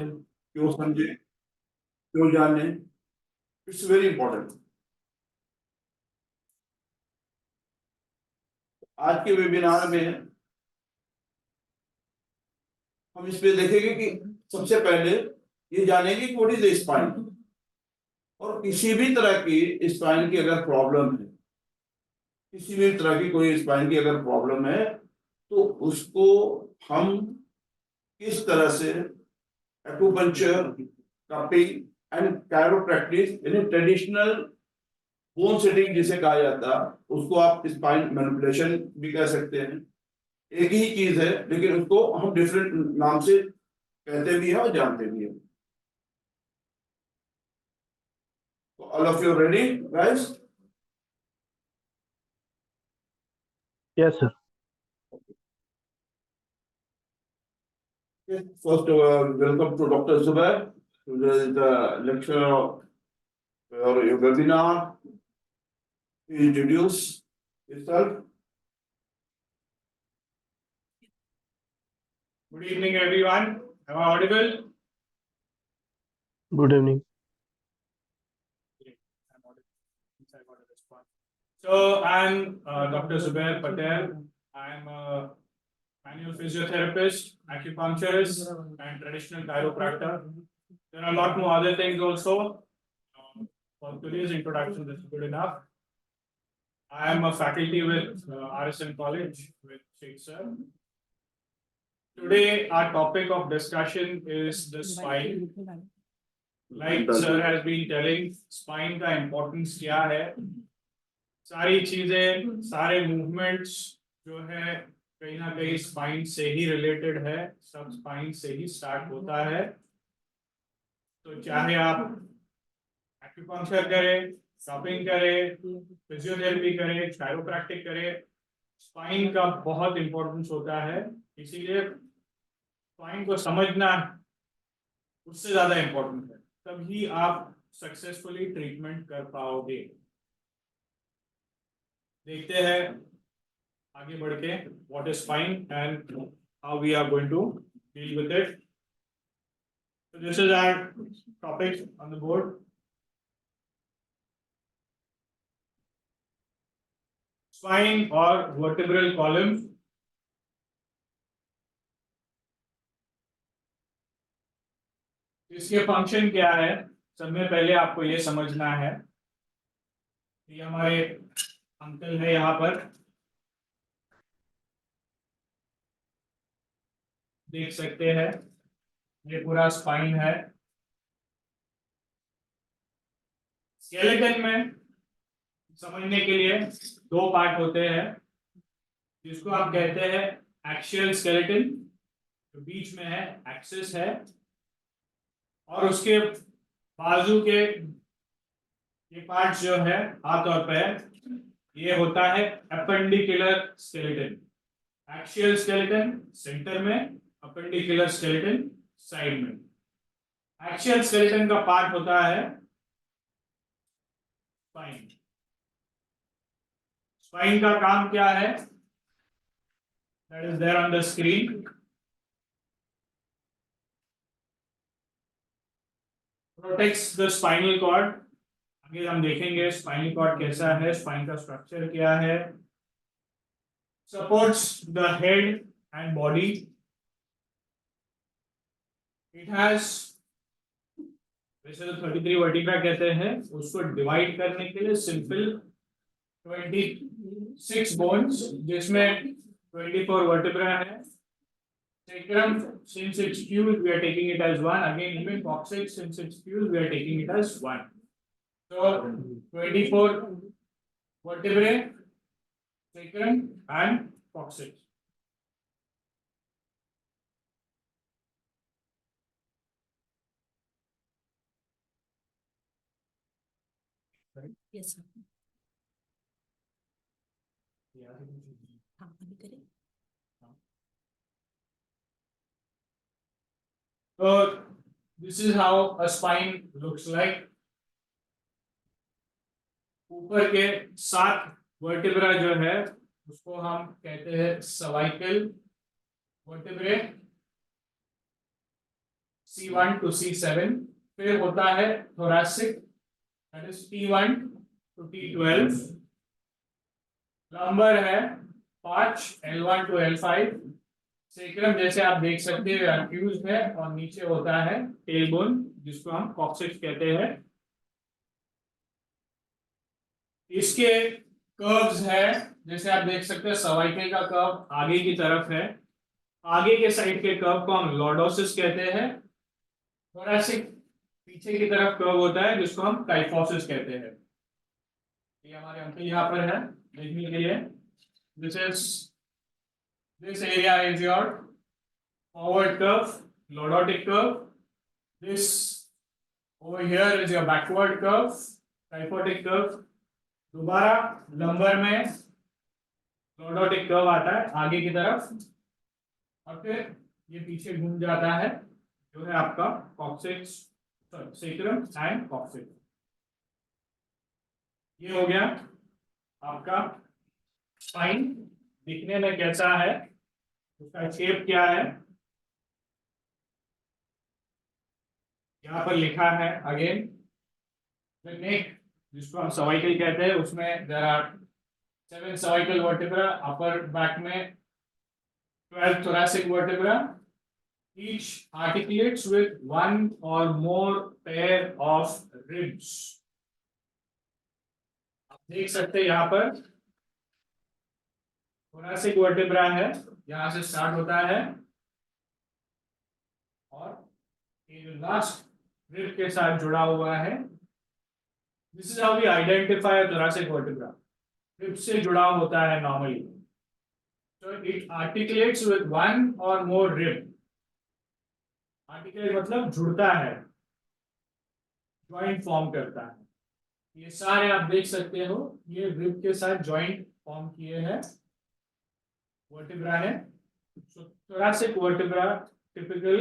क्यों समझे, क्यों जाने, इट्स वेरी इंपॉर्टेंट। आज के वेबिनार में हम इस पे देखेंगे कि सबसे पहले ये जानेंगे कि व्हाट इज स्पाइन, और किसी भी तरह की स्पाइन की अगर प्रॉब्लम है, किसी भी तरह की कोई स्पाइन की अगर प्रॉब्लम है तो उसको हम किस तरह से एक्यूपंक्चर, कपिंग एंड कायरोप्रैक्टिस यानी ट्रेडिशनल बोन सेटिंग जिसे कहा जाता है, उसको आप स्पाइन मैनिपुलेशन भी कह सकते हैं। एक ही चीज है लेकिन उसको हम डिफरेंट नाम से कहते भी हैं और जानते भी हैं। तो all of you ready guys? Yes, sir. First, welcome to Dr. Zubair to the lecture or your webinar. Introduce yourself. Good evening, everyone. Am I audible? Good evening. I'm audible. I got a response. So I'm Dr. Zubair Patel. I'm a manual physiotherapist, acupuncturist, and traditional chiropractor. There are a lot more other things also. For today's introduction, this is good enough. I am a faculty with RSN College with Sheikh Sir. Today, our topic of discussion is the spine. Like sir has been telling, spine का importance क्या है, सारी चीजें, सारे movements जो है कहीं ना कहीं spine से ही related है, सब spine से ही start होता है। तो चाहे आप acupuncture करें, cupping करें, physiotherapy करें, chiropractic करें, spine का बहुत importance होता है। इसीलिए spine को समझना उससे ज़्यादा important है, तभी आप सक्सेसफुली ट्रीटमेंट कर पाओगे। देखते हैं आगे बढ़ के what is spine and how we are going to deal with it. So this is our topic on the board. Spine or vertebral column. इसके फंक्शन क्या है, सब में पहले आपको ये समझना है। ये हमारे अंकल है यहाँ पर, देख सकते हैं, ये पूरा स्पाइन है। स्केलेटन में समझने के लिए दो पार्ट होते हैं, जिसको आप कहते हैं एक्सियल स्केलेटन, जो बीच में है, एक्सिस है, और उसके बाजू के ये पार्ट जो है हाथ और पैर, ये होता है appendicular skeleton. Axial skeleton centre में, एपेंडिकुलर स्केलेटन साइड में। एक्सियल स्केलेटन का पार्ट होता है स्पाइन। स्पाइन का काम क्या है, that is there on the screen. Protects the spinal cord. आगे हम देखेंगे स्पाइनल कॉर्ड कैसा है, स्पाइन का स्ट्रक्चर क्या है। Supports the head and body. It has, वैसे तो 33 वर्टिब्रा कहते हैं, उसको डिवाइड करने के लिए सिंपल 26 बोन्स, जिसमें 24 वर्टिब्रा है। Sacrum, since it's fused, we are taking it as one. Again, even coccyx, since it's fused, we are taking it as one. So 24 vertebrae, sacrum and coccyx. Yes, sir. हाँ, अभी करें। So this is how a spine looks like. ऊपर के 7 vertebra जो है उसको हम कहते हैं cervical vertebrae. C1 to C7, फिर होता है thoracic, that is T1 to T12, lumbar है 5 L1 to L5, सेक्रम जैसे आप देख सकते हैं अफ्यूज्ड है और नीचे होता है टेलबोन जिसको हम कॉक्सिक्स कहते हैं। इसके कर्व्स है जैसे आप देख सकते हैं सर्वाइकल का कर्व आगे की तरफ है, आगे के साइड के कर्व को हम लॉर्डोसिस कहते हैं, थोरैसिक पीछे की तरफ कर्व होता है जिसको हम काइफोसिस कहते हैं। ये हमारे अंकल यहाँ पर है देखने के लिए। This area is your forward curve, lordotic curve. This over here is your backward curve, kyphotic curve. दोबारा लंबर में लॉर्डोटिक कर्व आता है आगे की तरफ और फिर ये पीछे घूम जाता है जो है आपका कॉक्सिक्स, सेक्रम एंड कॉक्सिक्स। ये हो गया आपका स्पाइन। दिखने में कैसा है, उसका शेप क्या है, यहाँ पर लिखा है अगेन नेक जिसको हम सर्वाइकल कहते हैं, उसमें there are 7 cervical vertebra, upper back में 12 thoracic vertebra, each articulates with one or more pair of ribs। आप देख सकते हैं यहाँ पर thoracic vertebra है, यहाँ से स्टार्ट होता है और ये जो लास्ट रिब के साथ जुड़ा हुआ है, this is how we identify a thoracic vertebra। Rib से जुड़ा होता है normally, so it articulates with one or more rib। Articulate मतलब जुड़ता है, जॉइंट फॉर्म करता है। ये सारे आप देख सकते हो ये रिब के साथ जॉइंट फॉर्म किए हैं वर्टिब्रा है। So thoracic vertebra typical,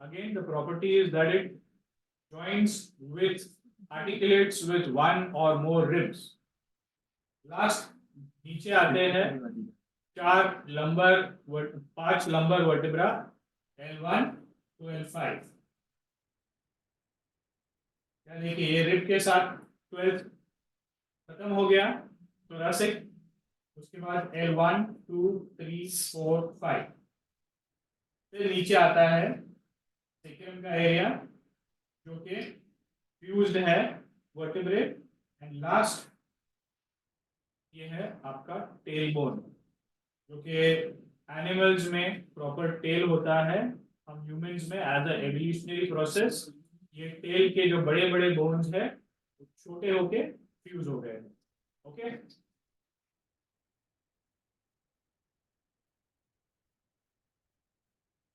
again the property is that it joins with, articulates with one or more ribs। Last नीचे आते हैं 5 lumbar vertebra L1 to L5। यानी कि ये रिब के साथ 12th खत्म हो गया thoracic, उसके बाद L1 2 3 4 5, फिर नीचे आता है सेक्रम का एरिया जो कि फ्यूज्ड है वर्टिब्रे, एंड लास्ट ये है आपका टेल बोन जो कि एनिमल्स में प्रॉपर टेल होता है, हम ह्यूमंस में एज अ एवोल्यूशनरी प्रोसेस ये टेल के जो बड़े बड़े बोन्स है छोटे होके फ्यूज हो गए। Okay,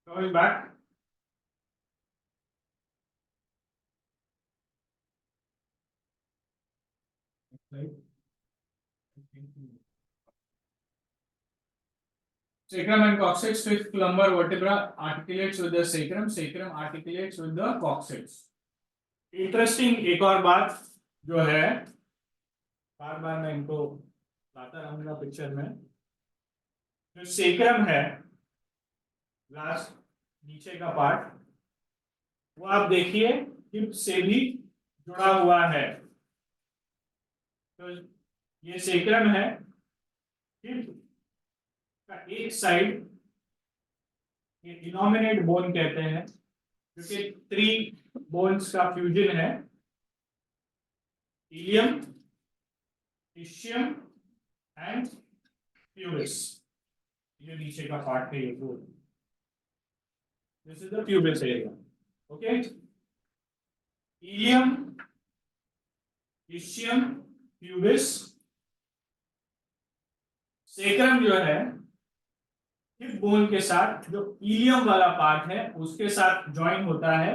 coming back, sacrum and coccyx, fifth lumbar vertebra articulates with the sacrum, sacrum articulates with the coccyx। Interesting एक और बात जो है, बार बार मैं इनको लाता रहूंगा पिक्चर में, जो सेक्रम है लास्ट नीचे का पार्ट वो आप देखिए हिप से भी जुड़ा हुआ है। तो ये सेक्रम है, हिप का एक साइड ये इनॉमिनेट बोन कहते हैं क्योंकि 3 बोन्स का फ्यूजन है, इलियम, इशियम एंड प्यूबिस। ये नीचे का पार्ट है ये bone, this is the pubis area. Okay, ilium, ischium, pubis, sacrum जो है हिप बोन के साथ जो इलियम वाला पार्ट है उसके साथ ज्वाइन होता है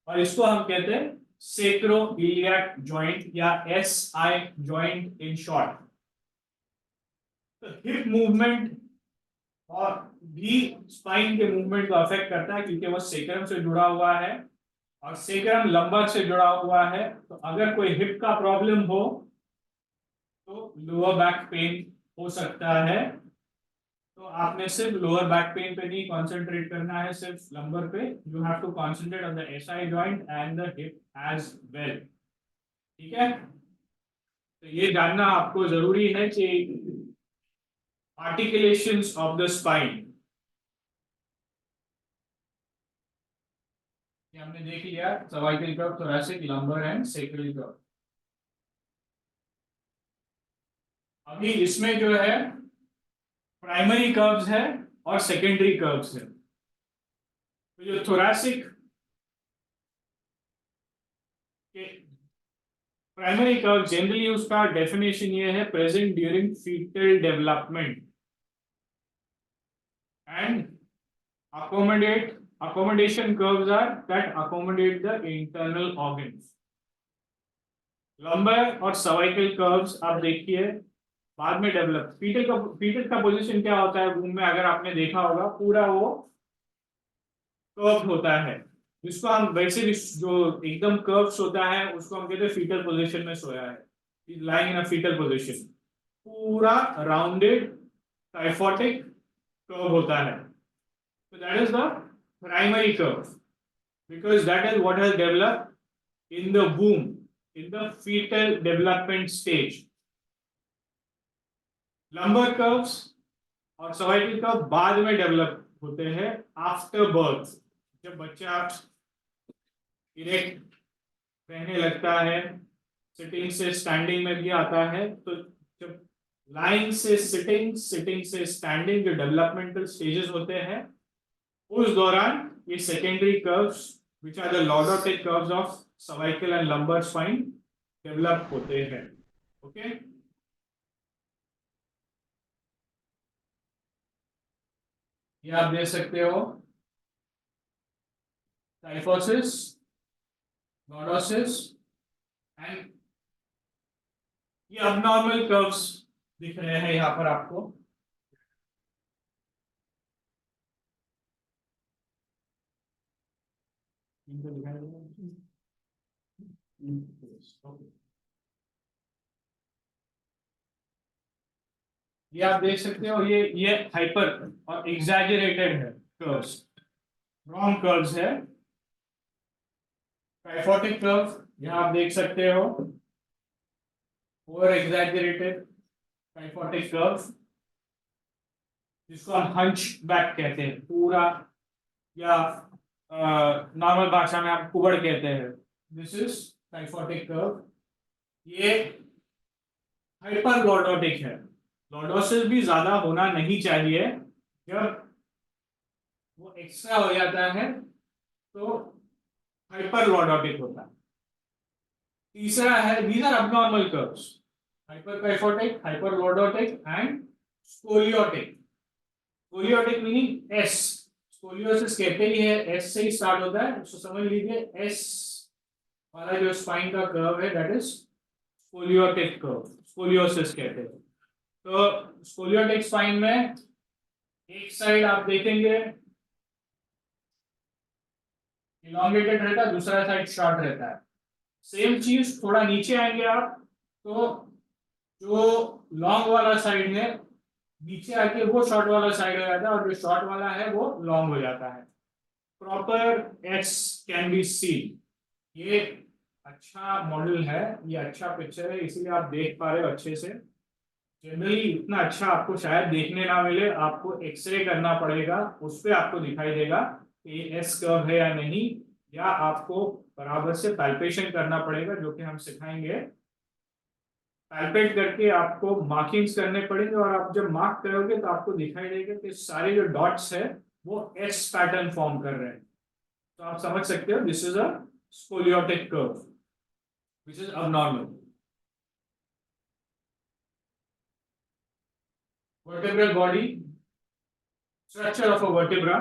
और इसको हम कहते हैं सेक्रो इलियाक जॉइंट या SI जॉइंट इन शॉर्ट। तो हिप मूवमेंट और भी स्पाइन के मूवमेंट को अफेक्ट करता है क्योंकि वो सेक्रम से जुड़ा हुआ है और सेक्रम लंबर से जुड़ा हुआ है। तो अगर कोई हिप का प्रॉब्लम हो तो लोअर बैक पेन हो सकता है, तो आपने सिर्फ लोअर बैक पेन पे नहीं कॉन्सेंट्रेट करना है, सिर्फ लंबर पे। You have to concentrate on the SI joint and the hip as well. ठीक है, तो ये जानना आपको जरूरी है कि आर्टिकुलेशंस ऑफ द स्पाइन ये हमने देख लिया, cervical curve, thoracic, lumbar and sacral curve. अभी इसमें जो है प्राइमरी कर्व्स है और सेकेंडरी कर्व्स है। तो जो थोरैसिक के प्राइमरी कर्व जनरली उसका डेफिनेशन ये है, present during foetal development and accommodation curves are that accommodate the internal organs। Lumbar और सर्वाइकल कर्व्स आप देखिए बाद में डेवलप। फीटल का पोजीशन क्या होता है वूम में, अगर आपने देखा होगा पूरा वो कर्व होता है, जिसको हम वैसे भी जो एकदम कर्व्स होता है उसको हम कहते हैं फीटल पोजीशन में सोया है, is lying in a foetal position. पूरा राउंडेड टाइफोटिक कर्व होता है, so that is the primary curve because that is what has developed in the womb, in the fetal development stage। lumbar curves और cervical curve बाद में develop होते हैं after birth. जब बच्चा इरेक्ट रहने लगता है, सिटिंग से स्टैंडिंग में भी आता है, तो जब लाइन से सिटिंग, सिटिंग से स्टैंडिंग जो डेवलपमेंटल स्टेजेस होते हैं उस दौरान ये secondary curves which are the lordotic curves of cervical and lumbar spine develop होते हैं। ओके, ये आप देख सकते हो टाइफोसिस, लॉर्डोसिस एंड ये अबनॉर्मल कर्व्स दिख रहे हैं यहाँ पर आपको। ये आप देख सकते हो, ये हाइपर और एग्जैजरेटेड है कर्व्स, रॉन्ग कर्व्स है। टाइफोटिक कर्व यहाँ आप देख सकते हो, ओवर एग्जैजरेटेड टाइफोटिक कर्व जिसको हम हंच बैक कहते हैं पूरा, या नॉर्मल भाषा में आप कुबड़ कहते हैं। This is kyphotic curve. ये हाइपर लॉर्डोटिक है। लॉर्डोसिस भी ज्यादा होना नहीं चाहिए, जब वो एक्स्ट्रा हो जाता है तो हाइपर लॉर्डोटिक होता है। तीसरा है these are abnormal curves, hyper kyphotic, hyper lordotic and scoliotic. Scoliotic meaning S, scoliosis कहते ही है एस से ही स्टार्ट होता है, उसको समझ लीजिए एस वाला जो स्पाइन का कर्व है that is scoliotic curve, scoliosis कहते हैं। तो स्कोलियोटिक स्पाइन में एक साइड आप देखेंगे इलॉन्गेटेड रहता है, दूसरा साइड शॉर्ट रहता है। सेम चीज थोड़ा नीचे आएंगे आप तो जो लॉन्ग वाला साइड है नीचे आके वो शॉर्ट वाला साइड हो जाता है, और जो शॉर्ट वाला है वो लॉन्ग हो जाता है। Proper S can be seen. ये अच्छा मॉडल है, ये अच्छा पिक्चर है, इसीलिए आप देख पा रहे हो अच्छे से। जनरली इतना अच्छा आपको शायद देखने ना मिले, आपको एक्सरे करना पड़ेगा, उस पर आपको दिखाई देगा कि एस कर्व है या नहीं, या आपको बराबर से पैल्पेशन करना पड़ेगा, जो कि हम सिखाएंगे। पैल्पेट करके आपको मार्किंग्स करने पड़ेंगे, और आप जब मार्क करोगे तो आपको दिखाई देगा कि सारे जो डॉट्स है वो एस पैटर्न फॉर्म कर रहे हैं। तो आप समझ सकते हो this is a scoliotic curve which is abnormal. Vertebral body, structure of a vertebra.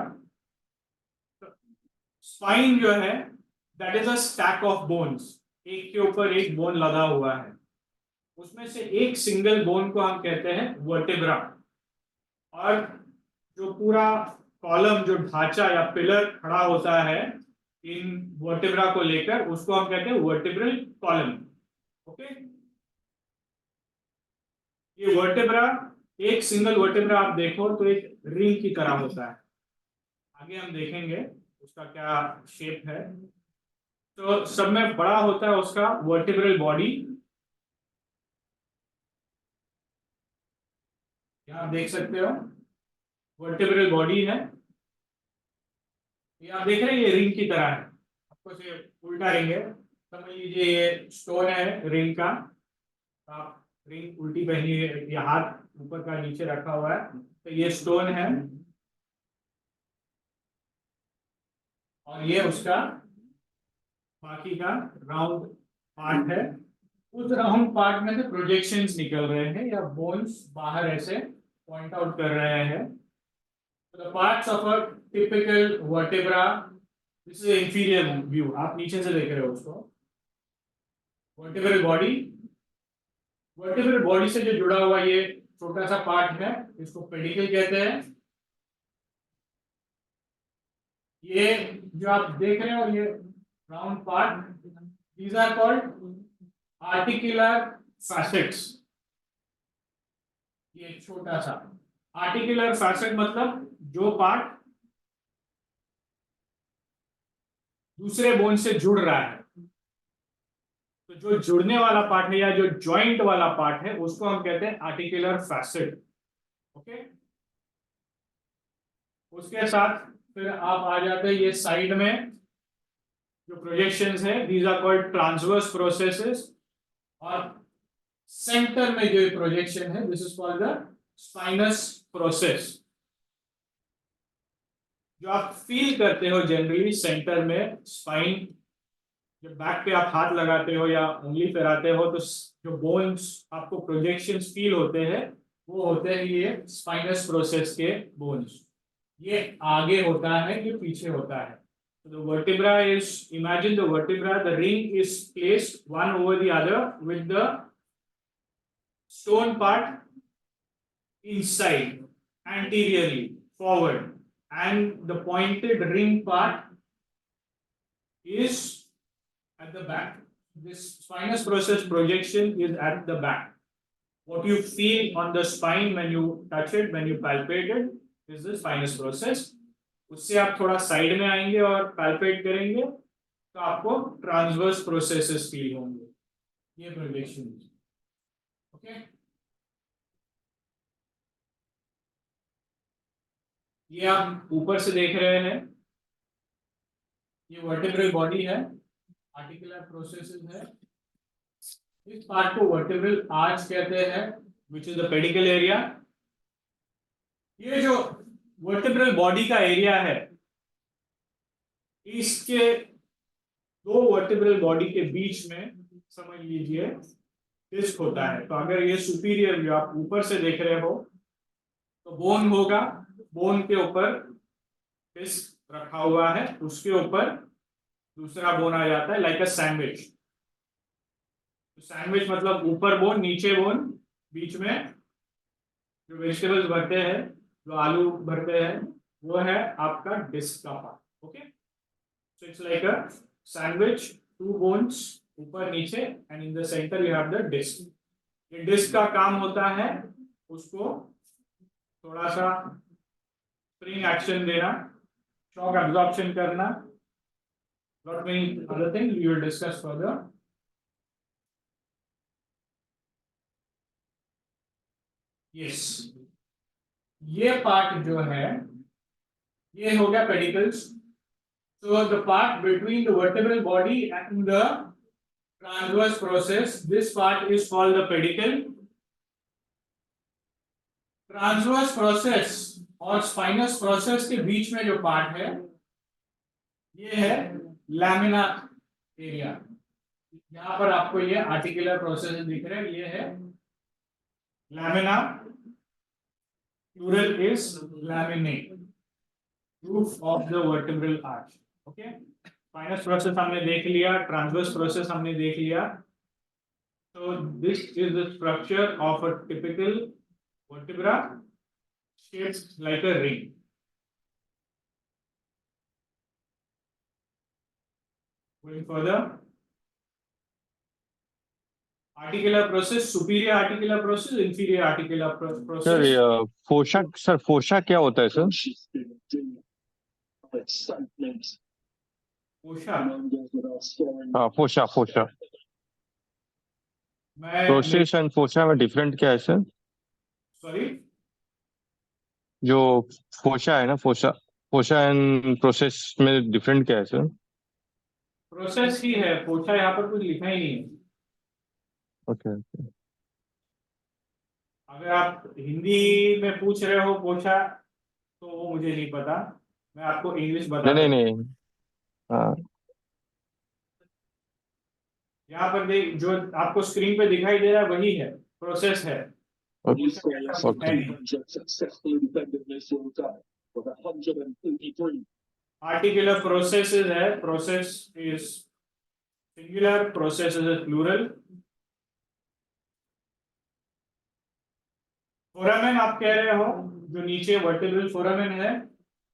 Spine जो है that is a stack of bones, एक के ऊपर एक बोन लगा हुआ है, उसमें से एक सिंगल बोन को हम कहते हैं वर्टेब्रा, और जो पूरा कॉलम, जो ढांचा या पिलर खड़ा होता है इन वर्टेब्रा को लेकर, उसको हम कहते हैं वर्टेब्रल कॉलम। ओके, ये वर्टेब्रा एक सिंगल वर्टेब्रा आप देखो तो एक रिंग की तरह होता है। आगे हम देखेंगे उसका क्या शेप है। तो सब में बड़ा होता है उसका वर्टेब्रल बॉडी। आप देख सकते हो वर्टेब्रल बॉडी है, ये आप देख रहे हैं ये रिंग की तरह है। आपको से उल्टा रिंग है, समझ लीजिए ये स्टोन है रिंग का। आप रिंग उल्टी पहनी है, ये हाथ ऊपर का नीचे रखा हुआ है, तो ये स्टोन है और ये उसका बाकी का राउंड पार्ट है। उस राउंड पार्ट में से प्रोजेक्शंस निकल रहे हैं या बोन्स बाहर ऐसे पॉइंट आउट कर रहे हैं। The parts of a typical vertebra, this is the inferior view, आप नीचे से देख रहे हो उसको। वर्टेब्रल बॉडी, वर्टेब्रल बॉडी से जो जुड़ा हुआ ये छोटा सा पार्ट है, इसको पेडिकल कहते हैं। ये जो आप देख रहे हो ये round part, these are called articular facets। ये छोटा सा आर्टिकुलर फैसेट मतलब जो पार्ट दूसरे बोन से जुड़ रहा है। तो जो जुड़ने वाला पार्ट है या जो जॉइंट वाला पार्ट है उसको हम कहते हैं आर्टिकुलर फैसेट। ओके, उसके साथ फिर आप आ जाते हैं ये साइड में जो प्रोजेक्शंस है, these are called transverse processes. और सेंटर में जो प्रोजेक्शन है, this is called the spinous process. जो आप फील करते हो जनरली सेंटर में स्पाइन, जब बैक पे आप हाथ लगाते हो या उंगली फैराते हो तो जो बोन्स आपको प्रोजेक्शंस फील होते हैं वो होते हैं ये स्पाइनस प्रोसेस के बोन्स। ये आगे होता है, ये पीछे होता है। The vertebra is, imagine the vertebra, the ring is placed one over the other with the stone part inside, anteriorly, forward, and the pointed ring part is at the back. This spinous process projection is at the back. What you feel on the spine when you touch it, when you palpate it, is the spinous process. उससे आप थोड़ा side में आएंगे और palpate करेंगे तो आपको transverse processes feel होंगे, ये प्रोजेक्शन। ओके, ये आप ऊपर से देख रहे हैं, ये वर्टेब्रल बॉडी है, आर्टिकुलर प्रोसेसेस है। इस पार्ट को वर्टेब्रल आर्च कहते हैं, which is the pedicle area. ये जो वर्टेब्रल बॉडी का एरिया है, इसके दो वर्टेब्रल बॉडी के बीच में समझ लीजिए डिस्क होता है। तो अगर ये सुपीरियर व्यू आप ऊपर से देख रहे हो तो बोन होगा, बोन के ऊपर डिस्क रखा हुआ है, उसके ऊपर दूसरा बोन आ जाता है, लाइक अ सैंडविच। सैंडविच मतलब ऊपर बोन नीचे बोन, बीच में जो वेजिटेबल्स भरते हैं, जो आलू भरते हैं, वो है आपका डिस्क का part. Okay, so it's like a sandwich, two bones ऊपर नीचे, and in the centre you have the disc. ये डिस्क का काम होता है उसको थोड़ा सा स्प्रिंग एक्शन देना, शॉक एब्जॉर्प्शन करना, not many other things we will discuss further. Yes, ये पार्ट जो है ये हो गया pedicels. So the part between the vertebral body and the transverse process, this part is called the pedicle. Transverse process और spinous process के बीच में जो पार्ट है ये है लैमिना एरिया। यहाँ पर आपको ये आर्टिकुलर प्रोसेस दिख रहे हैं, ये है lamina, plural is laminate, roof of the vertebral arch. Okay, spinous process हमने देख लिया, ट्रांसवर्स प्रोसेस हमने देख लिया। So this is the structure of a typical vertebra, shaped like a ring. Going further, articular process, superior articular process, inferior articular sir process. Fossa क्या होता है sir? कोशा, हाँ, फोशा फोशा। मैं प्रोसेस एंड फोशा में डिफरेंट क्या है सर? सॉरी, जो फोशा है ना, फोशा फोशा एंड प्रोसेस में डिफरेंट क्या है सर? प्रोसेस ही है, कोशा यहाँ पर कुछ लिखा ही नहीं है। ओके। अगर आप हिंदी में पूछ रहे हो कोशा, तो वो मुझे नहीं पता, मैं आपको इंग्लिश नहीं बता नहीं सकता हूँ। नहीं। हाँ। यहाँ पर देख, जो आपको स्क्रीन पे दिखाई दे रहा है वही है, प्रोसेस है। ओके है नहीं। आर्टिकुलर प्रोसेसेस है, process is singular, process is plural. Foramen आप कह रहे हो, जो नीचे वर्टिब्रल फोरामेन है,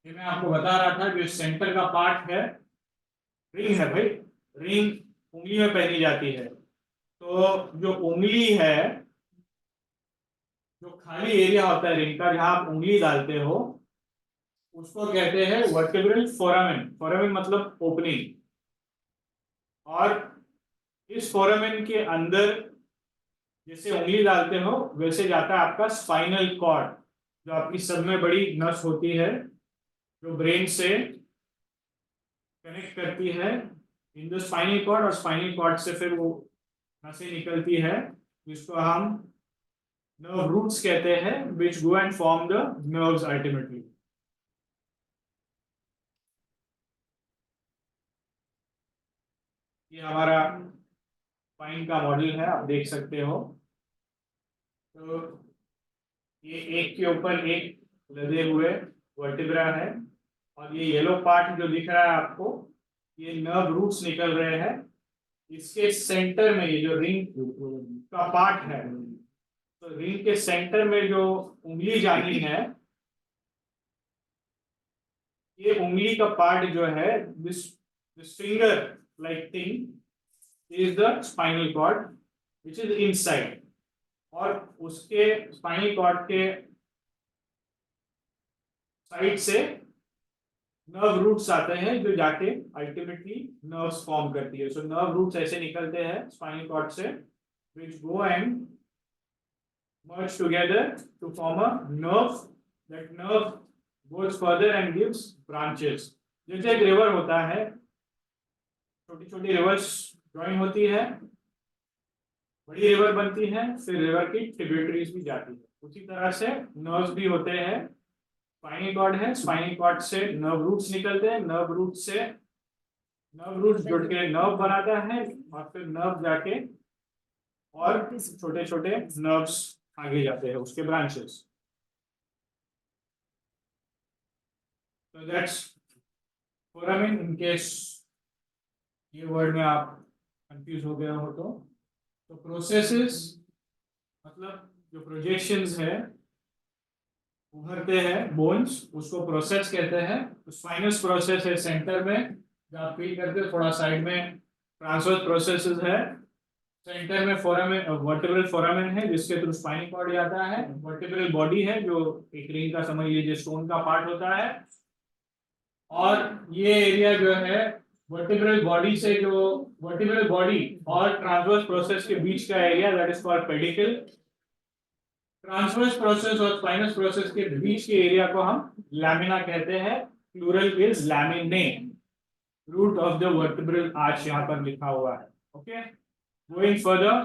ये मैं आपको बता रहा था, जो सेंटर का पार्ट है, रिंग है भाई, रिंग उंगली में पहनी जाती है। तो जो उंगली है, जो खाली एरिया होता है रिंग का, जहां आप उंगली डालते हो, उसको कहते हैं वर्टिब्रल फोरामेन। फोरामेन मतलब ओपनिंग। और इस फोरामेन के अंदर जैसे उंगली डालते हो, वैसे जाता है आपका स्पाइनल कॉर्ड, जो आपकी सब में बड़ी नस होती है, जो ब्रेन से कनेक्ट करती है इन द स्पाइनल कॉर्ड, और स्पाइनल कॉर्ड से फिर वो नसें निकलती है, जिसको हम नर्व रूट्स कहते हैं, which go and form the nerves ultimately. ये हमारा स्पाइन का मॉडल है, आप देख सकते हो। तो ये एक के ऊपर एक लदे हुए वर्टिब्रा है, और ये येलो पार्ट जो दिख रहा है आपको, ये नर्व रूट्स निकल रहे हैं। इसके सेंटर में ये जो रिंग का पार्ट है, तो रिंग के सेंटर में जो उंगली जानी है, ये उंगली का पार्ट जो है, this finger like thing is the spinal cord which is inside. और उसके स्पाइनल कॉर्ड के साइड से नर्व रूट्स आते हैं, जो जाके अल्टीमेटली नर्व्स फॉर्म करती है। सो नर्व रूट्स ऐसे निकलते हैं स्पाइनल कॉर्ड से, which go and merge together to form a nerve. That nerve goes further and gives branches. जैसे एक रिवर होता है, छोटी छोटी रिवर्स ज्वाइन होती है, बड़ी रिवर बनती है, फिर रिवर की ट्रिब्यूटरीज भी जाती है। उसी तरह से नर्व्स भी होते हैं। स्पाइनल कॉर्ड है, स्पाइनल कॉर्ड से नर्व रूट्स निकलते हैं, नर्व रूट से नर्व रूट्स जुड़ के नर्व बनाता है, और फिर नर्व जाके और छोटे छोटे नर्व्स आगे जाते हैं, उसके ब्रांचेस। तो दैट्स फोरामेन, इन केस ये वर्ड में आप कंफ्यूज हो गया हो तो प्रोसेसेस मतलब जो प्रोजेक्शंस है, उभरते हैं बोन्स, उसको प्रोसेस कहते हैं। तो स्पाइनस प्रोसेस है सेंटर में, जो आप फील करते हो, थोड़ा साइड में ट्रांसवर्स प्रोसेसेस है, सेंटर में फोरामेन, वर्टिब्रल फोरामेन है, जिसके थ्रू स्पाइनल कॉर्ड जाता है। वर्टिब्रल बॉडी है, जो एक रिंग का समझ लीजिए स्टोन का पार्ट होता है। और ये एरिया जो है वर्टिब्रल बॉडी से, जो वर्टिब्रल बॉडी और ट्रांसवर्स प्रोसेस के बीच का area, that is called pedicle. Transverse process और स्पाइनस प्रोसेस के बीच के एरिया को हम लैमिना कहते हैं, plural is laminae. Root of the vertebral arch यहाँ पर लिखा हुआ है। Okay, going further,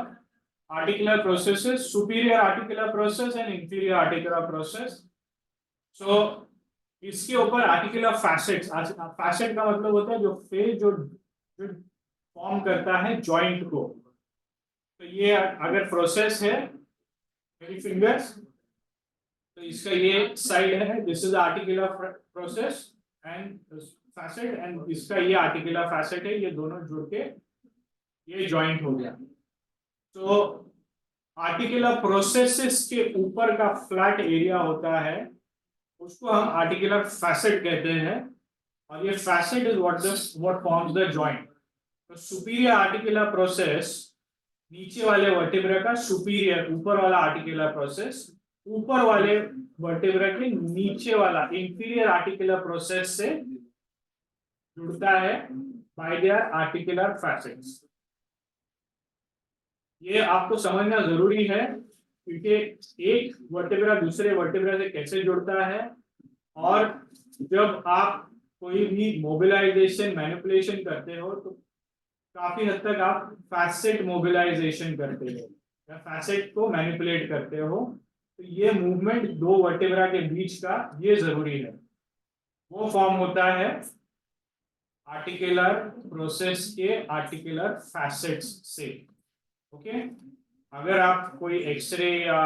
articular processes, superior articular process and inferior articular process. So इसके ऊपर आर्टिकुलर फैसेट्स, फैसेट का मतलब होता है जो फेस, जो फॉर्म करता है जॉइंट को। तो ये अगर प्रोसेस है, मेरी फिंगर्स, तो इसका ये साइड है, this is articular process and facet, and इसका ये आर्टिकुलर फैसेट है, ये दोनों जुड़ के ये जॉइंट हो गया। तो आर्टिकुलर प्रोसेसेस के ऊपर का फ्लैट एरिया होता है, उसको हम आर्टिकुलर फैसेट कहते हैं, और ये facet is what forms the joint. तो सुपीरियर आर्टिकुलर प्रोसेस नीचे वाले वर्टिब्रा का सुपीरियर, ऊपर वाला आर्टिकुलर प्रोसेस ऊपर वाले वर्टिब्रा के नीचे वाला इंफीरियर आर्टिकुलर प्रोसेस से जुड़ता है बाय देयर आर्टिकुलर फैसेट्स। ये आपको समझना जरूरी है क्योंकि एक वर्टिब्रा दूसरे वर्टिब्रा से कैसे जुड़ता है, और जब आप कोई भी मोबिलाइजेशन मैनिपुलेशन करते हो तो काफी हद तक आप फैसेट मोबिलाइजेशन करते हो या फैसेट को मैनिपुलेट करते हो, तो ये मूवमेंट दो वर्टिब्रा के बीच का ये जरूरी है। वो फॉर्म होता है आर्टिकुलर प्रोसेस के आर्टिकुलर फैसेट्स से। ओके, अगर आप कोई एक्सरे या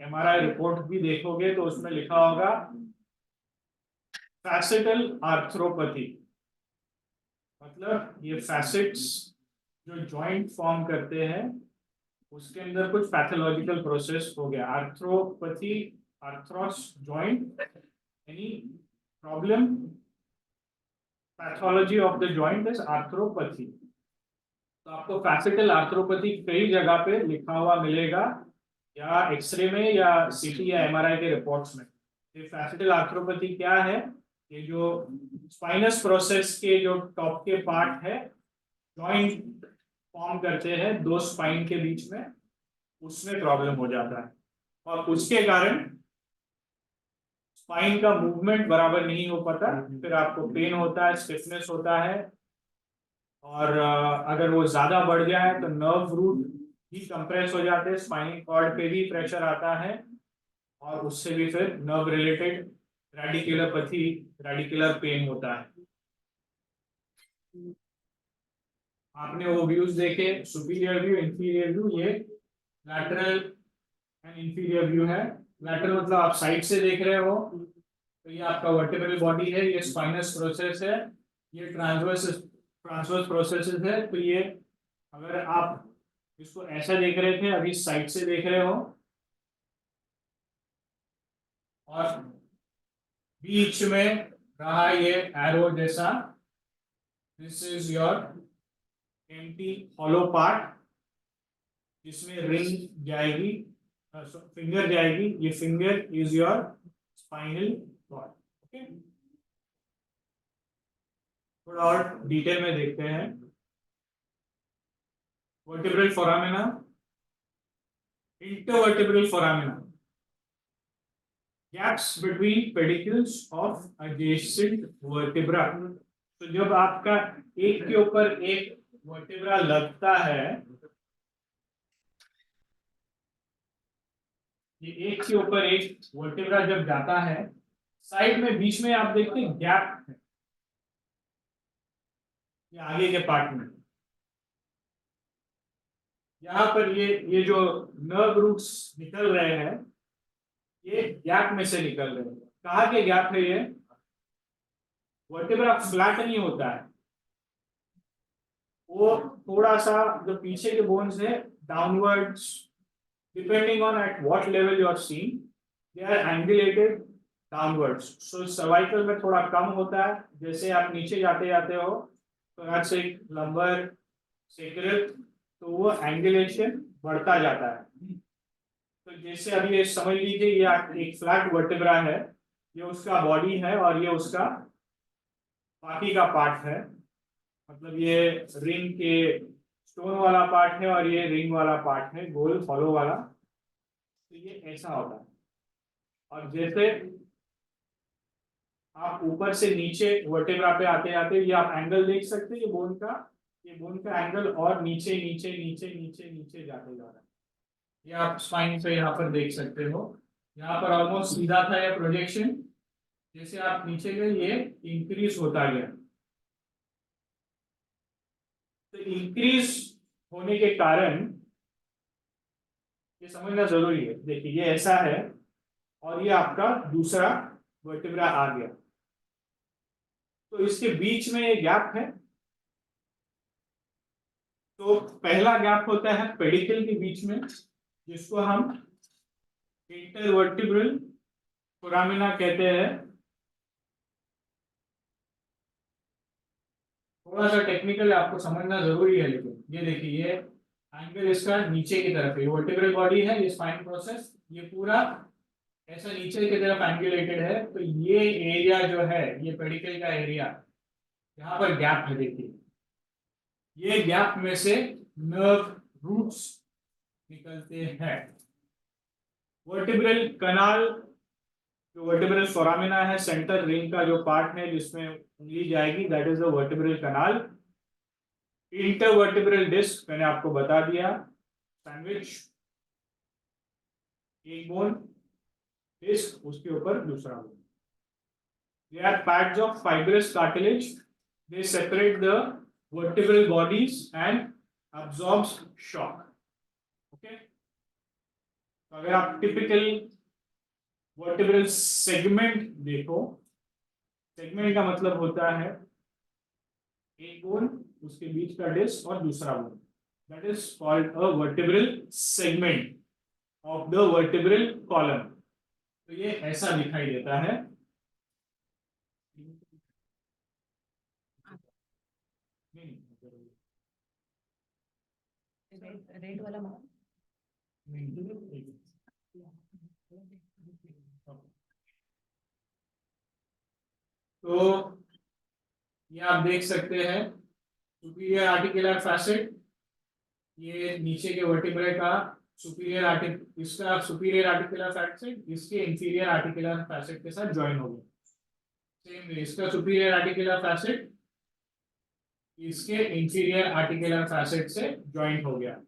एमआरआई रिपोर्ट भी देखोगे तो उसमें लिखा होगा फैसेटल आर्थ्रोपैथी, मतलब ये फैसेट्स जो जॉइंट फॉर्म करते हैं उसके अंदर कुछ पैथोलॉजिकल प्रोसेस हो गया। Arthropathy, Arthros joint, any problem, pathology of the joint is arthropathy. तो आपको फैसेटल आर्थ्रोपैथी कई जगह पे लिखा हुआ मिलेगा, या एक्सरे में या सीटी या एमआरआई के रिपोर्ट्स में। ये फैसेटल आर्थ्रोपैथी क्या है? ये जो स्पाइनस प्रोसेस के जो टॉप के पार्ट है, जॉइंट फॉर्म करते हैं दो स्पाइन के बीच में, उसमें प्रॉब्लम हो जाता है और उसके कारण स्पाइन का मूवमेंट बराबर नहीं हो पाता, फिर आपको पेन होता है, स्टिफनेस होता है, और अगर वो ज्यादा बढ़ जाए तो नर्व रूट भी कंप्रेस हो जाते हैं, स्पाइनल कॉर्ड पे भी प्रेशर आता है और उससे भी फिर नर्व रिलेटेड रेडिकुलरपैथी, रेडिकुलर पेन होता है। आपने वो व्यूज देखे, सुपीरियर व्यू, इंफीरियर व्यू, ये लैटरल एंड इंफीरियर व्यू है। लैटरल मतलब आप साइड से देख रहे हो, तो ये आपका वर्टिब्रल बॉडी है, ये स्पाइनस प्रोसेस है, ये ट्रांसवर्स प्रोसेसेस है। तो ये अगर आप इसको ऐसा देख रहे थे, अभी साइड से देख रहे हो, और बीच में रहा ये एरो जैसा, this is your empty hollow part, जिसमें रिंग जाएगी, फिंगर जाएगी, ये finger is your spinal cord. Okay, थोड़ा और डिटेल में देखते हैं। Vertebral foramina, intervertebral foramina, gaps between pedicles of adjacent vertebra। तो जब आपका एक के ऊपर एक वर्टिब्रा लगता है, ये एक के ऊपर एक वर्टिब्रा जब जाता है, साइड में बीच में आप देखते हैं गैप है, ये आगे के पार्ट में, यहाँ पर ये जो नर्व रूट्स निकल रहे हैं, ये गैप में से निकल रहे हैं। कहाँ के गैप है ये? वर्टिब्रा फ्लैट नहीं होता है, वो थोड़ा सा जो पीछे के बोन्स है downwards, depending on at what level you are seeing, they are angulated downwards. So cervical में थोड़ा कम होता है, जैसे आप नीचे जाते जाते हो thoracic, लंबर, sacral, तो वो एंगुलेशन बढ़ता जाता है। तो जैसे अभी ये समझ लीजिए, ये एक फ्लैट वर्टिब्रा है, ये उसका बॉडी है और ये उसका बाकी का पार्ट है, मतलब ये रिंग के स्टोन वाला पार्ट है और ये रिंग वाला पार्ट है, गोल हॉलो वाला। तो ये ऐसा होता है, और जैसे आप ऊपर से नीचे वर्टिब्रा पे आते आते ये आप एंगल देख सकते हैं, ये बोन का एंगल और नीचे नीचे नीचे नीचे नीचे जाते जा रहा है। ये आप स्पाइन पे यहाँ पर देख सकते हो, यहाँ पर ऑलमोस्ट सीधा था ये प्रोजेक्शन, जैसे आप नीचे गए ये इंक्रीज होता गया। तो इंक्रीज होने के कारण ये समझना जरूरी है। देखिए ये ऐसा है और ये आपका दूसरा वर्टिब्रा आ गया, तो इसके बीच में ये गैप है। तो पहला गैप होता है पेडिकल के बीच में, जिसको हम इंटरवर्टिब्रल फोरामिना कहते हैं। थोड़ा सा टेक्निकल आपको समझना जरूरी है, लेकिन ये देखिए, ये एंगल इसका नीचे की तरफ है, वर्टिब्रल बॉडी है ये स्पाइन प्रोसेस, ये पूरा ऐसा नीचे की तरफ एंगुलेटेड है, तो ये एरिया जो है ये पेडिकल का एरिया, यहाँ पर गैप है देखिए, ये गैप में से नर्व रूट्स निकलते हैं। वर्टिब्रल कनाल, जो वर्टिब्रल फोरामिना है, सेंटर रिंग का जो पार्ट है जिसमें उंगली जाएगी, that is the vertebral canal. Intervertebral disc मैंने आपको बता दिया, सैंडविच, एक बोन, डिस्क, उसके ऊपर दूसरा bone. They are pads of fibrous cartilage. They separate the vertebral bodies and absorbs shock. Okay. तो अगर आप टिपिकल वर्टिब्रल सेगमेंट देखो, सेगमेंट का मतलब होता है एक बोन, उसके बीच का डिस्क और दूसरा bone, that is called a vertebral segment of the vertebral column. तो ये ऐसा दिखाई देता है। रेड वाला मार्क तो ये आप देख सकते हैं सुपीरियर आर्टिकुलर फैसेट, ये नीचे के वर्टिब्रे का इसका सुपीरियर आर्टिकुलर फैसेट इसके इंफीरियर आर्टिकुलर फैसेट के साथ ज्वाइन हो गया। सेम इसका सुपीरियर आर्टिकुलर फैसेट इसके इंफीरियर आर्टिकुलर फैसेट से ज्वाइंट हो गया।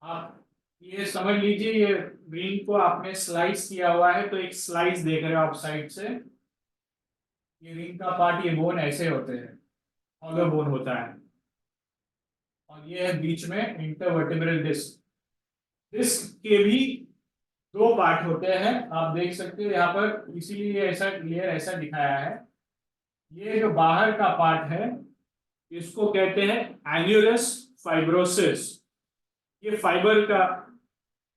आप ये समझ लीजिए, ये रिंग को आपने स्लाइस किया हुआ है, तो एक स्लाइस देख रहे हो आप साइड से, ये रिंग का पार्ट, ये बोन ऐसे होते हैं, हॉलो बोन होता है, और ये है बीच में इंटरवर्टिब्रल डिस्क। डिस्क के भी दो पार्ट होते हैं, आप देख सकते हो यहाँ पर, इसीलिए ऐसा क्लियर ऐसा दिखाया है। ये जो बाहर का पार्ट है इसको कहते हैं एन्युलस फाइब्रोसिस। ये फाइबर का,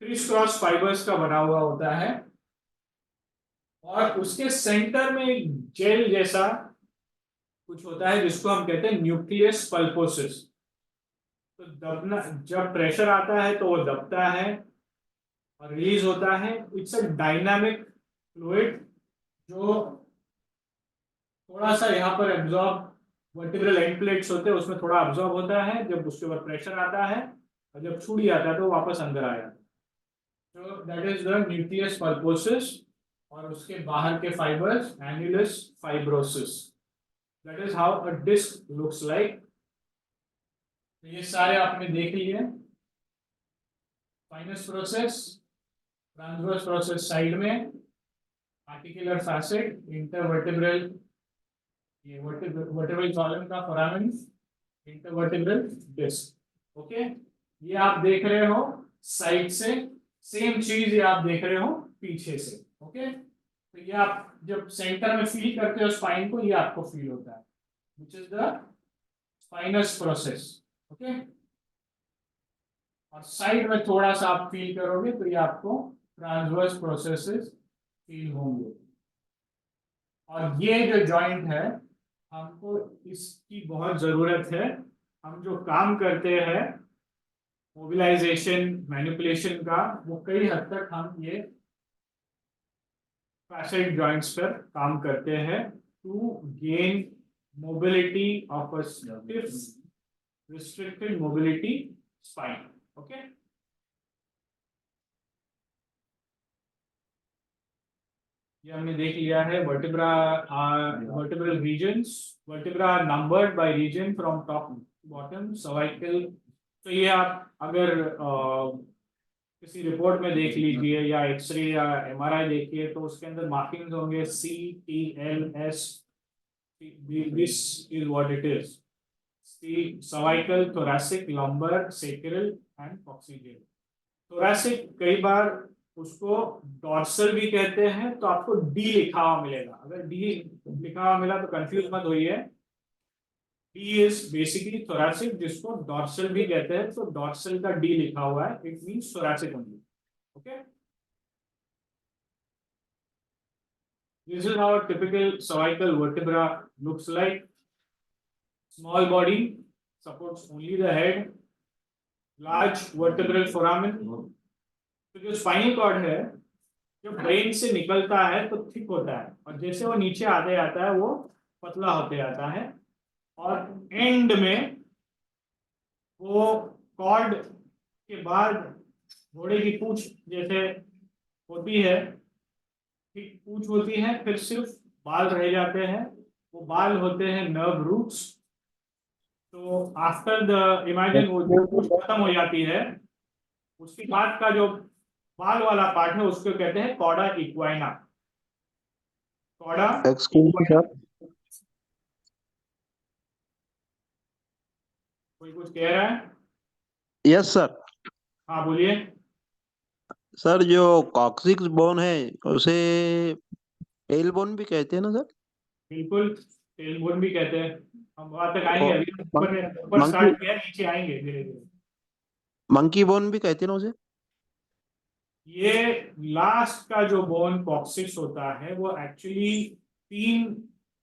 क्रिस क्रॉस फाइबर्स का बना हुआ होता है, और उसके सेंटर में एक जेल जैसा कुछ होता है जिसको हम कहते हैं न्यूक्लियस पल्पोसिस। तो दबना, जब प्रेशर आता है तो वो दबता है और रिलीज होता है। इट्स अ डायनामिक फ्लूइड जो थोड़ा सा यहाँ पर एब्जॉर्ब, वर्टिब्रल एंड प्लेट्स होते हैं उसमें थोड़ा एब्जॉर्ब होता है, जब उसके ऊपर प्रेशर आता है, और जब छूट जाता है तो वापस अंदर आ जाता है। तो that is the nucleus pulposus, और उसके बाहर के fibres annulus fibrosus. That is how a disc looks like. तो ये सारे आपने देख लिए। Spinous process, transverse process side में, आर्टिकुलर फैसेट, इंटरवर्टिब्रल, ये वर्टिब्रल कॉलम का फोरामेन, इंटरवर्टिब्रल डिस्क। ओके, ये आप देख रहे हो साइड से, सेम चीज ये आप देख रहे हो पीछे से। ओके, तो ये आप जब सेंटर में फील करते हो स्पाइन को, ये आपको फील होता है, which is the spinous process. Okay, और साइड में थोड़ा सा आप फील करोगे तो ये आपको ट्रांसवर्स प्रोसेसेस फील होंगे। और ये जो जॉइंट है, हमको इसकी बहुत जरूरत है। हम जो काम करते हैं मोबिलाइजेशन, मैनिपुलेशन का, वो कई हद तक हम ये फैसेट जॉइंट्स पर काम करते हैं to gain mobility of a stiff restricted mobility spine. Okay, ये हमने देख लिया है। Vertebra, vertebral regions, vertebra numbered by region from top to bottom, cervical. तो ये आप अगर किसी रिपोर्ट में देख लीजिए या एक्सरे या एमआरआई देखिए, तो उसके अंदर मार्किंग्स होंगे CTLS, this is what it is, cervical, thoracic, lumbar, sacral and coccygeal. Thoracic कई बार उसको डॉर्सल भी कहते हैं, तो आपको डी लिखा हुआ मिलेगा। अगर डी लिखा हुआ मिला तो कंफ्यूज मत होइए, डी इज बेसिकली थोरैसिक, जिसको डॉर्सल भी कहते हैं, तो डॉर्सल का डी लिखा हुआ है, it means thoracic only. Okay, this is how typical cervical vertebra looks like. Small body supports only the head, large vertebral foramen. तो जो स्पाइनल कॉर्ड है जब ब्रेन से निकलता है तो थिक होता है, और जैसे वो नीचे आते जाता है वो पतला होते जाता है, और एंड में वो कॉर्ड के बाद घोड़े की पूंछ जैसे होती है, ठीक पूंछ होती है, फिर सिर्फ बाल रह जाते हैं, वो बाल होते हैं नर्व रूट्स। तो आफ्टर द इमेजिन वो पूंछ खत्म हो जाती है, उसके बाद का जो बाल वाला पार्ट है उसको कहते हैं cauda equina. Cauda excuse me sir. कोई कुछ कह रहा है? Yes sir. हाँ बोलिए। सर जो कॉक्सिक्स बोन है उसे टेल बोन भी कहते हैं ना सर? बिल्कुल, टेलबोन भी कहते हैं। हम वहां तक आएंगे, और अभी ऊपर मंकी स्टार्ट किया, नीचे आएंगे धीरे धीरे। मंकी बोन भी कहते हैं ना उसे? ये लास्ट का जो बोन कॉक्सिक्स होता है वो एक्चुअली तीन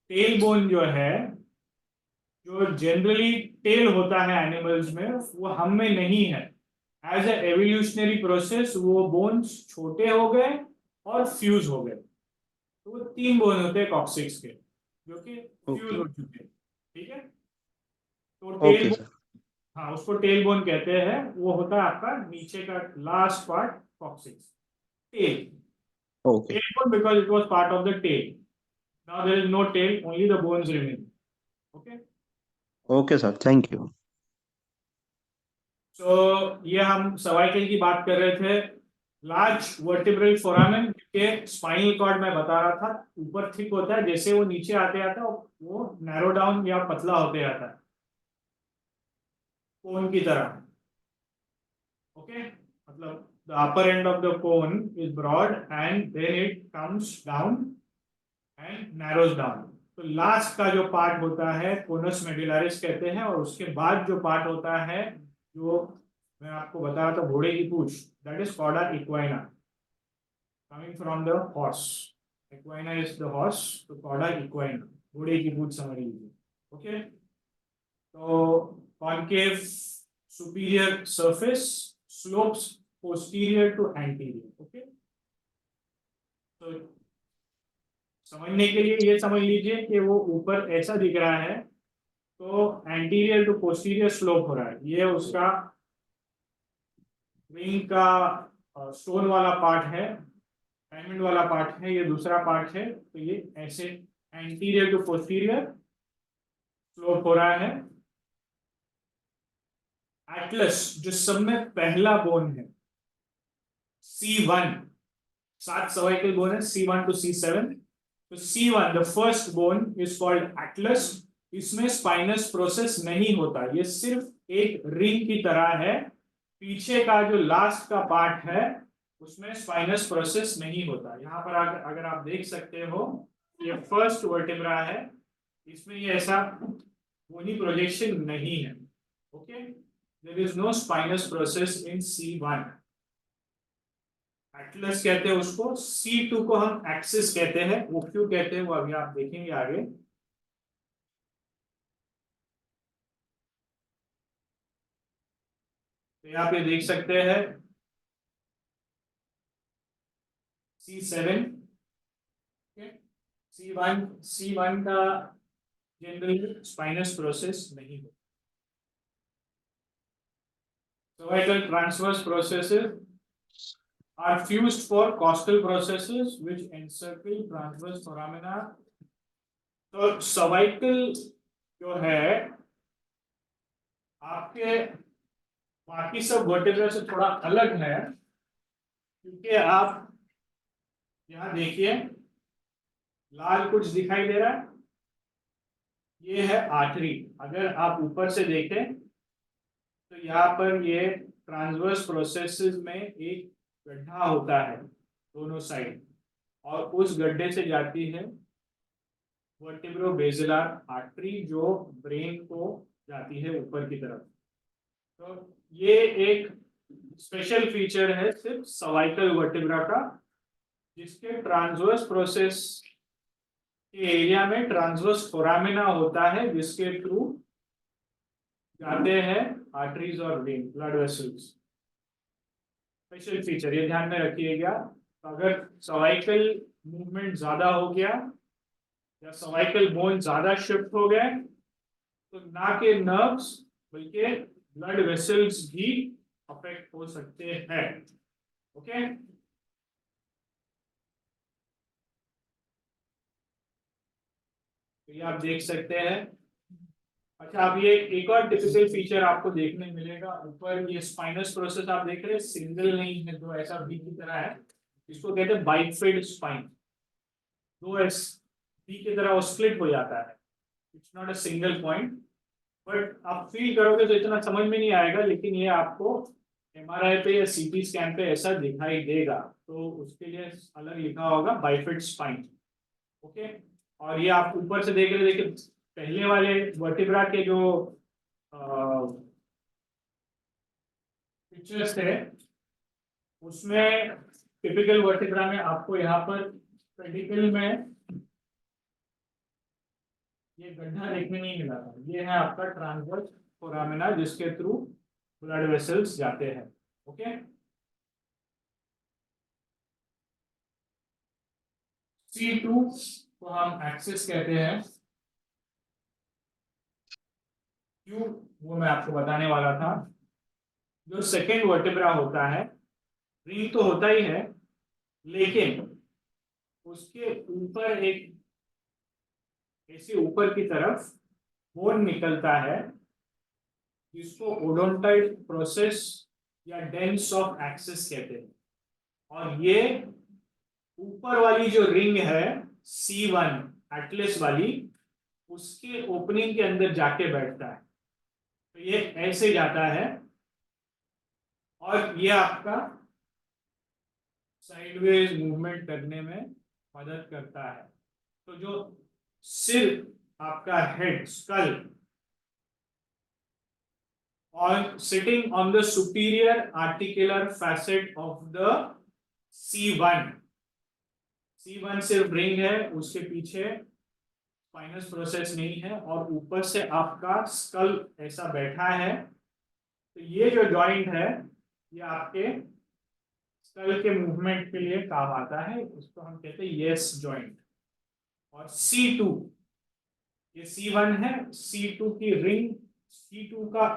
टेल बोन जो है, जो जनरली टेल होता है एनिमल्स में, वो हम में नहीं है। एज ए एवोल्यूशनरी प्रोसेस वो बोन्स छोटे हो गए और फ्यूज हो गए। तो वो तीन बोन होते हैं कॉक्सिक्स के, जो कि फ्यूज ओके हो चुके हैं। ठीक है, तो टेल ओके बोन, सर। हाँ उसको टेल बोन कहते हैं। वो होता है आपका नीचे का last part coccyx, tail. Okay tail bone because it was part of the tail. Now there is no tail, only the bones remain. Okay, okay sir, thank you. तो ये हम सर्वाइकल की बात कर रहे थे। लार्ज वर्टिब्रल फोरामेन के spinal cord में बता रहा था, ऊपर थिक होता है, जैसे वो नीचे आते आता है वो नैरो डाउन या पतला होते जाता है कोन की तरह। ओके, मतलब the upper end of the cone is broad and then it comes down and narrows down। तो लास्ट का जो पार्ट होता है कोनस मेडुलारिस कहते हैं, और उसके बाद जो पार्ट होता है जो मैं आपको बता रहा था घोड़े की पूंछ, that is cauda equina, coming from the horse. Equina is the horse, तो कॉर्डा इक्वाइना घोड़े की पूंछ समझ लीजिए। ओके, तो concave superior surface slopes posterior to anterior। ओके, तो समझने के लिए ये समझ लीजिए कि वो ऊपर ऐसा दिख रहा है, तो एंटीरियर टू पोस्टीरियर स्लोप हो रहा है। ये उसका विंग का स्टोन वाला पार्ट है, डायमंड वाला पार्ट है, ये दूसरा पार्ट है। तो ये ऐसे एंटीरियर टू पोस्टीरियर स्लोप हो रहा है। एटलस जो सब में पहला बोन है, C1, 7 सर्वाइकल बोन है, C1 to C7। तो C1 the first bone is called Atlas. इसमें स्पाइनस प्रोसेस नहीं होता, ये सिर्फ एक रिंग की तरह है। पीछे का जो लास्ट का पार्ट है उसमें स्पाइनस प्रोसेस नहीं होता। यहाँ पर अगर आप देख सकते हो, ये फर्स्ट वर्टेब्रा है, इसमें ये ऐसा बोनी प्रोजेक्शन नहीं है। Okay, there is no spinous process in C1। Atlas कहते हैं उसको। C2 को हम एक्सिस कहते हैं, वो क्यों कहते हैं वो अभी आप देखेंगे आगे। तो यहाँ पे देख सकते हैं C7। C1 का जनरली स्पाइनस प्रोसेस नहीं होता। Cervical transverse processes are fused for costal processes which encircle transverse foramina। तो सर्वाइकल जो है आपके बाकी सब वर्टेब्रा से थोड़ा अलग है, क्योंकि आप यहाँ देखिए लाल कुछ दिखाई दे रहा है, ये है आर्टरी। अगर आप ऊपर से देखें तो यहाँ पर ये ट्रांसवर्स प्रोसेसेस में एक गड्ढा होता है दोनों साइड, और उस गड्ढे से जाती है वर्टिब्रोबेसिलर आर्टरी जो ब्रेन को जाती है ऊपर की तरफ। तो ये एक स्पेशल फीचर है सिर्फ सर्वाइकल वर्टिब्रा का, जिसके ट्रांसवर्स प्रोसेस के एरिया में ट्रांसवर्स फोरामिना होता है, जिसके थ्रू जाते हैं आर्टरीज और when, blood vessels. Special feature ये ध्यान में रखिएगा, अगर सर्वाइकल मूवमेंट ज्यादा हो गया या सर्वाइकल बोन ज्यादा शिफ्ट हो गए तो ना के नर्व्स बल्कि ब्लड वेसल्स भी अफेक्ट हो सकते हैं। ओके, तो ये आप देख सकते हैं। अच्छा, अब ये एक और टिपिकल फीचर आपको देखने मिलेगा, ऊपर ये स्पाइनस प्रोसेस आप देख रहे हैं, सिंगल नहीं है, तो ऐसा वी की तरह है, इसको कहते हैं बाइफिड स्पाइन। दो एस वी की तरह वो स्प्लिट हो जाता है, it's not a single point, but आप फील करोगे तो इतना समझ में नहीं आएगा, लेकिन ये आपको एमआरआई पे या सीटी स्कैन पे ऐसा दिखाई देगा, तो उसके लिए अलग लिखा होगा बाइफिड स्पाइन। ओके, और ये आप ऊपर से देख रहे, देखिए पहले वाले वर्टिब्रा के जो पिक्चर्स थे उसमें टिपिकल वर्टिब्रा में आपको यहाँ पर पेडिकल में ये गड्ढा देखने नहीं मिला था, ये है आपका ट्रांसवर्स फोरामिना जिसके थ्रू ब्लड वेसल्स जाते हैं। ओके, C2 को हम एक्सिस कहते हैं, क्यों वो मैं आपको बताने वाला था। जो सेकेंड वर्टिब्रा होता है, रिंग तो होता ही है, लेकिन उसके ऊपर एक ऐसे ऊपर की तरफ बोन निकलता है जिसको ओडोंटाइड प्रोसेस या डेंस ऑफ एक्सिस कहते हैं, और ये ऊपर वाली जो रिंग है C1 एटलस वाली, उसके ओपनिंग के अंदर जाके बैठता है, तो ये ऐसे जाता है और ये आपका साइडवेज मूवमेंट करने में मदद करता है। तो जो सिर आपका हेड स्कल और sitting on the superior articular facet of the C1, C1 सिर्फ रिंग है, उसके पीछे स्पाइनस प्रोसेस नहीं है, और ऊपर से आपका स्कल ऐसा बैठा है, तो ये जो जॉइंट है ये आपके स्कल के मूवमेंट के लिए काम आता है, उसको हम कहते हैं यस जॉइंट। और C2, ये C1 है, C2 की रिंग, C2 का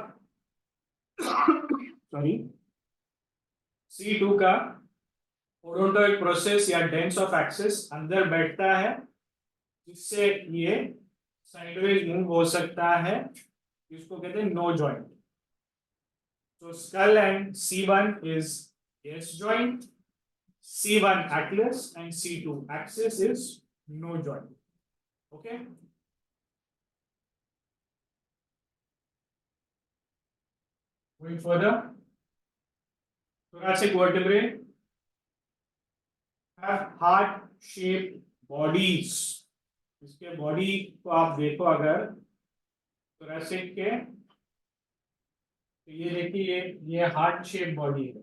सॉरी C2 का ओडोंटोइड प्रोसेस या डेंस ऑफ एक्सिस अंदर बैठता है, जिससे ये साइडवेज मूव हो सकता है, इसको कहते हैं no joint. So skull and C1 is yes joint, C1 atlas and C2 axis is no joint. Okay. Going further, thoracic vertebrae have heart-shaped bodies. इसके बॉडी को आप देखो अगर thoracic के, तो ये देखिए ये हार्ट शेप बॉडी है।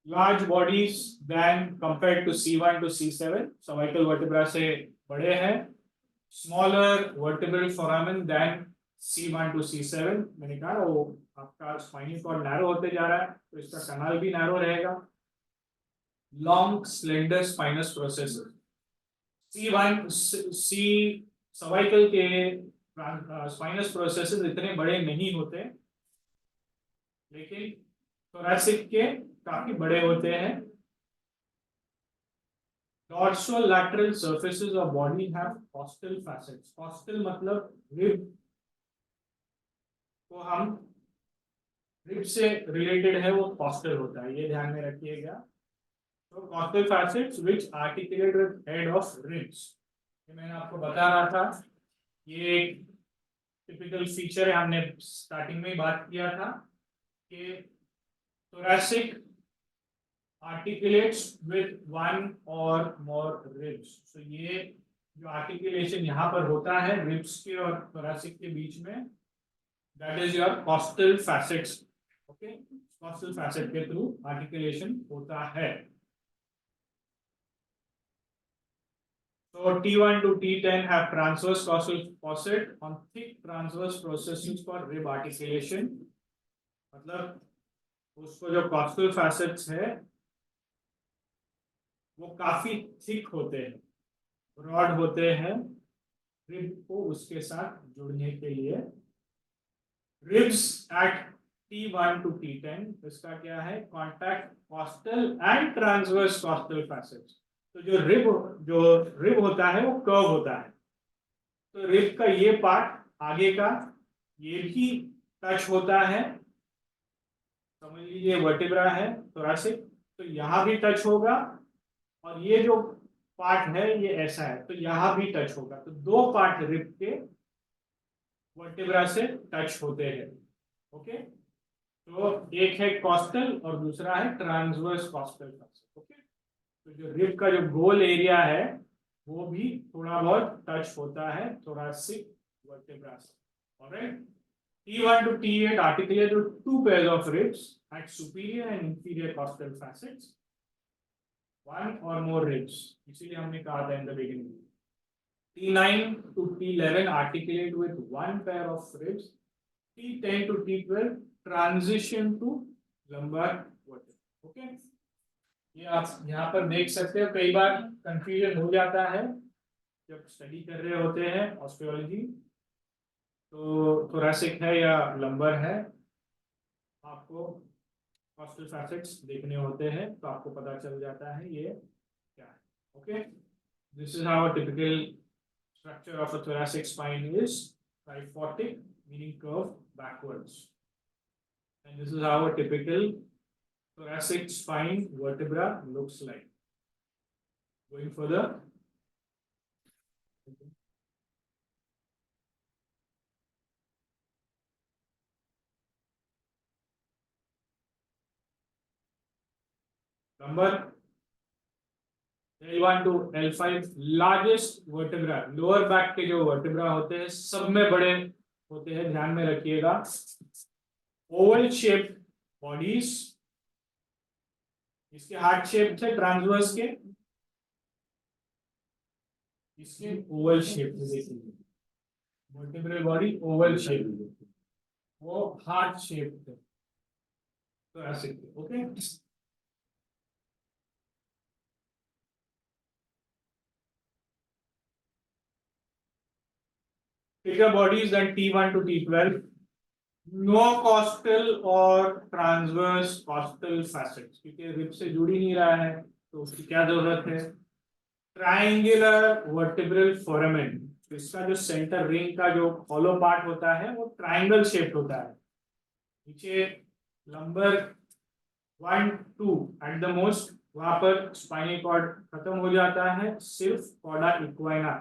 Large bodies than compared to C1 to C7, cervical vertebra से बड़े हैं। Smaller vertebral foramen than C1 to C7, मैंने कहा वो आपका स्पाइनल कॉर्ड नैरो होते जा रहा है, तो इसका कैनाल भी नैरो रहेगा। Long slender spinous process, C1 C cervical के स्पाइनस प्रोसेसेस इतने बड़े नहीं होते, लेकिन थोरैसिक के काफी बड़े होते हैं। Dorsal lateral surfaces of body have costal facets. Costal मतलब रिब को हम रिब से रिलेटेड है, वो कॉस्टल होता है, ये ध्यान में रखिएगा। तो costal facets which articulate with head of ribs, ये मैंने आपको बता रहा था, ये एक टिपिकल फीचर है, हमने स्टार्टिंग में ही बात किया था कि thoracic articulates with one or more ribs. So ये जो articulation यहाँ पर होता है ribs के और thoracic के बीच में, that is your costal facets. Okay, costal facet के through articulation होता है। So T1 to T10 have transverse causal faucet on thick transverse processes for rib articulation. मतलब उसको जो causal facets है वो काफी थिक होते हैं, ब्रॉड होते हैं रिब को उसके साथ जुड़ने के लिए. Ribs eight T1 to T10 इसका क्या है? Contact costal and transverse costal facets. तो जो रिब होता है वो कर्व होता है, तो रिब का ये पार्ट आगे का ये भी टच होता है. समझ लीजिए वर्टिब्रा है थोरैसिक, तो यहाँ भी टच होगा, और ये जो पार्ट है ये ऐसा है तो यहाँ भी टच होगा. तो दो पार्ट रिब के वर्टिब्रा से टच होते हैं. ओके, तो एक है कॉस्टल और दूसरा है ट्रांसवर्स कॉस्टल फैसेट. ओके, तो जो रिब का जो गोल एरिया है वो भी थोड़ा बहुत टच होता है थोरैसिक वर्टिब्रा से. Alright, T1 to T8 articulate to two pairs of ribs at superior and inferior costal facets. One or more ribs. इसीलिए हमने कहा था in the beginning. T9 to T11 articulate with one pair of ribs. T10 to T12 transition to lumbar vertebra. Okay? ये आप यहाँ पर देख सकते हो. कई बार कंफ्यूजन हो जाता है जब स्टडी कर रहे होते हैं ऑस्टियोलॉजी, तो थोरैसिक है या लंबर है, आपको कॉस्टल फैसेट्स देखने होते हैं तो आपको पता चल जाता है ये क्या है. Okay, this is how a typical structure of a thoracic spine is. Kyphotic meaning curve backwards, and this is how a typical thoracic spine vertebra looks like. Going further, number L1 to L5 largest vertebra. Lower back के जो vertebra होते हैं सब में बड़े होते हैं, ध्यान में रखिएगा. ओवल शेप्ड बॉडीज, इसके हार्ट शेप थे ट्रांसवर्स के, इसके ओवल शेप देखिए, वर्टिब्रल बॉडी ओवल शेप, वो हार्ट शेप थे. तो ऐसे. Okay, bigger bodies than T1 to T12. No costal और transverse costal facets, क्योंकि रिब से जुड़ ही नहीं रहा है तो उसकी क्या जरूरत है? ट्राइंगुलर वर्टिब्रल फोरामेन, इसका जो सेंटर रिंग का जो हॉलो पार्ट होता है वो ट्राइंगल शेप होता है. नीचे लंबर 1-2 एट द मोस्ट, वहां पर स्पाइनल कॉर्ड खत्म हो जाता है, सिर्फ कॉर्डा इक्वाइना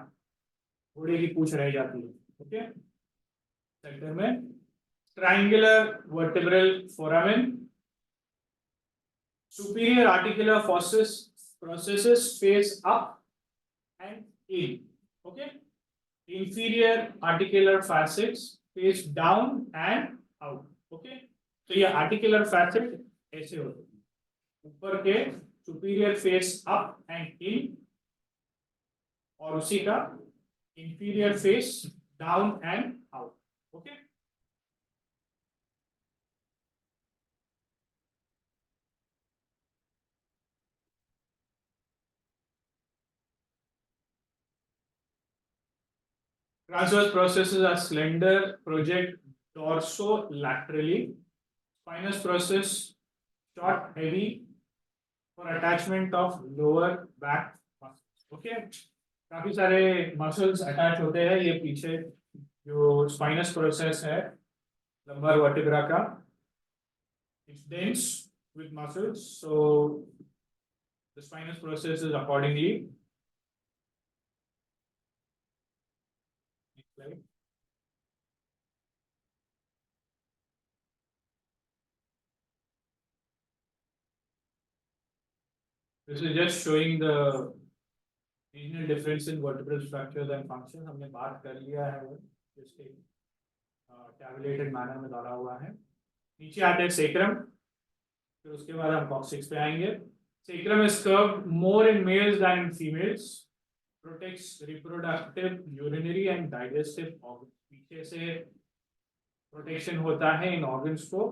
घोड़े की पूंछ रह जाती है. ओके, सेंटर में triangular vertebral foramen. Superior articular processes face up and in. Okay, inferior articular facets face down and out. Okay, तो ये articular facet ऐसे होते हैं, ऊपर के superior face up and in, और उसी का inferior face down and out. Okay, transverse processes are slender, project dorsolaterally. Spinous process short, heavy for attachment of lower back muscles. Okay, काफी सारे मसल्स अटैच होते हैं. ये पीछे जो स्पाइनस प्रोसेस है लंबर वर्टिब्रा का, it's dense with muscles, so the spinous process is accordingly. Next slide. This is just showing the regional difference in vertebral structures and functions. हमने बात कर लिया है वो, जिसके tabulated manner में डाला हुआ है. नीचे आते हैं सेक्रम, फिर उसके बाद हम कॉक्सिक्स पे आएंगे. Sacrum is curved more in males than in females. protects reproductive, urinary and digestive organs. पीछे से protection होता है इन organs को.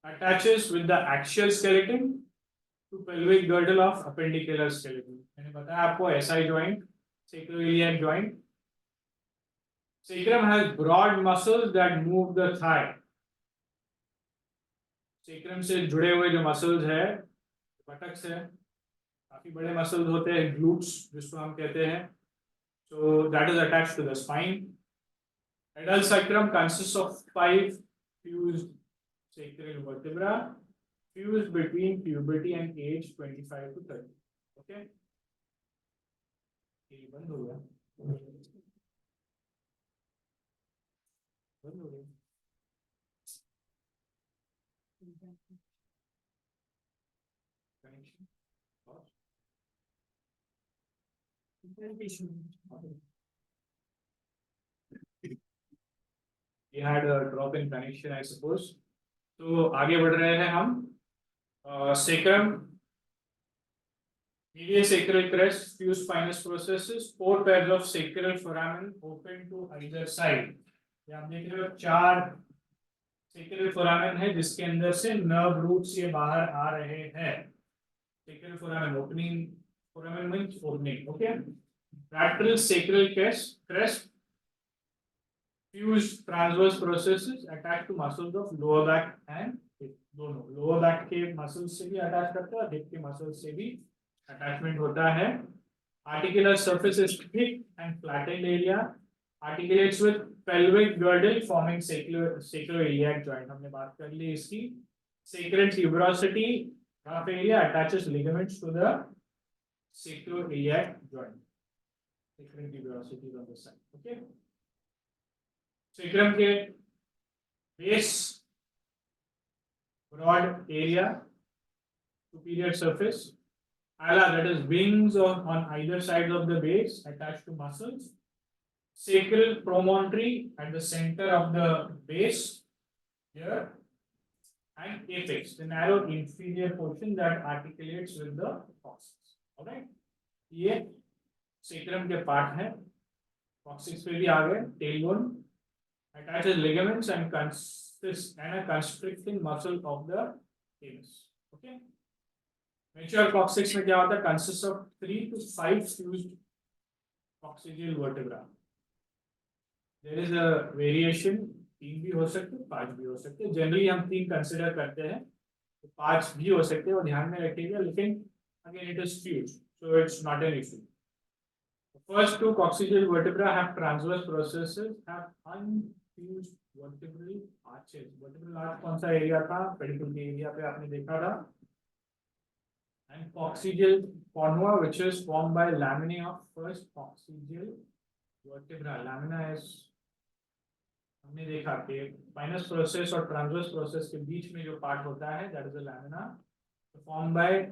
Attaches with the axial skeleton to pelvic girdle of appendicular skeleton. मैंने बताया आपको SI joint, sacroiliac joint. Sacrum has broad muscles that move the thigh. Sacrum से जुड़े हुए जो muscles है, buttocks है, काफी बड़े muscles होते हैं, glutes जिसको हम कहते हैं. So that is attached to the spine. Adult sacrum consists of 5 fused sacral vertebra, fused between puberty and age 25 to 30. Okay. ये बंद हो गया. बंद हो गया. Connection. We had a drop in connection, I suppose. तो आगे बढ़ रहे हैं हम. Sacrum, medial sacral crest, fused spinous processes, 4 pairs of sacral foramen open to either side. ये आप देख रहे हो 4 sacral foramen है जिसके अंदर से nerve roots ये बाहर आ रहे हैं. Sacral foramen opening, foramen means opening. Okay. Lateral sacral crest, fused transverse processes attached to muscles of lower back and hip. दोनों lower back के muscles से भी attach करते हैं और hip के muscles से भी attachment होता है. Articular surface is thick and flattened area. Articulates with pelvic girdle forming sacroiliac joint. हमने बात कर ली इसकी. Sacral tuberosity rough area attaches ligaments to the sacroiliac joint. Sacral tuberosity on the side. Okay. Sacrum के base, broad area, superior surface, ala that is wings on either side of the base attached to muscles, sacral promontory at the center of the base here, and apex, the narrow inferior portion that articulates with the coccyx. All right, ये sacrum के part है. Coccyx पे भी आ गए. Tailbone attaches ligaments and consists and a constricting muscle of the anus. Okay. Mature coccyx में क्या होता है? Consists of 3 to 5 fused coccygeal vertebra. There is a variation. 3 भी हो सकते, 5 भी हो सकते. Generally हम 3 consider करते हैं, तो 5 भी हो सकते हैं और ध्यान में रखिएगा. लेकिन again it is fused, so it's not an issue. The first 2 coccygeal vertebra have transverse processes, have unfused vertebral arches. Vertebral arch कौन सा एरिया था? पेडिकल के एरिया पे आपने देखा था. And coccygeal conva, which is formed by laminae of first coccygeal vertebra. Lamina is हमने देखा कि spinous process और transverse process के बीच में जो part होता है, that is a lamina, formed by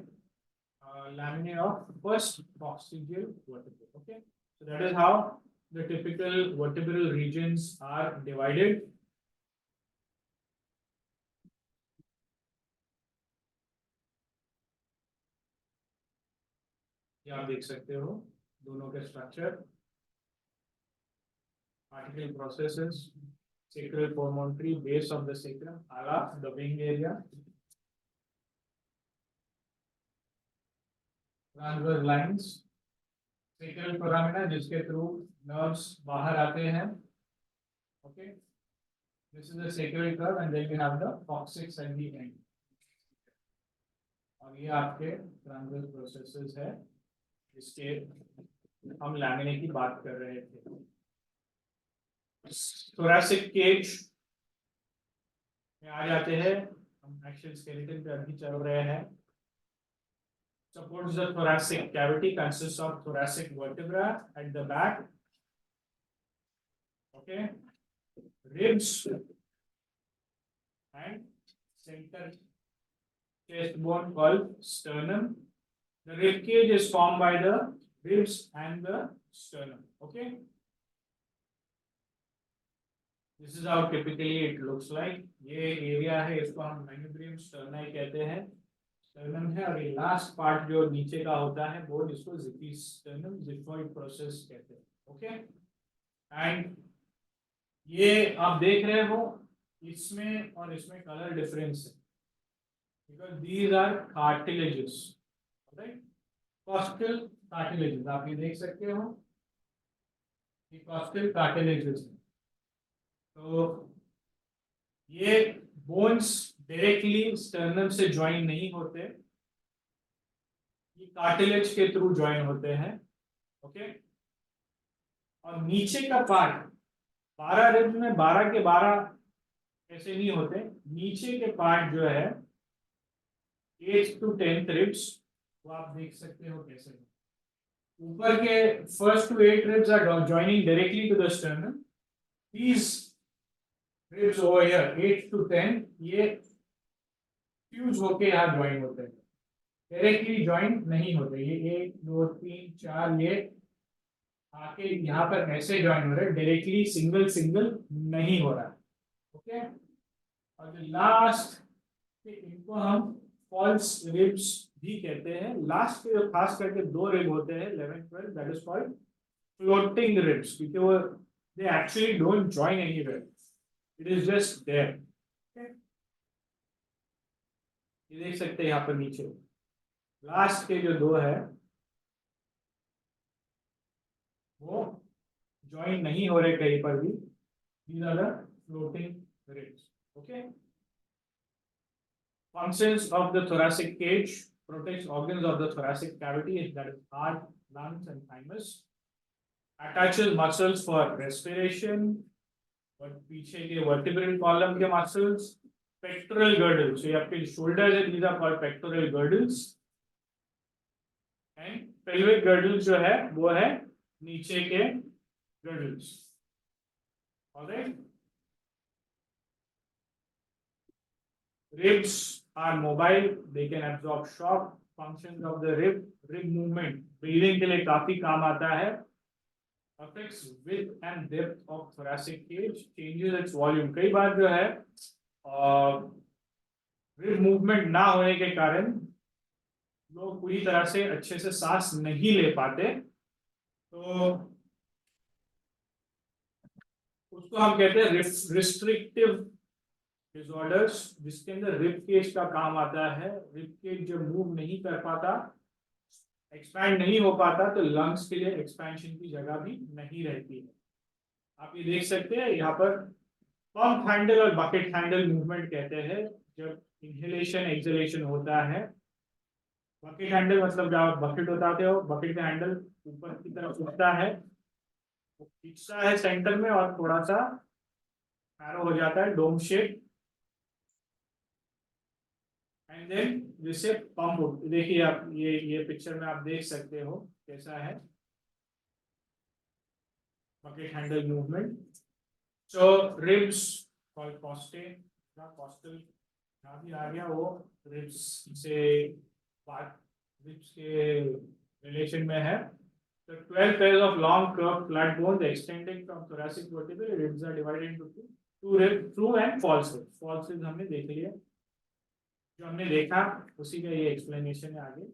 laminae of first coccygeal vertebra. Okay, so that is how the typical vertebral regions are divided. ये आप देख सकते हो दोनों के structure. Articular processes, sacral promontory, base of the sacrum, ala the wing area, transverse lines, sacral foramina जिसके through nerves बाहर आते हैं. Okay, this is the sacral curve and then we have the coccyx at the end. और ये आपके transverse processes है जिसके हम लैमिने की बात कर रहे थे. thoracic cage में आ जाते हैं हम. axial skeleton पे अभी चल रहे हैं. Supports the thoracic cavity, consists of thoracic vertebra at the back. Okay, ribs and center chest bone called sternum. The rib cage is formed by the ribs and the sternum. Okay, this is how typically it looks like. ये area है, इसको हम manubrium sterni कहते हैं. Sternum है, और ये last part जो नीचे का होता है बोन, इसको स्टर्नम जिफॉइड प्रोसेस कहते हैं। ओके, एंड ये आप देख रहे हो इसमें और इसमें कलर डिफरेंस है, because these are cartilages, right, costal cartilages. आप ये देख सकते हो कि कॉस्टल कार्टिलेजेस है। तो ये बोन्स डायरेक्टली स्टर्नम से ज्वाइन नहीं होते, ये कार्टिलेज के थ्रू ज्वाइन होते हैं। ओके, और नीचे का पार्ट 12 रिब्स में 12 के 12 ऐसे नहीं होते, नीचे के पार्ट जो है 8th to 10th रिब्स, वो आप देख सकते हो कैसे। ऊपर के first to 8 ribs are joining directly to the sternum. These ribs over here 8 to 10 ये फ्यूज होके यहाँ ज्वाइन होते हैं, डायरेक्टली ज्वाइन नहीं होते। ये 1 2 3 4 ये आके यहाँ पर ऐसे ज्वाइन हो रहे हैं, डायरेक्टली सिंगल सिंगल नहीं हो रहा। ओके, और जो लास्ट, इनको हम फॉल्स रिब्स भी कहते हैं। लास्ट के जो खास करके 2 रिब होते हैं 11 12, that is called floating ribs, क्योंकि वो they actually don't join anywhere, it is just there. ये देख सकते हैं यहाँ पर नीचे लास्ट के जो 2 है वो ज्वाइन नहीं हो रहे कहीं पर भी, these are the floating ribs. Okay, functions of the thoracic cage: protects organs of the thoracic cavity, that is heart, lungs and thymus, attaches muscles for respiration, और पीछे के vertebral column के muscles, pectoral girdles, so ये आपके shoulders है, these are called pectoral girdles, and pelvic girdles जो है वो है नीचे के girdles. Alright, ribs are mobile, they can absorb shock. Functions of the rib movement, breathing के लिए काफी काम आता है, affects width and depth of thoracic cage, changes its volume. कई बार जो है rib movement ना होने के कारण लोग पूरी तरह से अच्छे से सांस नहीं ले पाते, तो उसको हम कहते हैं रिस्ट्रिक्टिव डिसऑर्डर्स, जिसके अंदर रिब केज का काम आता है। रिब केज जब मूव नहीं कर पाता, एक्सपैंड नहीं हो पाता, तो लंग्स के लिए एक्सपेंशन की जगह भी नहीं रहती है। आप ये देख सकते हैं यहाँ पर पंप हैंडल और बकेट हैंडल मूवमेंट कहते हैं, जब इनहेलेशन एक्सहेलेशन होता है। बकेट हैंडल मतलब जब आप बकेट उठाते हो, बकेट का हैंडल ऊपर की तरफ उठता है, वो खींचता है सेंटर में और थोड़ा सा नैरो हो जाता है, डोम शेप, एंड देन जिससे पंप हो। देखिए आप ये पिक्चर में आप देख सकते हो कैसा है बकेट हैंडल मूवमेंट। सो रिब्स कॉल्ड कॉस्टल, यहाँ भी आ गया, वो रिब्स से बात, रिब्स के रिलेशन में है। So 12 pairs of long curved flat bones extending from thoracic vertebrae, ribs are divided into two ribs, true and false ribs. False ribs हमने देख लिया, जो हमने देखा उसी का ये एक्सप्लेनेशन है आगे।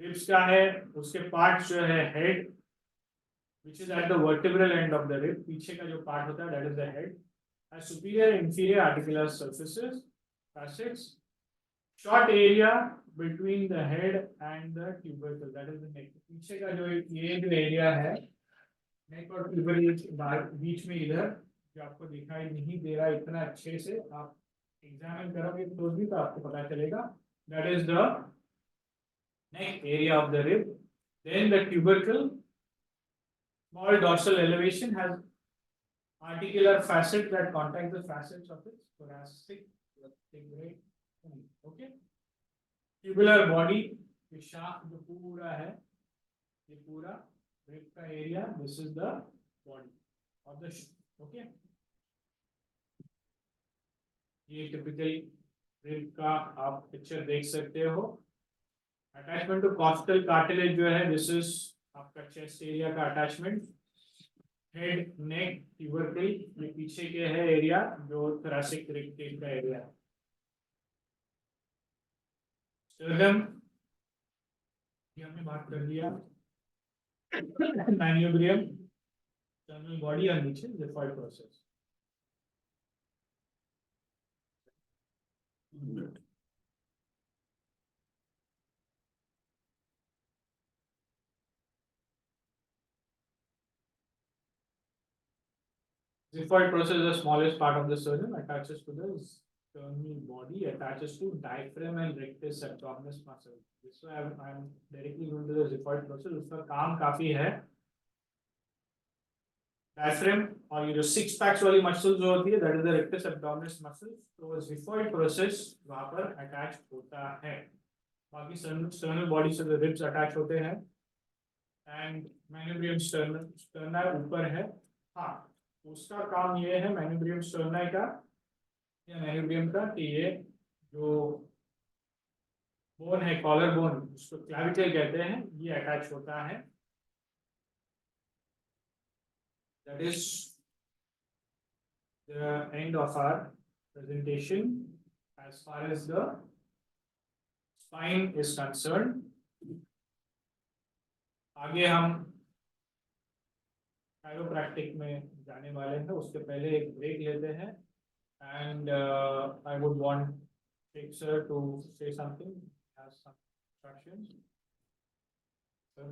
रिब्स का है, उसके पार्ट जो है head, which is at the vertebral end of the rib, पीछे का जो पार्ट होता है that is the head, has superior and inferior articular surfaces, facets, short area between the head and the tubercle, that is the neck. पीछे का जो ये जो एरिया है नेक और ट्यूबरकल बीच में, इधर जो आपको दिखाई नहीं दे रहा इतना अच्छे से, आप एग्जामिन करोगे तो भी तो आपको पता चलेगा, that is the neck area of the rib. Then the tubercle, small dorsal elevation, has articular facet that contact the facets of its thoracic vertebrae. Okay, tubular body, ये शाफ्ट जो पूरा है, ये पूरा रिब का area, this is the body of the shaft. Okay, ये typical rib का आप पिक्चर देख सकते हो। अटैचमेंट टू कॉस्टल कार्टिलेज जो है, दिस इज आपका चेस्ट एरिया का अटैचमेंट। हेड, नेक, ट्यूबरकल, ये पीछे के है एरिया जो थोरैसिक रिब केज का एरिया है। स्टर्नम ये हमने बात कर लिया। मैन्यूब्रियम स्टर्नल बॉडी और नीचे xiphoid process. Xiphoid process is the smallest part of the sternum, attaches to the sternal body, attaches to diaphragm and rectus abdominis muscle. This way I'm directly going to the xiphoid process. उसका काम काफी है। Diaphragm और ये जो six packs वाली muscles जो होती है, that is the rectus abdominis muscles. तो xiphoid process वहाँ पर attach होता है। बाकी sternal body से the ribs attach होते हैं and manubrium sterna ऊपर है। हाँ, उसका काम ये है मैन्यूब्रियम स्टर्ना का या मैन्यूब्रियम का कि ये जो बोन है कॉलर बोन उसको क्लैविकल कहते हैं, ये अटैच होता है। That is the end of our presentation as far as the spine is concerned. आगे हम कायरोप्रैक्टिक में जाने वाले हैं, उसके पहले एक ब्रेक लेते हैं and I would want take sir to say something, have some instructions sir.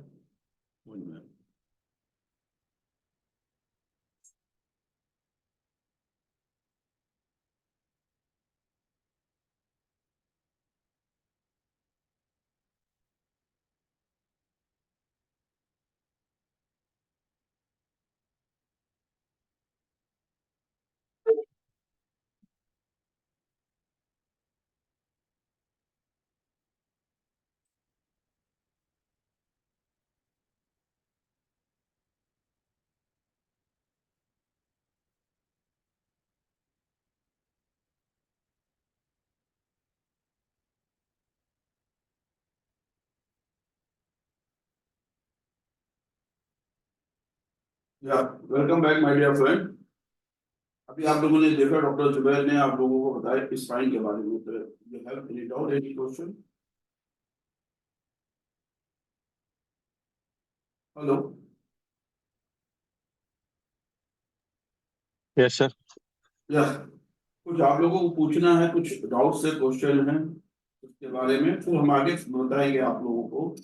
या welcome back my dear friend. अभी आप लोगों ने देखा डॉक्टर जुबैर ने आप लोगों को बताया स्पाइन के बारे में। तो you have any doubt, any question? Hello, yes sir. Yes, कुछ आप लोगों को पूछना है, कुछ डाउट से क्वेश्चन है उसके बारे में, फिर हम आगे बताएंगे आप लोगों को।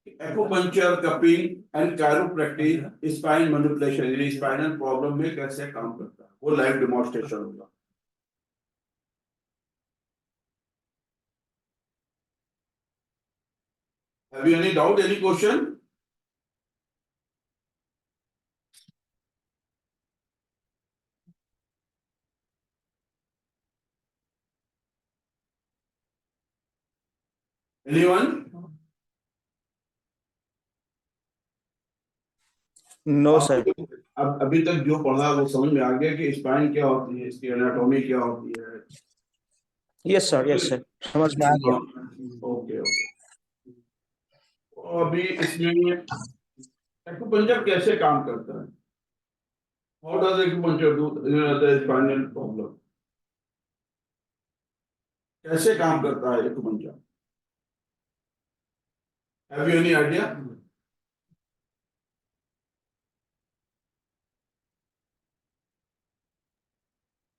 Acupuncture, cupping and chiropractic spine manipulation यानी स्पाइनल प्रॉब्लम में कैसे काम करता है, वो लाइव डेमोन्स्ट्रेशन होगा। Have you any doubt, any question? Anyone? No sir. अब अभी तक जो पढ़ा वो समझ में आ गया कि स्पाइन क्या होती है, इसकी एनाटॉमी क्या होती है? यस सर, समझ में आ गया। Okay okay. अभी इसमें एक्यूपंक्चर कैसे काम करता है? How does acupuncture do the spinal problem? कैसे काम करता है acupuncture? Have you any idea?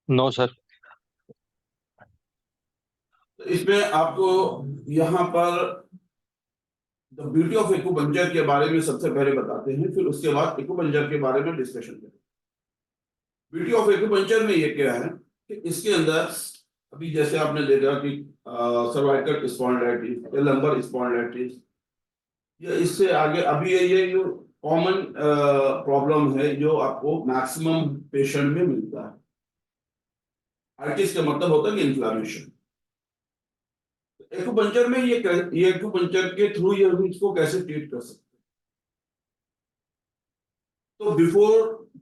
No sir. इसमें आपको यहाँ पर द ब्यूटी ऑफ एक्यूपंक्चर के बारे में सबसे पहले बताते हैं, फिर उसके बाद एक्यूपंक्चर के बारे में डिस्कशन करें। ब्यूटी ऑफ एक्यूपंक्चर में ये क्या है कि इसके अंदर अभी जैसे आपने देखा कि सर्वाइकल स्पॉन्डिलाइटिस या लंबर स्पॉन्डिलाइटिस, या इससे आगे अभी ये जो कॉमन प्रॉब्लम है जो आपको मैक्सिमम पेशेंट में मिलता है। आर्टिस का मतलब होता है कि इन्फ्लामेशन। एक्यूपंक्चर में ये एक्यूपंक्चर के थ्रू ये इसको कैसे ट्रीट कर सकते हैं? तो बिफोर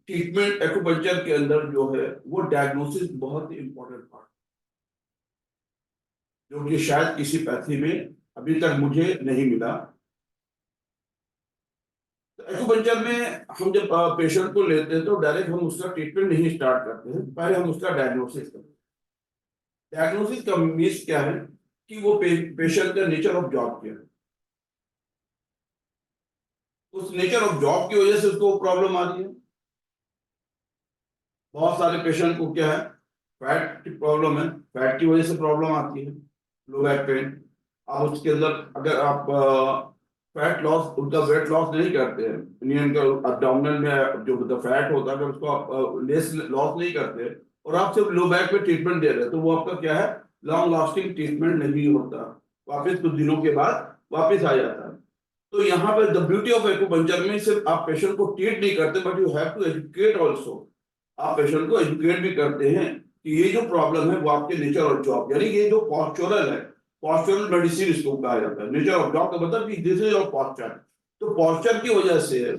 ट्रीटमेंट एक्यूपंक्चर के अंदर जो है वो डायग्नोसिस बहुत ही इंपॉर्टेंट पार्ट, जो कि शायद किसी पैथी में अभी तक मुझे नहीं मिला। तो एक्यूपंक्चर में हम जब पेशेंट को लेते हैं तो डायरेक्ट हम उसका ट्रीटमेंट नहीं स्टार्ट करते हैं, पहले हम उसका डायग्नोसिस करते हैं। डायग्नोसिस का मीन्स क्या है कि वो पेशेंट का नेचर ऑफ जॉब क्या है। उस नेचर ऑफ जॉब की वजह से उसको प्रॉब्लम आ रही है। बहुत सारे पेशेंट को क्या है, फैट की प्रॉब्लम है, फैट की वजह से प्रॉब्लम आती है, लो बैक पेन। आप उसके अंदर अगर आप फैट लॉस, उनका वेट लॉस नहीं करते हैं, यानी उनका अब्डोमिनल में जो फैट होता है, अगर उसको आप लेस लॉस नहीं करते और आप सिर्फ लो बैक पे ट्रीटमेंट दे रहे हैं, तो वो आपका क्या है, लॉन्ग लास्टिंग ट्रीटमेंट नहीं होता, वापस कुछ दिनों के बाद वापस आ जाता है। तो यहाँ पे द ब्यूटी ऑफ एक्यूपंक्चर में सिर्फ आप पेशेंट को ट्रीट नहीं करते, but you have to educate also. आप पेशेंट को एजुकेट भी करते हैं कि ये जो प्रॉब्लम है वो आपके नेचर ऑफ जॉब, यानी ये जो पॉस्चरल है, पॉस्चरल मेडिसिन इसको कहा जाता है। नेचर ऑफ जॉब का मतलब कि दिस इज ऑफ पॉस्चर। तो पॉस्चर की वजह से,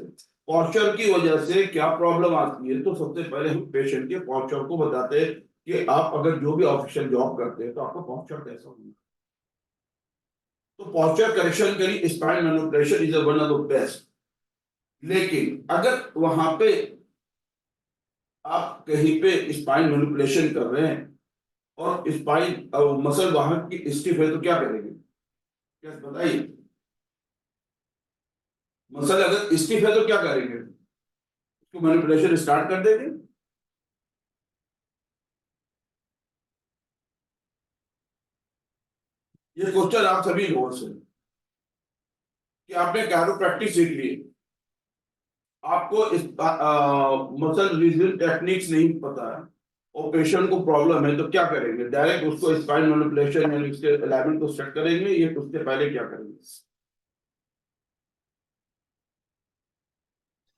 पॉस्चर की वजह से क्या प्रॉब्लम आती है, तो सबसे पहले हम पेशेंट के पॉस्चर को बताते हैं कि आप अगर जो भी ऑफिशियल जॉब करते हैं तो आपका पॉस्चर कैसा होगा। तो पॉस्चर करेक्शन के लिए spine manipulation is one of the best. लेकिन अगर वहां पे आप कहीं पे स्पाइन मैनिपुलेशन कर रहे हैं और स्पाइन मसल वहां की स्टिफ है, तो क्या करेंगे, क्या बताइए। मसल अगर स्टिफ है तो क्या करेंगे, उसको मैनिपुलेशन स्टार्ट कर देंगे। ये क्वेश्चन आप सभी लोगों से कि आपने कैरोप्रैक्टिस सीख ली, आपको इस मसल रीजन टेक्निक्स नहीं पता है और पेशेंट को प्रॉब्लम है, तो क्या करेंगे, डायरेक्ट उसको स्पाइन मैनिपुलेशन यानी उसके अलाइनमेंट को सेट करेंगे, ये उससे पहले क्या करेंगे।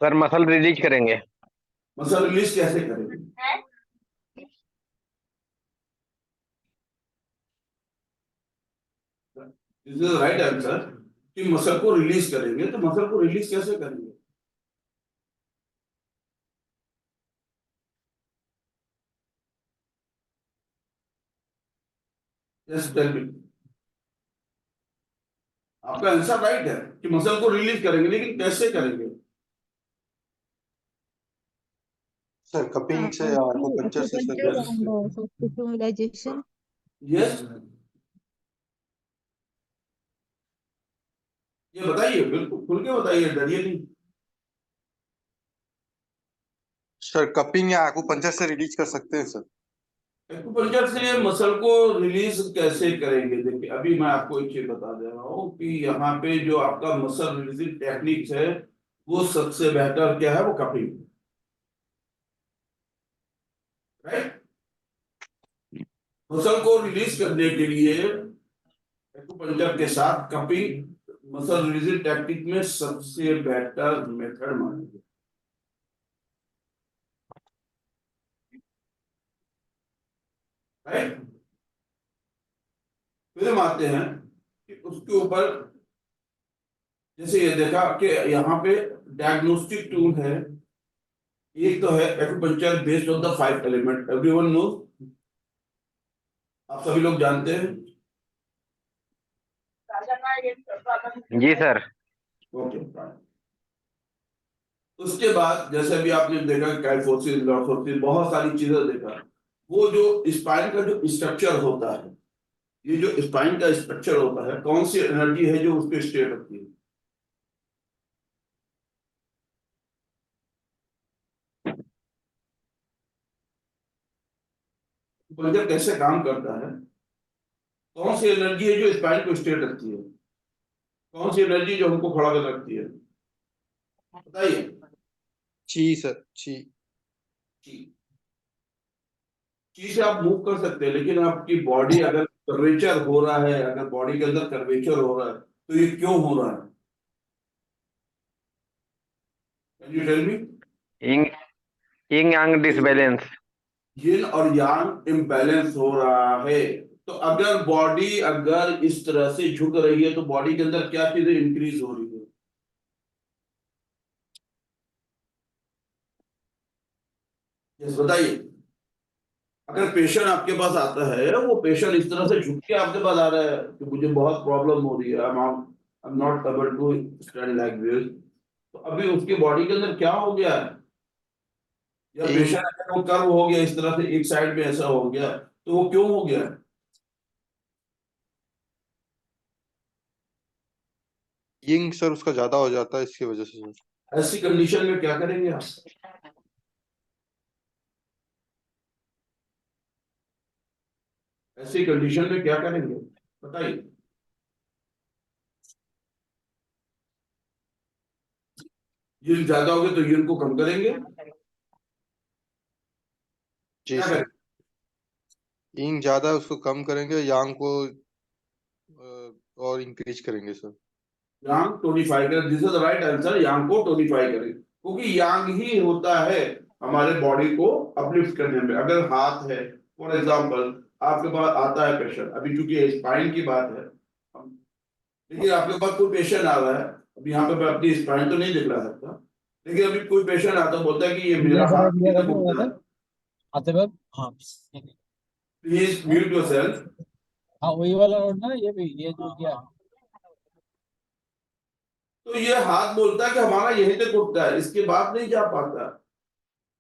सर मसल रिलीज करेंगे। मसल रिलीज कैसे करेंगे, दिस इज राइट आंसर कि मसल को रिलीज करेंगे, तो मसल को रिलीज कैसे करेंगे। Yes tell me. आपका आंसर राइट है कि मसल को रिलीज करेंगे, लेकिन कैसे करेंगे। सर कपिंग से एक्यूपंक्चर से sir Yes. and soft tissue mobilization. Yes, ये बताइए, बिल्कुल खुल के बताइए, डरिए नहीं। सर कपिंग या एक्यूपंक्चर से रिलीज कर सकते हैं सर। एक्यूपंक्चर से मसल को रिलीज कैसे करेंगे, देखिए अभी मैं आपको एक चीज बता दे रहा हूँ कि यहाँ पे जो आपका मसल रिलीजिंग टेक्निक्स है, वो सबसे बेहतर क्या है, वो कपिंग, राइट। मसल को रिलीज करने के लिए एक्यूपंक्चर के साथ कपिंग मसल रिलीजिंग टेक्निक में सबसे बेहतर मेथड मानी जाती है। राइट। फिर हम आते हैं कि उसके ऊपर, जैसे ये देखा कि यहाँ पे डायग्नोस्टिक टूल है, एक तो है acupuncture based on the 5 element, everyone knows, आप सभी लोग जानते हैं। जी सर। ओके, उसके बाद जैसे अभी आपने देखा कैलफोसिस, लॉर्डोसिस, बहुत सारी चीजें देखा। वो जो स्पाइन का जो स्ट्रक्चर होता है, ये जो स्पाइन का स्ट्रक्चर होता है, कौन सी एनर्जी है जो उसको स्टेट रखती है। पंजर कैसे काम करता है, कौन सी एनर्जी है जो स्पाइन को स्टेट रखती है, कौन सी एनर्जी जो हमको खड़ा कर रखती है, बताइए। ची सर ची। ची, ची से आप मूव कर सकते हैं, लेकिन आपकी बॉडी अगर कर्वेचर हो रहा है, अगर बॉडी के अंदर कर्वेचर हो रहा है, तो ये क्यों हो रहा है, कैन यू टेल मी। इंग इंग यांग डिसबैलेंस। यिन और यांग इम्बैलेंस हो रहा है। तो अगर बॉडी अगर इस तरह से झुक रही है, तो बॉडी के अंदर क्या चीजें इंक्रीज हो रही है, यस बताइए। अगर पेशेंट आपके पास आता है, वो पेशेंट इस तरह से झुक के आपके पास आ रहा है कि मुझे बहुत प्रॉब्लम हो रही है, I am not able to stand like this, तो अभी उसके बॉडी के अंदर क्या हो गया है, या पेशेंट अगर वो कर्व हो गया इस तरह से, एक साइड में ऐसा हो गया, तो वो क्यों हो गया, यिंग सर उसका ज्यादा हो जाता है इसकी वजह से सर। ऐसी कंडीशन में क्या करेंगे आप? ऐसी कंडीशन में क्या करेंगे बताइए? यूरिन ज्यादा होगे तो यूरिन को कम करेंगे, जी क्या सर। करेंगे? यिंग ज्यादा है उसको कम करेंगे, यांग को और इंक्रीज करेंगे सर। यांग टोनिफाई करें, this is the right answer, yang को टोनिफाई करें, क्योंकि यांग ही होता है हमारे बॉडी को अपलिफ्ट करने में। अगर हाथ है, फॉर एग्जांपल आपके पास आता है पेशेंट, अभी चूंकि स्पाइन की बात है, लेकिन आपके पास कोई पेशेंट आ रहा है, अब यहाँ पे मैं अपनी स्पाइन तो नहीं दिखला सकता, लेकिन अभी कोई पेशेंट आता है, बोलता है कि ये मेरा हाथ कितना घूमता है, आते वक्त हाँ प्लीज म्यूट योरसेल्फ। हाँ वही वाला रोड ना, ये भी ये जो किया। तो ये हाथ बोलता है कि हमारा यहीं तक उठता है, इसके बाद नहीं जा पाता।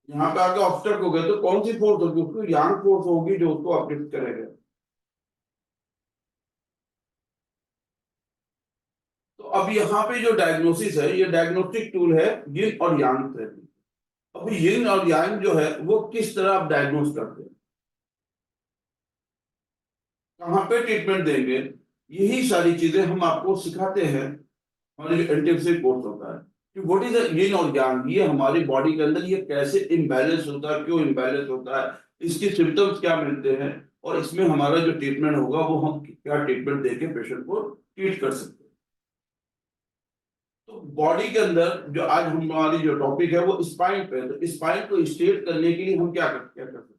यहाँ पे आके ऑब्स्ट्रक्ट हो गए तो कौन सी फोर्स होगी? उसको यांग फोर्स होगी जो उसको अपलिफ्ट करेगा। तो अब यहाँ पे जो डायग्नोसिस है, ये डायग्नोस्टिक टूल है यिन और यांग थेरेपी। अभी यिन और यांग जो है वो किस तरह आप डायग्नोस करते हैं, कहाँ पे ट्रीटमेंट देंगे, यही सारी चीजें हम आपको सिखाते हैं हमारे जो इंटेंसिव कोर्स होता है कि व्हाट इज यिन और यांग, ये हमारी बॉडी के अंदर ये कैसे इम्बैलेंस होता है, क्यों इम्बैलेंस होता है, इसके सिम्टम्स क्या मिलते हैं, और इसमें हमारा जो ट्रीटमेंट होगा वो हम क्या ट्रीटमेंट देके पेशेंट को ट्रीट कर सकते हैं। तो बॉडी के अंदर जो आज हमारी जो टॉपिक है वो स्पाइन पे है, तो स्पाइन को स्ट्रेट करने के लिए हम क्या कर सकते हैं?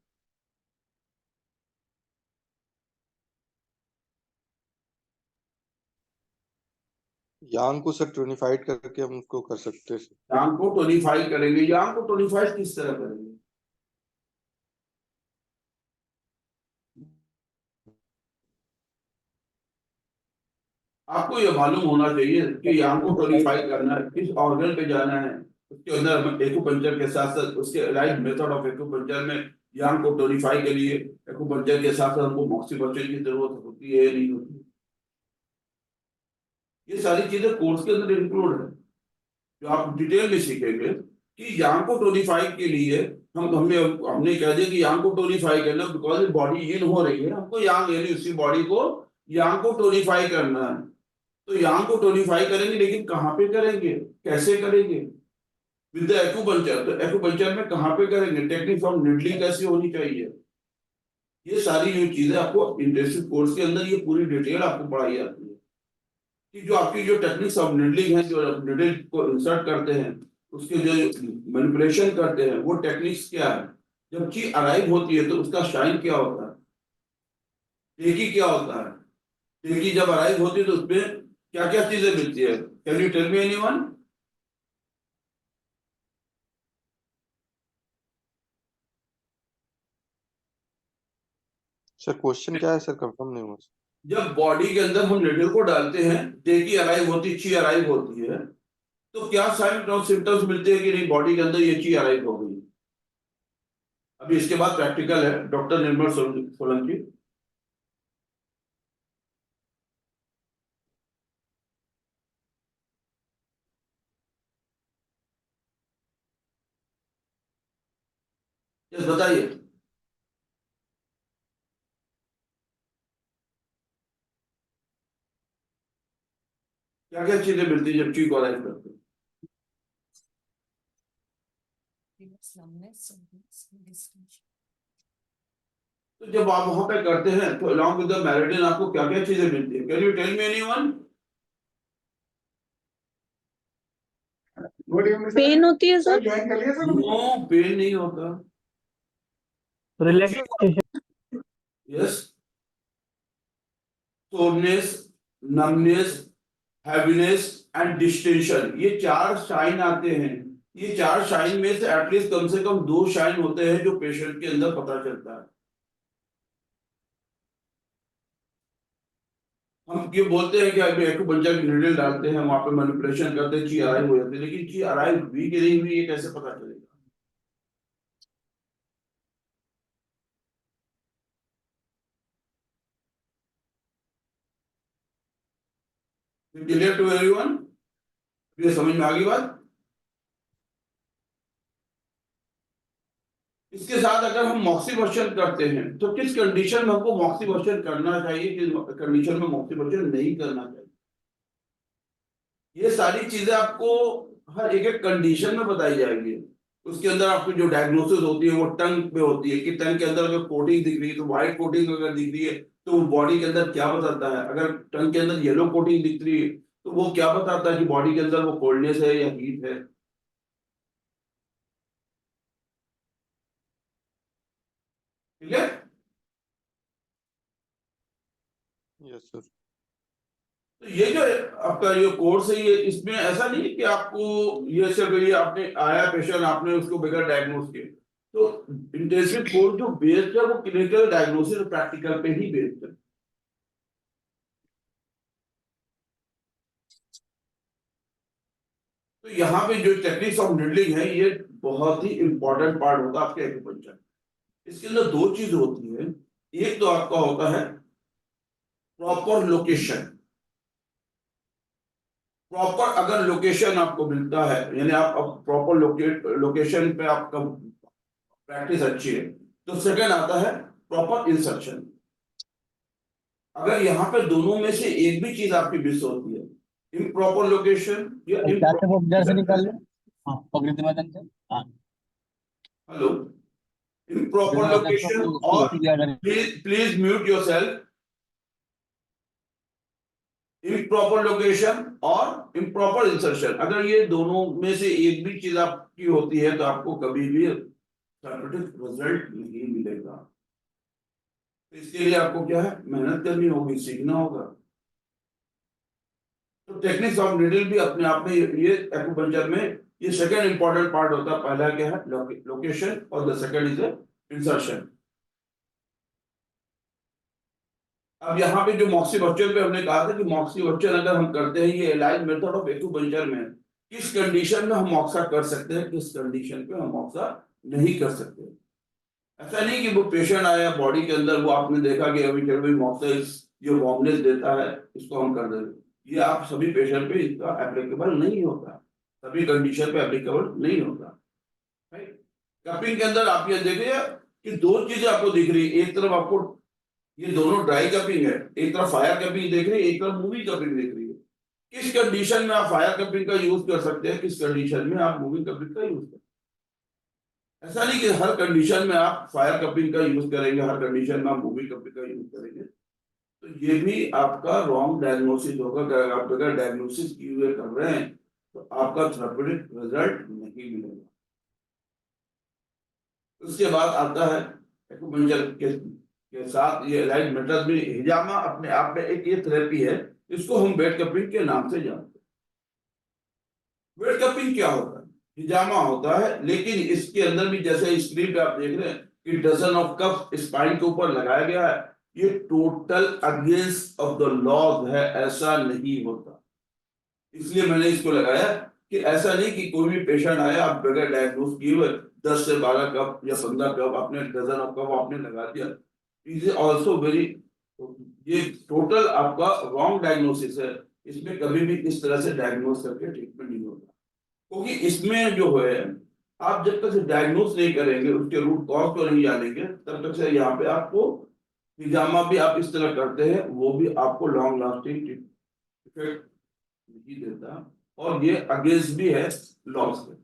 यांग को सर टोनिफाइड करके हम उसको कर सकते हैं सर। यांग को टोनिफाई करेंगे, यांग को टोनिफाई किस तरह करेंगे? आपको ये मालूम होना चाहिए कि यांग को टोनिफाई करना है, किस ऑर्गन पे जाना है, उसके अंदर हम एक्यूपंक्चर के साथ साथ उसके राइट मेथड ऑफ एक्यूपंक्चर में यांग को टोनिफाई के लिए एक्यूपंक्चर के साथ साथ हमको मॉक्सीपंक्चर की जरूरत होती है या नहीं होती, ये सारी चीजें कोर्स के अंदर इंक्लूड है, जो आप डिटेल में सीखेंगे कि यांग को टोनिफाई के लिए हमने कह दिया कि यांग को टोनिफाई करना, बिकॉज बॉडी इन हो रही है, हमको यांग यानी उसी बॉडी को यांग को टोनिफाई करना है। तो यांग को टोनिफाई करेंगे, लेकिन कहाँ पे करेंगे, कैसे करेंगे? With the acupuncture. तो एक्यूपंक्चर में कहाँ पे करेंगे, टेक्निक ऑफ निडलिंग कैसी होनी चाहिए, ये सारी जो चीजें आपको इंटेंसिव कोर्स के अंदर ये पूरी डिटेल आपको पढ़ाई जाती है कि जो आपकी जो टेक्निक्स ऑफ निडलिंग है, जो निडल को इंसर्ट करते हैं, उसके जो मैनिपुलेशन करते हैं, वो टेक्निक्स क्या है, जब चीज अराइव होती है तो उसका शाइन क्या होता है, टेकी क्या होता है, टेकी जब अराइव होती है तो उसमें क्या क्या चीजें मिलती है? Can you tell me anyone? Sir question क्या है सर, कंफर्म नहीं हुआ सर। जब बॉडी के अंदर हम निडल को डालते हैं, टेकी अराइव होती, ची अराइव होती है, तो क्या साइन और सिम्टम्स मिलते हैं कि नहीं बॉडी के अंदर ये ची अराइव हो गई? अभी इसके बाद प्रैक्टिकल है, डॉक्टर निर्मल सोलंकी। यस बताइए, क्या क्या चीजें मिलती है जब ची को अराइव करते हैं? तो जब आप वहां पे करते हैं तो अलॉन्ग विद द मेरिडियन आपको क्या क्या चीजें मिलती है? Can you tell me anyone? Pen होती है सर? नो, पेन नहीं होता। Relaxation. Yes, soreness, numbness, heaviness and distension, ये चार साइन आते हैं। ये चार साइन में से एटलीस्ट कम से कम दो साइन होते हैं जो पेशेंट के अंदर पता चलता है। हम ये बोलते हैं कि अभी एक्यूपंक्चर की नीडल डालते हैं, वहां पे मैनिपुलेशन करते हैं, ची अराइव हो जाती है, लेकिन ची अराइव हुई कि नहीं हुई ये कैसे पता चलेगा? Clear to everyone? ये समझ में आ गई बात। इसके साथ अगर हम मॉक्सिवर्शन करते हैं तो किस कंडीशन में हमको मॉक्सिवर्शन करना चाहिए, किस कंडीशन में मॉक्सिवर्शन नहीं करना चाहिए, ये सारी चीजें आपको हर एक एक कंडीशन में बताई जाएगी। उसके अंदर आपको जो डायग्नोसिस होती है वो टंग पे होती है कि टंग के अंदर अगर कोटिंग दिख रही है तो व्हाइट कोटिंग अगर दिख रही है तो बॉडी के अंदर क्या बताता है। अगर टंग के अंदर येलो कोटिंग दिख रही है तो वो क्या बताता है कि बॉडी के अंदर वो कोल्डनेस है या हीट है। ठीक है। Yes sir. तो ये जो आपका ये कोर्स है ये इसमें ऐसा नहीं है कि आपको ये सिर्फ ये आपने आया पेशेंट आपने उसको बगैर डायग्नोस किए। तो इंटेंसिव कोर्स जो बेस्ड है वो क्लिनिकल डायग्नोसिस और प्रैक्टिकल पे ही बेस्ड है। तो यहाँ पे जो टेक्निक्स ऑफ नीडलिंग है ये बहुत ही इंपॉर्टेंट पार्ट होता है आपके एक्यूपंक्चर। इसके अंदर दो चीज होती है, एक तो आपका होता है प्रॉपर लोकेशन। प्रॉपर अगर लोकेशन आपको मिलता है यानी आप प्रॉपर लोकेशन पे आपका प्रैक्टिस अच्छी है तो सेकंड आता है प्रॉपर इंसर्शन। अगर यहाँ पे दोनों में से एक भी चीज आपकी मिस होती है, इम्प्रॉपर लोकेशन या जाते वो जड़ से निकाल लो। हाँ पकड़ी थी मैंने से। हाँ हेलो, इम्प्रॉपर लोकेशन और please mute yourself. Improper location और इम्प्रॉपर इंसर्शन, अगर ये दोनों में से एक भी चीज आपकी होती है तो आपको कभी भी थेरेप्यूटिक रिजल्ट नहीं मिलेगा। तो इसके लिए आपको क्या है, मेहनत करनी होगी, सीखना होगा। तो टेक्निक्स ऑफ नीडल भी अपने आप में ये एक्यूपंक्चर में ये सेकंड इंपॉर्टेंट पार्ट होता है। पहला क्या है लोकेशन और द सेकंड इज इंसर्शन। अब यहाँ पे जो मॉक्सिवर्चन पे हमने कहा था कि मॉक्सिवर्चन अगर हम करते हैं ये एलाइज मेथड ऑफ एक्यूपंक्चर में किस कंडीशन में हम मॉक्सा कर सकते हैं, किस कंडीशन पे हम मॉक्सा नहीं कर सकते। ऐसा नहीं कि वो पेशेंट आया बॉडी के अंदर वो आपने देखा कि अभी चल भाई मॉक्सा जो वार्मनेस देता है इसको हम कर देंगे, ये आप सभी पेशेंट पे इसका एप्लीकेबल नहीं होता, सभी कंडीशन पे एप्लीकेबल नहीं होता। कपिंग के अंदर आप ये देखिए कि दो चीजें आपको दिख रही है, एक तरफ आपको ये दोनों ड्राई कपिंग है, एक तरफ फायर कपिंग देख रही है, एक तरफ मूविंग कपिंग देख रही है। किस कंडीशन में आप फायर कपिंग का यूज कर सकते हैं, किस कंडीशन में आप मूविंग कपिंग का यूज कर सकते हैं। ऐसा नहीं कि हर कंडीशन में आप फायर कपिंग का यूज करेंगे, हर कंडीशन में आप मूविंग कपिंग का यूज करेंगे, तो ये भी आपका रॉन्ग डायग्नोसिस होगा। अगर आप अगर डायग्नोसिस किए हुए कर रहे हैं तो आपका थेरेप्यूटिक रिजल्ट नहीं मिलेगा। उसके बाद आता है एक्यूपंक्चर के साथ ये एलाइड मेथड में हिजामा अपने आप में एक ये थेरेपी है, इसको हम बेड कपिंग के नाम से जानते हैं। बेड कपिंग क्या होता है, हिजामा होता है, लेकिन इसके अंदर भी जैसे स्क्रीन पे आप देख रहे हैं कि डजन ऑफ कफ स्पाइन के ऊपर लगाया गया है, ये total against of the laws है, ऐसा नहीं होता। इसलिए मैंने इसको लगाया कि ऐसा नहीं कि कोई भी पेशेंट आया आप बगैर डायग्नोस किए हुए 10 से 12 कप या 15 कप आपने डजन ऑफ कप आपने लगा दिया, इज ऑल्सो वेरी, ये टोटल आपका रॉन्ग डायग्नोसिस है। इसमें कभी भी इस तरह से डायग्नोस करके ट्रीटमेंट नहीं होता, क्योंकि इसमें जो है आप जब तक से डायग्नोस नहीं करेंगे, उसके रूट कॉज को नहीं जानेंगे, तब तक से यहाँ पे आपको हिजामा भी आप इस तरह करते हैं वो भी आपको लॉन्ग लास्टिंग इफेक्ट नहीं देता और ये अगेंस्ट भी है लॉस के।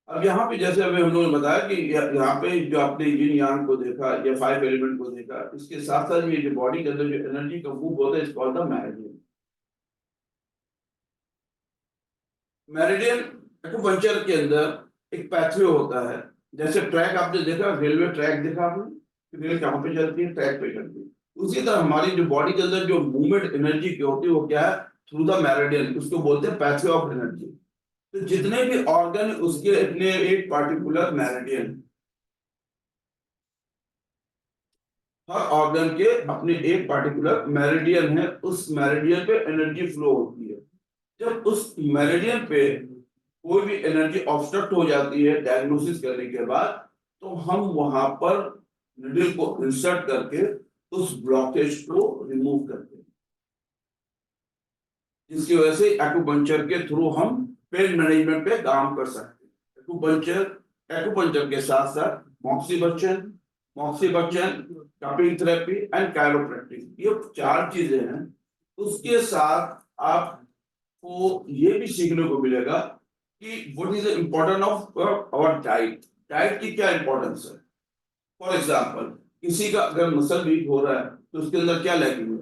अब यहाँ पे जैसे अभी हम लोगों ने बताया कि यहाँ पे जो आपने यिन यांग को देखा या 5 एलिमेंट को देखा, इसके साथ साथ ये जो बॉडी के अंदर जो एनर्जी का मूव होता है इस called the meridian. Meridian acupuncture के अंदर एक पैथवे होता है, जैसे ट्रैक आपने देखा, रेलवे ट्रैक देखा आपने, रेल कहाँ पे चलती है, ट्रैक पे चलती है। उसी तरह हमारी जो बॉडी के अंदर जो मूवमेंट एनर्जी की होती है वो क्या है, थ्रू द मेरिडियन, उसको बोलते हैं पैथवे ऑफ एनर्जी। तो जितने भी ऑर्गन उसके अपने एक पार्टिकुलर मेरिडियन, हर ऑर्गन के अपने एक पार्टिकुलर मेरिडियन है, उस मेरिडियन पे एनर्जी फ्लो होती है। जब उस मेरिडियन पे कोई भी एनर्जी ऑब्स्ट्रक्ट हो जाती है डायग्नोसिस करने के बाद, तो हम वहां पर निडल को इंसर्ट करके उस ब्लॉकेज को रिमूव करते हैं, जिसकी वजह से एक्यूपंक्चर के थ्रू हम पेन मैनेजमेंट पे काम कर सकते हैं। एक्यूपंक्चर के साथ साथ मॉक्सीबक्शन, कपिंग थेरेपी एंड कायरोप्रैक्टिक, ये 4 चीजें हैं। उसके साथ आपको ये भी सीखने को मिलेगा कि what is the importance of our diet. Diet की क्या इंपॉर्टेंस है। फॉर एग्जाम्पल, किसी का अगर मसल वीक हो रहा है तो उसके अंदर क्या लैकिंग है,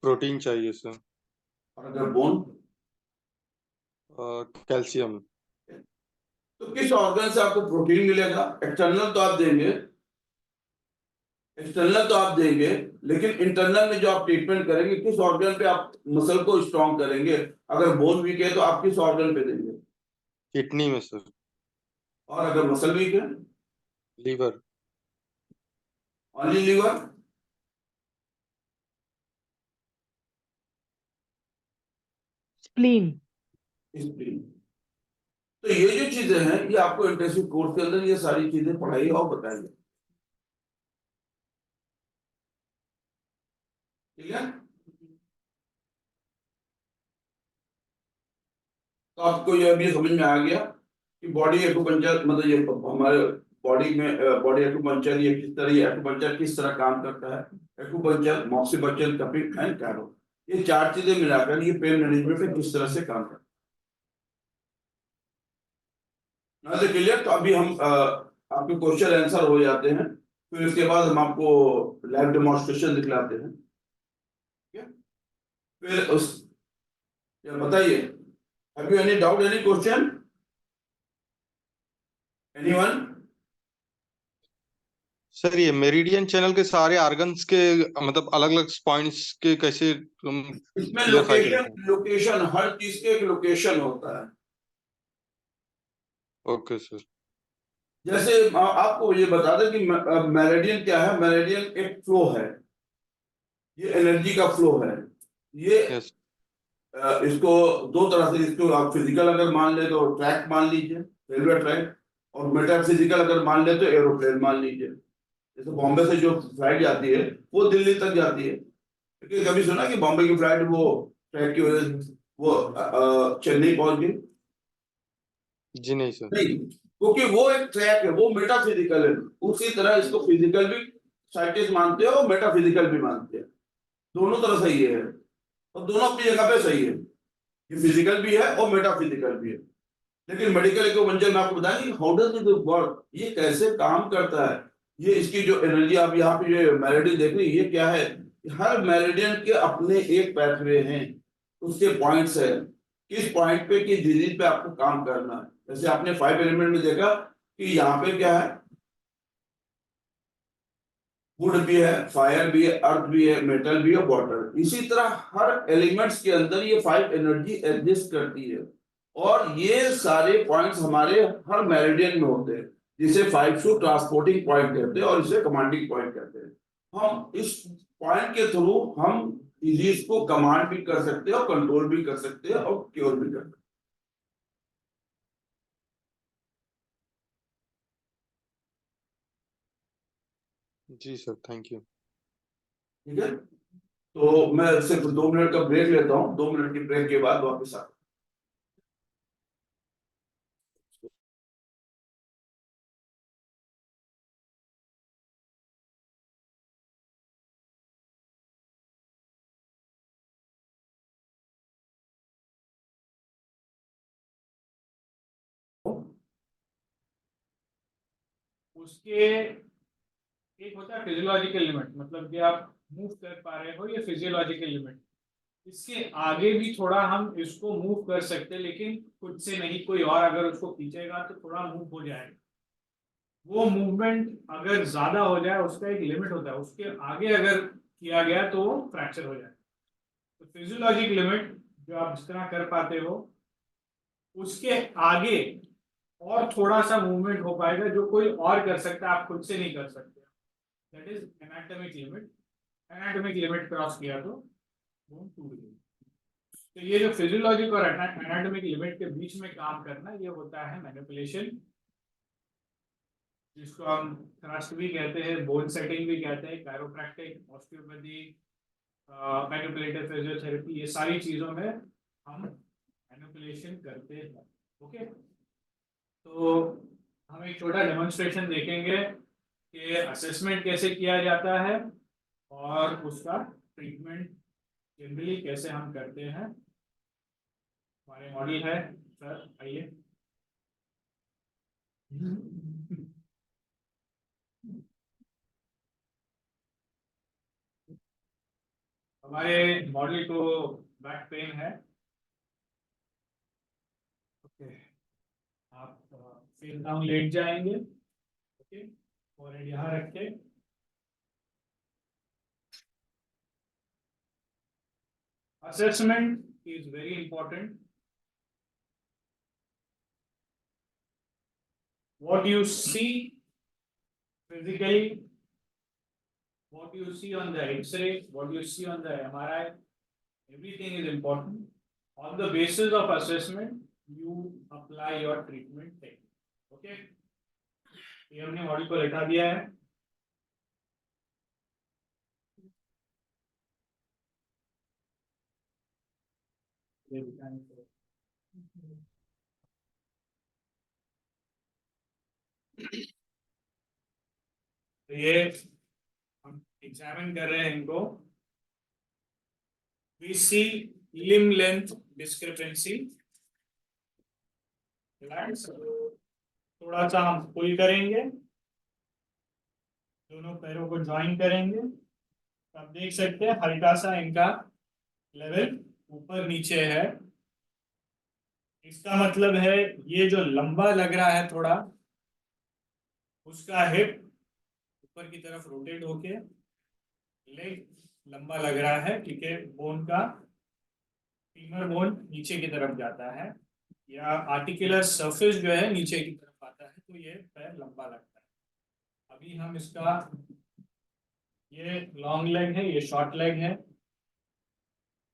प्रोटीन चाहिए सर, और अगर बोन, कैल्शियम। तो किस ऑर्गन से आपको प्रोटीन मिलेगा। एक्सटर्नल तो आप देंगे, लेकिन इंटरनल में जो आप ट्रीटमेंट करेंगे, किस ऑर्गन पे आप मसल को स्ट्रॉन्ग करेंगे। अगर बोन वीक है तो आप किस ऑर्गन पे देंगे, किडनी में सर, और अगर मसल वीक है, लीवर। Only liver. स्प्लीन। तो ये जो चीजें हैं, ये आपको इंटेंसिव कोर्स के अंदर ये सारी चीजें पढ़ाई और बताएंगे, ठीक है। तो आपको ये अभी समझ में आ गया कि बॉडी एक्यूपंक्चर मतलब ये हमारे बॉडी में बॉडी एक्यूपंक्चर, ये किस तरह, ये एक्यूपंक्चर किस तरह काम करता है। एक्यूपंक्चर, मॉक्सीबक्शन, कपिंग एंड कायरो, ये 4 चीजें मिलाकर ये पेन मैनेजमेंट में किस तरह से काम करता है। क्लियर। तो अभी हम आपके क्वेश्चन आंसर हो जाते हैं, फिर इसके बाद हम आपको लाइव डेमोन्स्ट्रेशन दिखलाते हैं, ठीक है। फिर उस बताइए, have you any doubt, any question, anyone. Sir ये मेरिडियन चैनल के सारे ऑर्गन्स के मतलब अलग अलग पॉइंट्स के कैसे इसमें clarify करते हैं? लोकेशन हर चीज के एक लोकेशन होता है। Okay sir. जैसे आपको ये बता दें कि मेरिडियन क्या है। मेरिडियन एक फ्लो है, ये एनर्जी का फ्लो है। ये यस। इसको 2 तरह से, इसको आप फिजिकल अगर मान ले तो ट्रैक मान लीजिए, रेलवे ट्रैक, और मेटाफिजिकल अगर मान ले तो एरोप्लेन मान लीजिए। जैसे बॉम्बे से जो फ्लाइट जाती है वो दिल्ली तक जाती है, क्योंकि कभी सुना कि बॉम्बे की फ्लाइट वो ट्रैक की वजह से वो चेन्नई पहुंच गई। जी नहीं सर। नहीं, क्योंकि वो एक ट्रैक है, वो मेटाफिजिकल है। उसी तरह इसको फिजिकल भी साइंटिस्ट मानते हैं और मेटाफिजिकल भी मानते हैं, दोनों तरह सही है, और दोनों अपनी जगह पे सही है। ये फिजिकल भी है और मेटाफिजिकल भी है। लेकिन मेडिकल एक्यूपंक्चर में आपको बताएंगे हाउ डज इट वर्क, ये कैसे काम करता है। ये इसकी जो एनर्जी आप यहाँ पे ये मेरिडियन देख रहे हैं, ये क्या है, हर मेरिडियन के अपने एक पैथवे हैं, उसके पॉइंट्स है, किस पॉइंट पे किस डिजीज पे आपको काम करना है। जैसे आपने 5 एलिमेंट में देखा कि यहाँ पे क्या है, वुड भी है, फायर भी है, अर्थ भी है, मेटल भी है, वाटर। इसी तरह हर एलिमेंट्स के अंदर ये 5 एनर्जी एग्जिस्ट करती है, और ये सारे पॉइंट्स हमारे हर मेरिडियन में होते हैं, जिसे 5 टू ट्रांसपोर्टिंग पॉइंट कहते हैं और इसे कमांडिंग पॉइंट कहते हैं। हम इस पॉइंट के थ्रू हम डिजीज को कमांड भी कर सकते हैं और कंट्रोल भी कर सकते हैं और क्योर भी कर सकते हैं। जी सर, थैंक यू। ठीक है, तो मैं सिर्फ 2 मिनट का ब्रेक लेता हूँ, 2 मिनट की ब्रेक के बाद वापस आता हूँ। उसके एक होता है फिजियोलॉजिकल लिमिट, मतलब कि आप मूव कर पा रहे हो, ये फिजियोलॉजिकल लिमिट। इसके आगे भी थोड़ा हम इसको मूव कर सकते हैं, लेकिन खुद से नहीं, कोई और अगर उसको खींचेगा तो थोड़ा मूव हो जाएगा। वो मूवमेंट अगर ज्यादा हो जाए, उसका एक लिमिट होता है, उसके आगे अगर किया गया तो वो फ्रैक्चर हो जाए। तो फिजियोलॉजिक लिमिट जो आप जिस तरह कर पाते हो, उसके आगे और थोड़ा सा मूवमेंट हो पाएगा जो कोई और कर सकता है, आप खुद से नहीं कर सकते। That is anatomic limit. Anatomic limit cross किया तो बोन टूट गई। तो ये जो फिजियोलॉजिक और एनाटॉमिक लिमिट के बीच में काम करना, ये होता है मैनिपुलेशन। जिसको हम थ्रस्ट भी कहते हैं, बोन सेटिंग भी कहते हैं, कायरोप्रैक्टिक, ऑस्टियोपैथी, मैनिपुलेटिव फिजियोथेरेपी, ये सारी चीजों में हम मैनिपुलेशन करते हैं। ओके, तो हम एक छोटा डेमोन्स्ट्रेशन देखेंगे कि असेसमेंट कैसे किया जाता है और उसका ट्रीटमेंट जनरली कैसे हम करते हैं। हमारे मॉडल है सर, आइए। हमारे मॉडल को बैक पेन है। ओके, आप फेस डाउन लेट जाएंगे। ओके, और यहाँ रखे। Assessment is very important. What you see physically, what you see on the X-ray, what you see on the MRI, everything is important. On the basis of assessment, you apply your treatment technique. Okay? ये हमने model को लिखा दिया है। तो ये हम examine कर रहे हैं इनको। We see limb length discrepancy. थोड़ा सा हम पुल करेंगे, दोनों पैरों को ज्वाइन करेंगे, तो आप देख सकते हैं हल्का सा इनका लेवल ऊपर नीचे है। इसका मतलब है ये जो लंबा लग रहा है थोड़ा, उसका हिप ऊपर की तरफ रोटेट होके लेग लंबा लग रहा है, ठीक है। बोन का फीमर बोन नीचे की तरफ जाता है, या आर्टिकुलर सरफेस जो है नीचे की तरफ आता है, तो ये पैर लंबा लगता है। अभी हम इसका, ये लॉन्ग लेग है, ये शॉर्ट लेग है,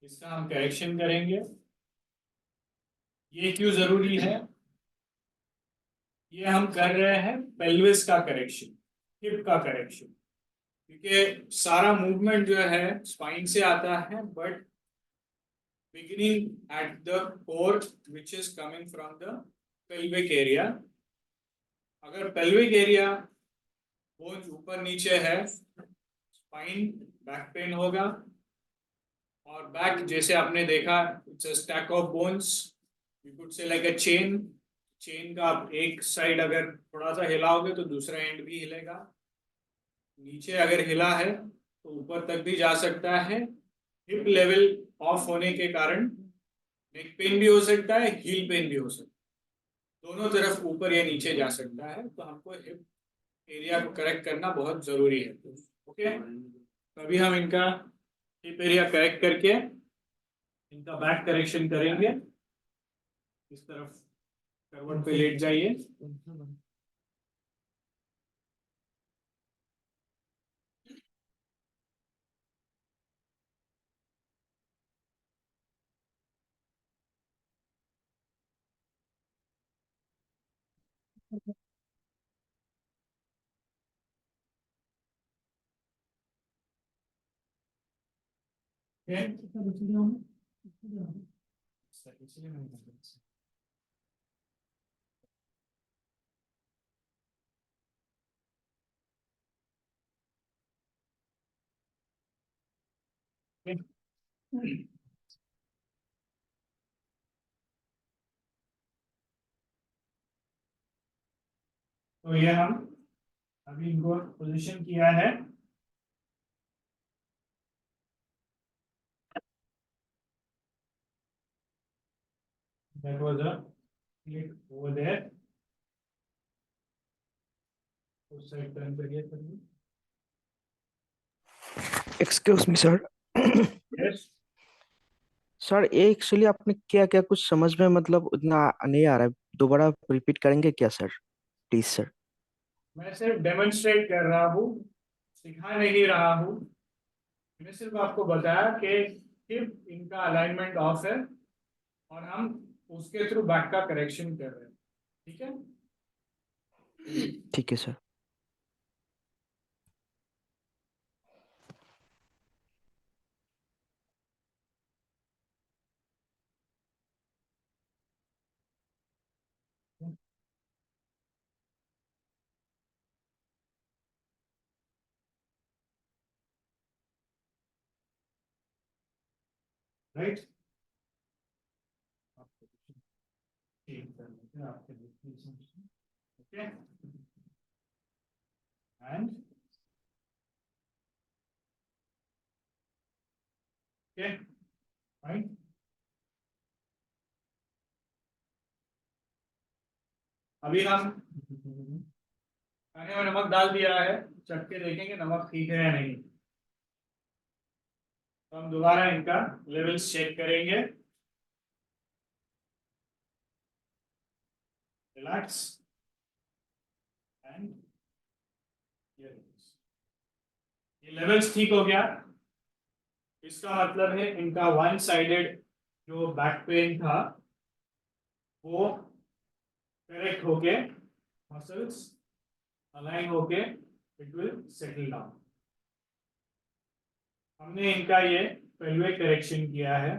इसका हम करेक्शन करेंगे। ये क्यों जरूरी है? ये हम कर रहे हैं पेल्विस का करेक्शन, हिप का करेक्शन, क्योंकि सारा मूवमेंट जो है स्पाइन से आता है, but beginning at the core which is coming from the pelvic area. अगर pelvic area बोन ऊपर नीचे है, स्पाइन बैक पेन होगा। और बैक जैसे आपने देखा, it's a stack of bones, you could say like a chain. Chain का आप एक साइड अगर थोड़ा सा हिलाओगे तो दूसरा एंड भी हिलेगा। नीचे अगर हिला है तो ऊपर तक भी जा सकता है। हिप लेवल ऑफ होने के कारण नेक पेन भी हो सकता है, हील पेन भी हो सकता है, दोनों तरफ ऊपर या नीचे जा सकता है। तो हमको हिप एरिया को करेक्ट करना बहुत जरूरी है। ओके, अभी हम इनका हिप एरिया करेक्ट करके इनका बैक करेक्शन करेंगे। इस तरफ करवट पे लेट जाइए। तो ये हम अभी इनको पोजीशन किया है। That was a click over there. उस साइड टर्न करिए sir. Excuse me sir. Yes, sir ये एक्चुअली आपने क्या क्या कुछ समझ में मतलब उतना नहीं आ रहा है, दोबारा रिपीट करेंगे क्या सर, प्लीज सर। मैं सिर्फ डेमोन्स्ट्रेट कर रहा हूँ, सिखा नहीं रहा हूँ। मैंने सिर्फ आपको बताया कि हिप इनका अलाइनमेंट ऑफ है और हम उसके थ्रू बैक का करेक्शन कर रहे हैं। ठीक है, ठीक है sir. Right. Okay and okay right. अभी हम खाने में नमक डाल दिया है, चख के देखेंगे नमक ठीक है या नहीं। तो हम दोबारा इनका लेवल्स चेक करेंगे। रिलैक्स एंड ये लेवल्स ठीक हो गया। इसका मतलब है इनका वन साइडेड जो बैक पेन था वो करेक्ट होके मसल्स अलाइन होके इट विल सेटल डाउन। हमने इनका ये पेल्विक करेक्शन किया है।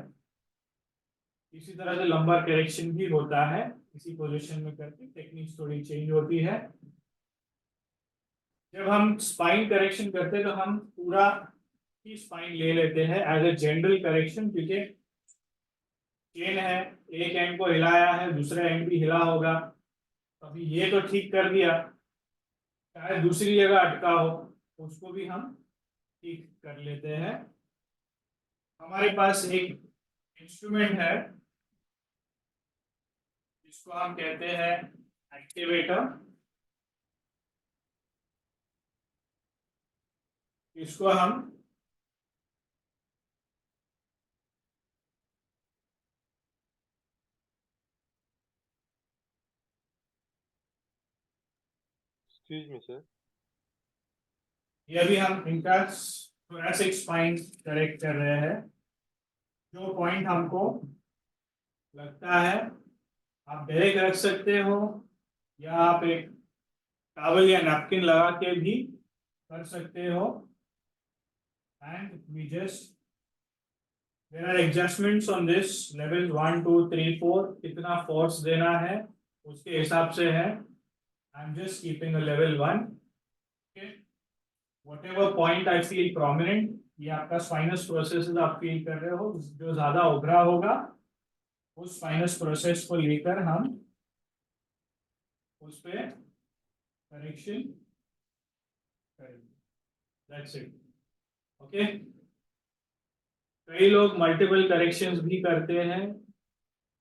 इसी तरह से लंबर करेक्शन भी होता है, इसी पोजीशन में करके टेक्निक थोड़ी चेंज होती है। जब हम स्पाइन करेक्शन करते हैं तो हम पूरा ही स्पाइन ले लेते हैं एज ए जनरल करेक्शन, क्योंकि चेन है, एक एंड को हिलाया है, दूसरा एंड भी हिला होगा। अभी ये तो ठीक कर दिया, चाहे दूसरी जगह अटका हो उसको भी हम ठीक कर लेते हैं। हमारे पास एक इंस्ट्रूमेंट है जिसको हम कहते हैं एक्टिवेटर। इसको हम एक्सक्यूज मी सर। ये भी हम इनका थोरैसिक स्पाइन करेक्ट कर रहे हैं। जो पॉइंट हमको लगता है आप डायरेक्ट रख सकते हो या आप एक टॉवल या नैपकिन लगा के भी कर सकते हो। And we just there are adjustments on this level 1 2 3 4 कितना फोर्स देना है उसके हिसाब से है। I am just keeping a level 1। Okay, whatever point I feel prominent, ये आपका स्पाइनस प्रोसेस आप फील कर रहे हो, जो ज्यादा उभरा होगा उस स्पाइनस प्रोसेस को लेकर हम उस पे करेक्शन करेंगे। That's it. ओके, कई लोग मल्टीपल करेक्शंस भी करते हैं।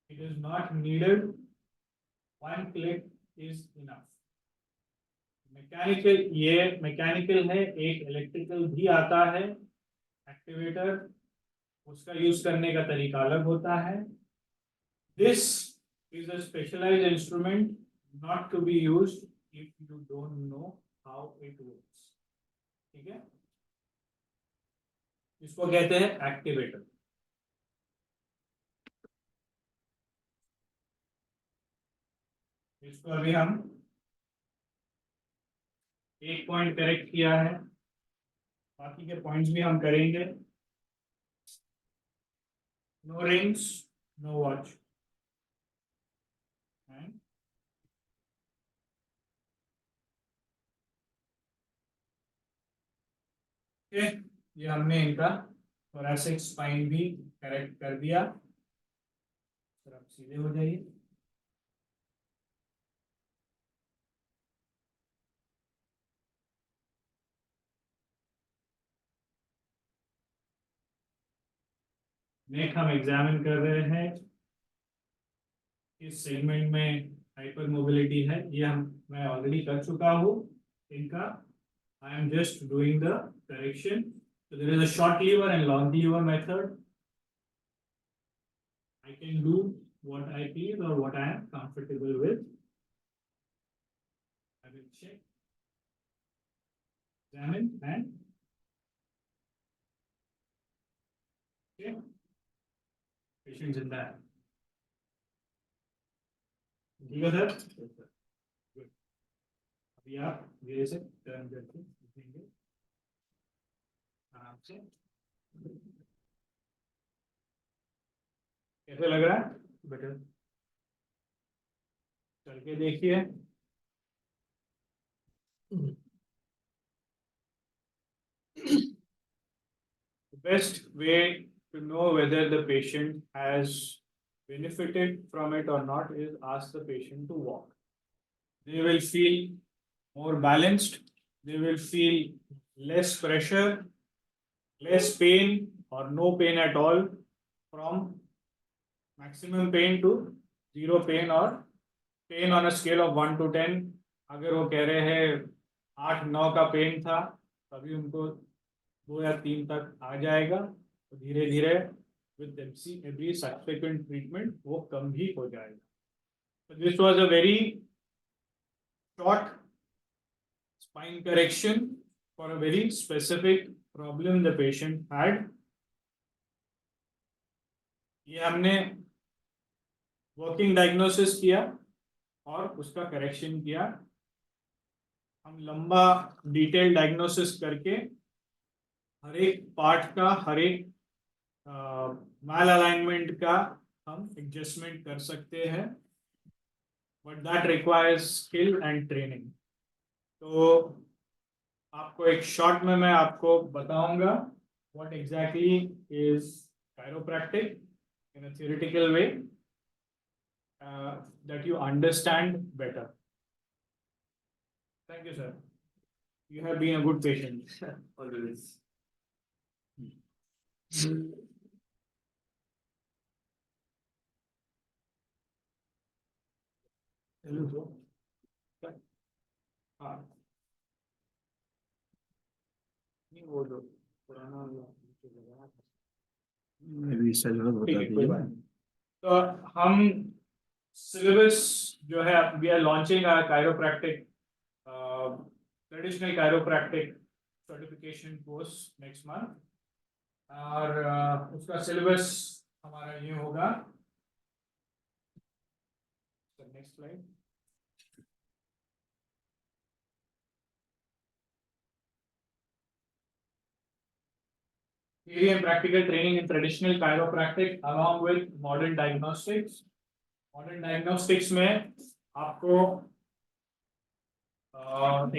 It is not needed, one click is enough. Mechanical, ये मैकेनिकल है, एक इलेक्ट्रिकल भी आता है एक्टिवेटर, उसका यूज करने का तरीका अलग होता है। This is a specialized instrument not to be used if you don't know how it works. ठीक है, इसको कहते हैं एक्टिवेटर। इसको अभी हम एक पॉइंट करेक्ट किया है, बाकी के पॉइंट्स भी हम करेंगे। No rings, no watch. Okay, ये हमने इनका थोरैसिक स्पाइन भी करेक्ट कर दिया। सर आप सीधे हो जाइए। नेक्स्ट हम एग्जामिन कर रहे हैं इस सेगमेंट में हाइपर मोबिलिटी है, ये मैं ऑलरेडी कर चुका हूँ इनका। I am just doing the correction. So there is a short lever and long lever method. I can do what I feel or what I am comfortable with. I will check, examine and okay. Patient जिंदा है। ठीक है sir? Good. अभी आप धीरे से turn करके देखेंगे आराम से। कैसे लग रहा है? बेटर करके देखिए। The best way to know whether the patient has benefited from it or not is ask the patient to walk. They will feel more balanced, they will feel less pressure, less pain or no pain at all, from maximum pain to zero pain or pain on a scale of 1 to 10. अगर वो कह रहे हैं 8-9 का pen था, तभी उनको 2 या 3 तक आ जाएगा, तो धीरे धीरे with every subsequent treatment वो कम भी हो जाएगा. So this was a very short spine correction for a very specific problem the patient had. ये हमने वर्किंग डायग्नोसिस किया और उसका करेक्शन किया. हम लंबा डिटेल डायग्नोसिस करके हर एक पार्ट का, हर एक माल अलाइनमेंट का हम एडजस्टमेंट कर सकते हैं, but that requires skill and training. तो आपको एक शॉर्ट में मैं आपको बताऊंगा what exactly is chiropractic in a theoretical way, that you understand better. Thank you, sir. You have been a good patient. Always. हाँ, नहीं वो जो पुराना वाला जो लगाया था. अभी सिलेबस बता ठीक है, कोई दीजिए. बात नहीं. तो हम सिलेबस जो है, we are launching our chiropractic traditional chiropractic certification course next month, और उसका सिलेबस हमारा ये होगा. Next slide. Theory and practical training in traditional chiropractic along with modern diagnostics. Modern diagnostics में आपको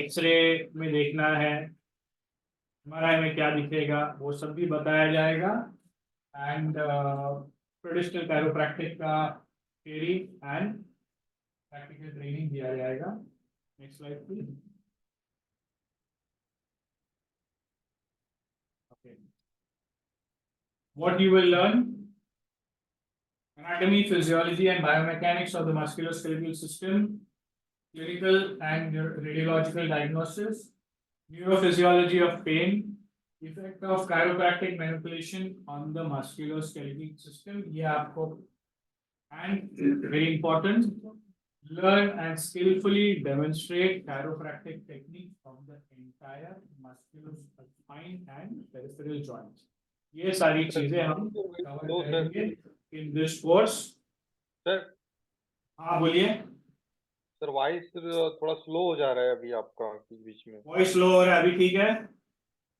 एक्सरे में देखना है, MRI में क्या दिखेगा वो सब भी बताया जाएगा, एंड ट्रेडिशनल chiropractic का theory and practical training दिया जाएगा. Next slide please. Okay. What you will learn: anatomy, physiology and biomechanics of the musculoskeletal system, clinical and radiological diagnosis, neurophysiology of pain, effect of chiropractic manipulation on the musculoskeletal system. ये आपको, and very important, learn and skillfully demonstrate chiropractic technique from the entire musculospine and peripheral joints. ये सारी चीजें हम cover करेंगे in this course. Sir हाँ बोलिए. Sir voice थोड़ा स्लो हो जा रहा है अभी आपका बीच में. वॉइस स्लो हो रहा है, अभी ठीक है?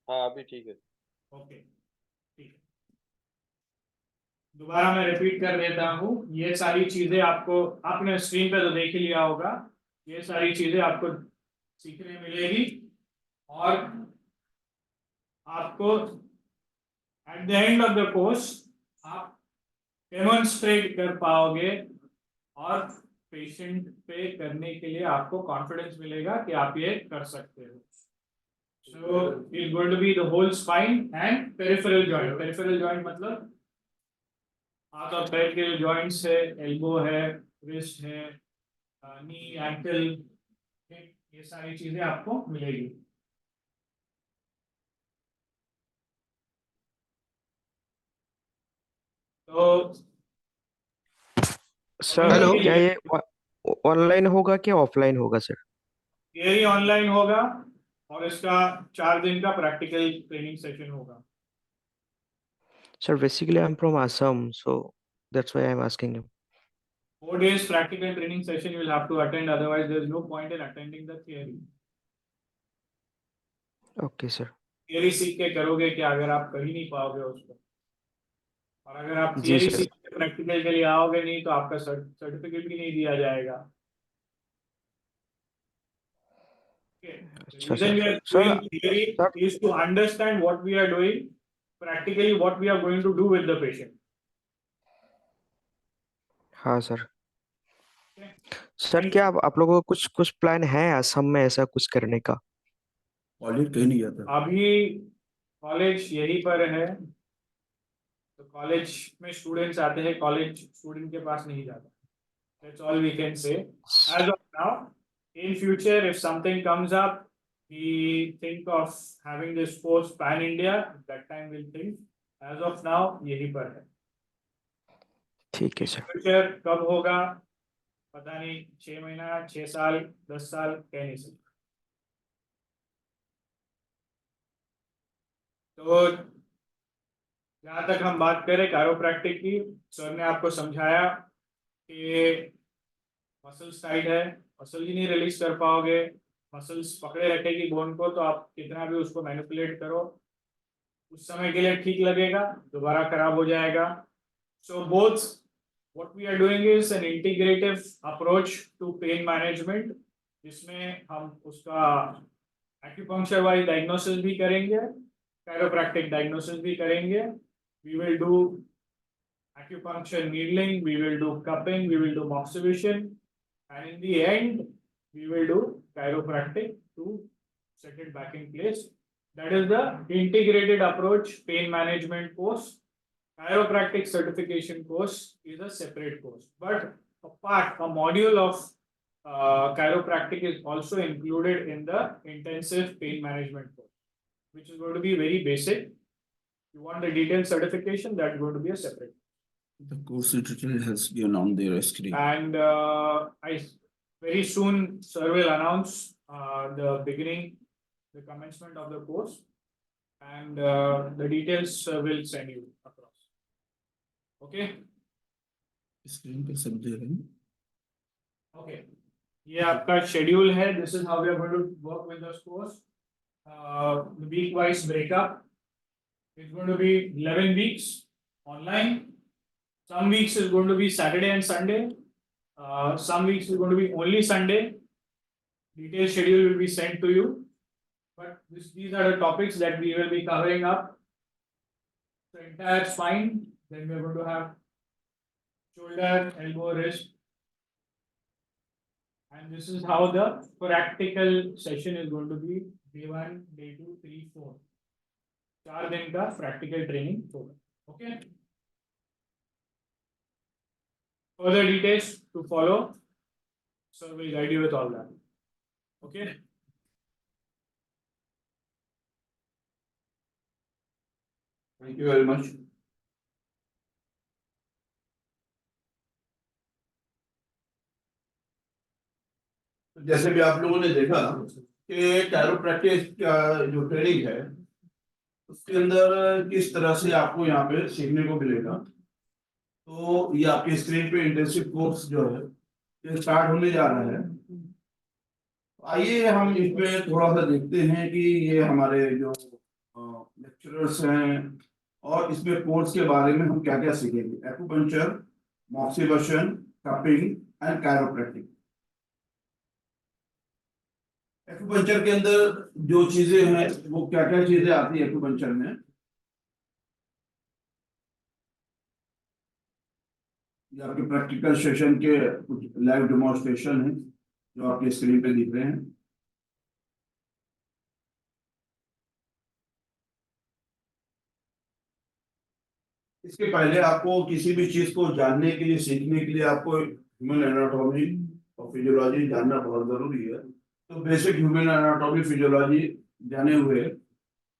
हाँ अभी ठीक है. ओके ठीक है. दोबारा मैं रिपीट कर देता हूँ. ये सारी चीजें आपको, आपने स्क्रीन पे तो देख ही लिया होगा, ये सारी चीजें आपको सीखने मिलेगी और आपको at the end of the course आप डेमोन्स्ट्रेट कर पाओगे और पेशेंट पे करने के लिए आपको कॉन्फिडेंस मिलेगा कि आप ये कर सकते हो. So it's going to be the whole spine and peripheral joint. Peripheral joint मतलब हाथ और पैर के जॉइंट्स है, एल्बो है, रिस्ट है, नी, एंकल, ये सारी चीजें आपको मिलेगी. तो सर हेलो. क्या ये ऑनलाइन होगा क्या ऑफलाइन होगा सर? थियरी ऑनलाइन होगा और इसका 4 दिन का प्रैक्टिकल ट्रेनिंग सेशन होगा. Sir, basically I'm from Assam, so that's why I'm asking you. 4 days practical training session you will have to attend, otherwise there is no point in attending the theory. Okay, sir. Theory सीख के करोगे क्या अगर आप कर ही नहीं पाओगे उसको, और अगर आप जी थियरी सर. सीख के प्रैक्टिकल के लिए आओगे नहीं तो आपका सर्टिफिकेट भी नहीं दिया जाएगा. Okay. The अच्छा reason we sir. are sir doing theory sir is to understand what we are doing, practically what we are going to do with the patient. हाँ सर। सर क्या आप लोगों को कुछ कुछ प्लान है असम में ऐसा कुछ करने का? कॉलेज कहीं नहीं जाता। अभी कॉलेज यहीं पर है, तो कॉलेज में स्टूडेंट्स आते हैं, कॉलेज स्टूडेंट के पास नहीं जाता। That's all we can say. As of now, in future, if something comes up, we think of having this course pan India. That time we'll think. As of now, यहीं पर है। ठीक है sir. Future कब होगा पता नहीं, 6 महीना, 6 साल, 10 साल, कह नहीं सकते। तो जहाँ तक हम बात करें कायरोप्रैक्टिक की, सर ने आपको समझाया कि मसल्स टाइट है, मसल ही नहीं रिलीज कर पाओगे, मसल्स पकड़े रखेगी बोन को, तो आप कितना भी उसको मैनिपुलेट करो उस समय के लिए ठीक लगेगा, दोबारा खराब हो जाएगा। So both what we are doing is an integrative approach to pain management, जिसमें हम उसका acupuncture वाली diagnosis भी करेंगे, chiropractic diagnosis भी करेंगे। We will do acupuncture needling, we will do cupping, we will do moxibustion, and in the end we will do chiropractic to set it back in place. That is the integrated approach pain management course. Chiropractic certification course is a separate course, but a module of chiropractic is also included in the intensive pain management course, which is going to be very basic. If you want the detailed certification, that's going to be a separate. The course detail has been on their screen. And very soon, sir will announce the commencement of the course, and the details will send you across. Okay. Screen पे सब दे रहे हैं। Okay. ये आपका schedule है. This is how we are going to work with this course. The week-wise breakup is going to be 11 weeks online. Some weeks is going to be Saturday and Sunday. Some weeks is going to be only Sunday. Detailed schedule will be sent to you. But these are the topics that we will be covering up. The entire spine. Then we are going to have shoulder, elbow, wrist. And this is how the practical session is going to be. Day 1, day 2, 3, 4. 4 दिन का practical training होगा. Okay. Further details to follow. Sir will guide you with all that. Okay. Thank you very much. जैसे भी आप लोगों ने देखा कि कैरोप्रैक्टिस का जो ट्रेनिंग है उसके अंदर किस तरह से आपको यहाँ पे सीखने को मिलेगा। तो ये आपकी स्क्रीन पे इंटेंसिव कोर्स जो है ये स्टार्ट होने जा रहा है। आइए हम इसमें थोड़ा सा देखते हैं कि ये हमारे जो लेक्चरर्स हैं और इसमें कोर्स के बारे में हम क्या क्या सीखेंगे। Acupuncture, moxibustion, cupping and chiropractic. Acupuncture के अंदर जो चीजें हैं वो क्या क्या चीजें आती है एक्यूपंक्चर में। ये आपके प्रैक्टिकल सेशन के कुछ लाइव डेमोन्स्ट्रेशन है जो आपके स्क्रीन पे दिख रहे हैं। इसके पहले आपको किसी भी चीज को जानने के लिए, सीखने के लिए आपको ह्यूमन एनाटॉमी और फिजियोलॉजी जानना बहुत जरूरी है। तो बेसिक ह्यूमन एनाटॉमी फिजियोलॉजी जाने हुए